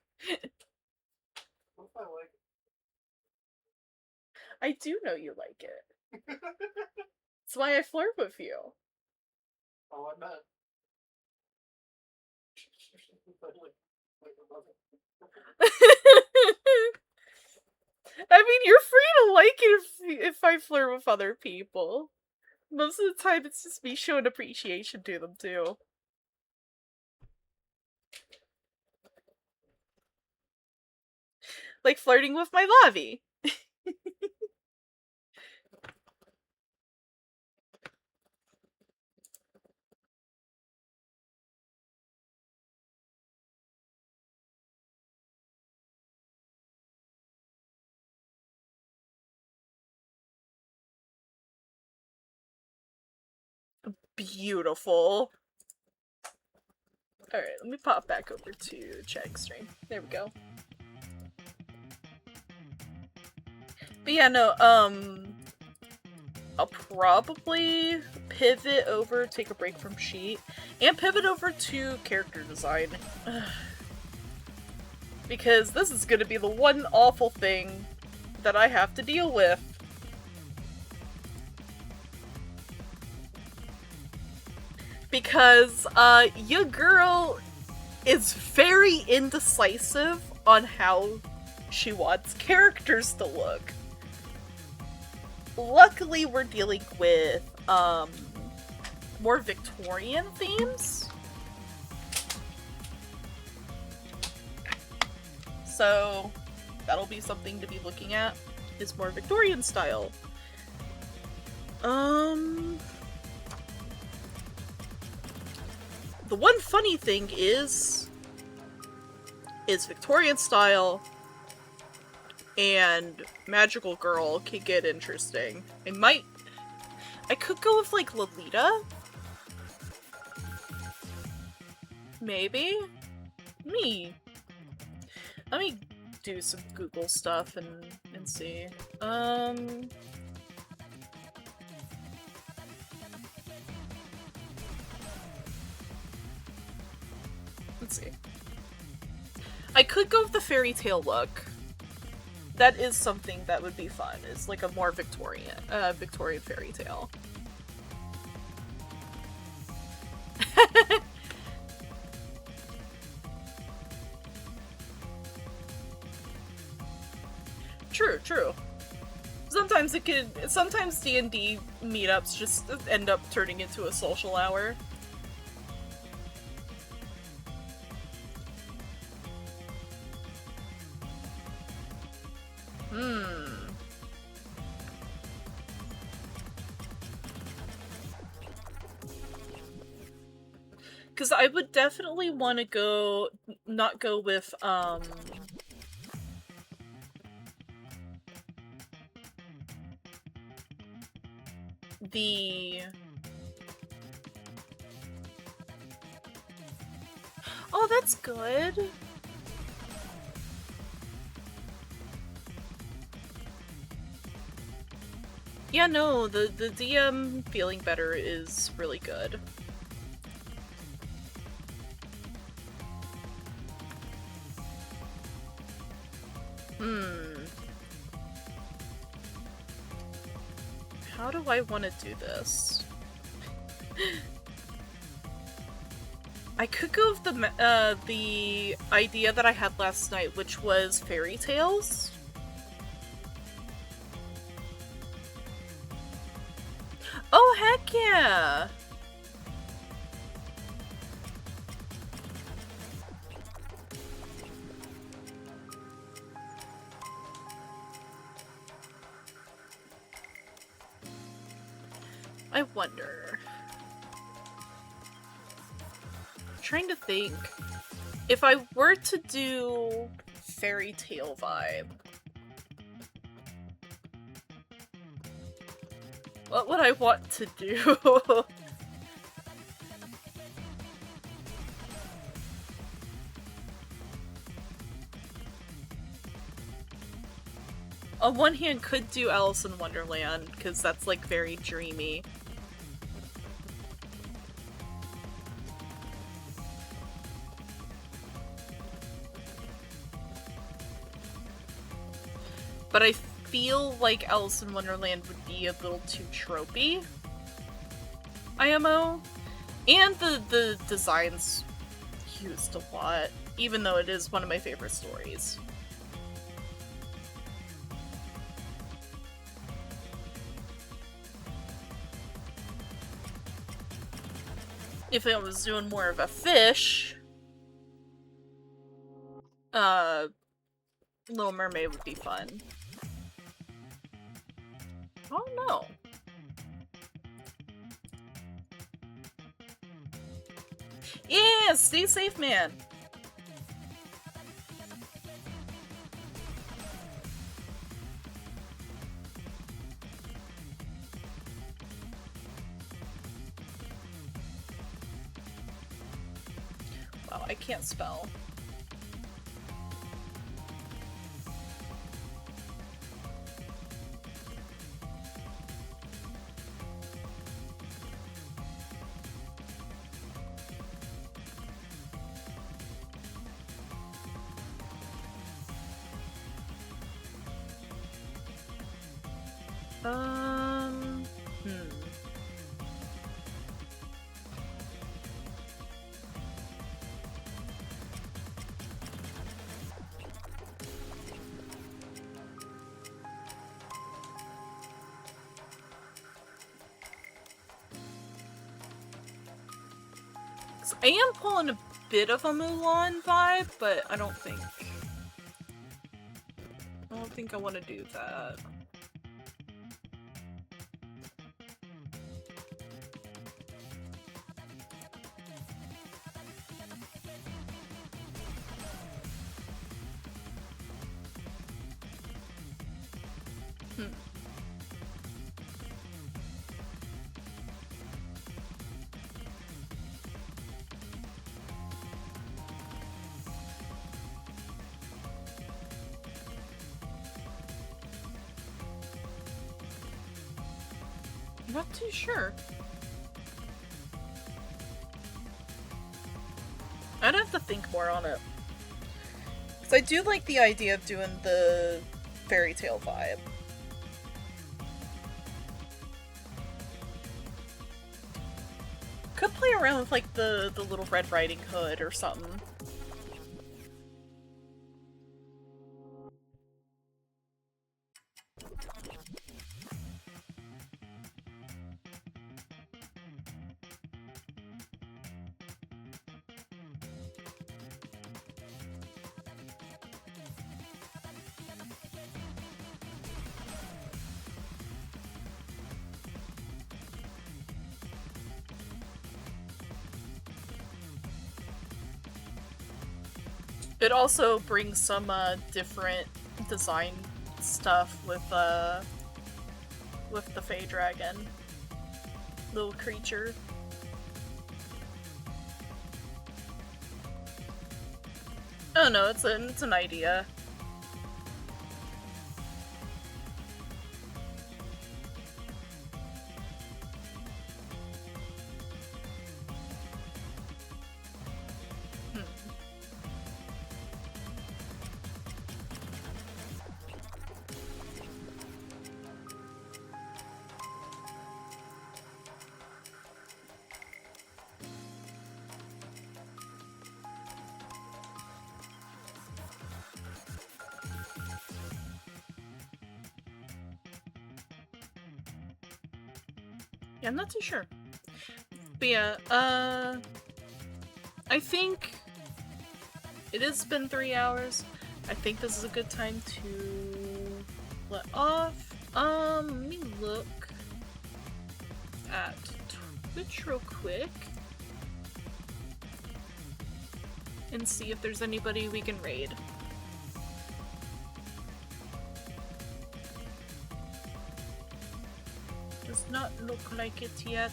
What if I like I do know you like it. That's why I flirt with you. Oh, I'm not. Like a mother. I mean, you're free to like it if I flirt with other people. Most of the time, it's just me showing appreciation to them, too. Like flirting with my Lavi. Beautiful. Alright, let me pop back over to check stream. There we go. But yeah, no, I'll probably pivot over, take a break from sheet, and pivot over to character design. Because this is gonna be the one awful thing that I have to deal with. Because, your girl is very indecisive on how she wants characters to look. Luckily, we're dealing with, more Victorian themes. So, that'll be something to be looking at, is more Victorian style. The one funny thing is Victorian style and magical girl can get interesting. I could go with, like, Lolita? Maybe? Let me do some Google stuff and see. Let's see. I could go with the fairy tale look. That is something that would be fun. It's like a more Victorian fairy tale. True. Sometimes D&D meetups just end up turning into a social hour. Because I would definitely want to not go with, Oh, that's good. Yeah, no, the DM feeling better is really good. How do I want to do this? I could go with the idea that I had last night, which was fairy tales. Oh, heck yeah! I wonder. I'm trying to think. If I were to do fairy tale vibe, what would I want to do? On one hand, could do Alice in Wonderland, because that's, like, very dreamy. But I feel like Alice in Wonderland would be a little too tropey. IMO. And the design's used a lot, even though it is one of my favorite stories. If I was doing more of a fish, Little Mermaid would be fun. Oh no. Yeah, stay safe, man. Wow, I can't spell. Hmm. I am pulling a bit of a Mulan vibe, but I don't think I want to do that. Hmm. Not too sure. I'd have to think more on it. Because I do like the idea of doing the fairy tale vibe. Could play around with like the little Red Riding Hood or something. It also brings some different design stuff with the Fey Dragon. Little creature. Oh no, it's an idea. Yeah, I'm not too sure. But yeah, I think it has been 3 hours. I think this is a good time to let off. Let me look at Twitch real quick and see if there's anybody we can raid. Does not look like it yet.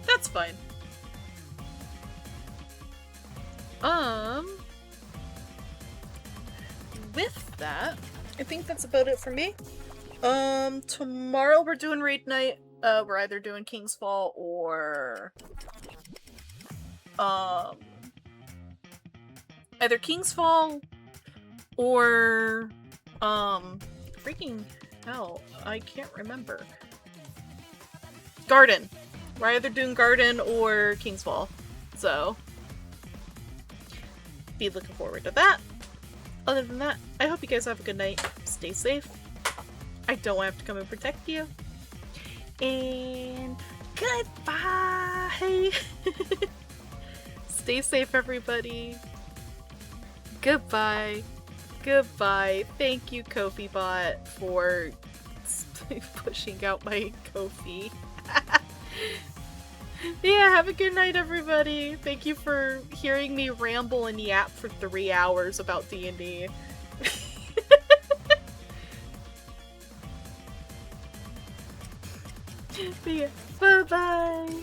That's fine. With that, I think that's about it for me. Tomorrow we're doing raid night. We're either doing King's Fall or either King's Fall or freaking hell, I can't remember. Garden. We're either doing Garden or King's Fall. So be looking forward to that. Other than that, I hope you guys have a good night. Stay safe. I don't have to come and protect you. And goodbye! Stay safe, everybody. Goodbye. Goodbye. Thank you, Kofi Bot, for pushing out my Kofi. Yeah, have a good night, everybody. Thank you for hearing me ramble and yap for 3 hours about D&D. Yeah, bye-bye.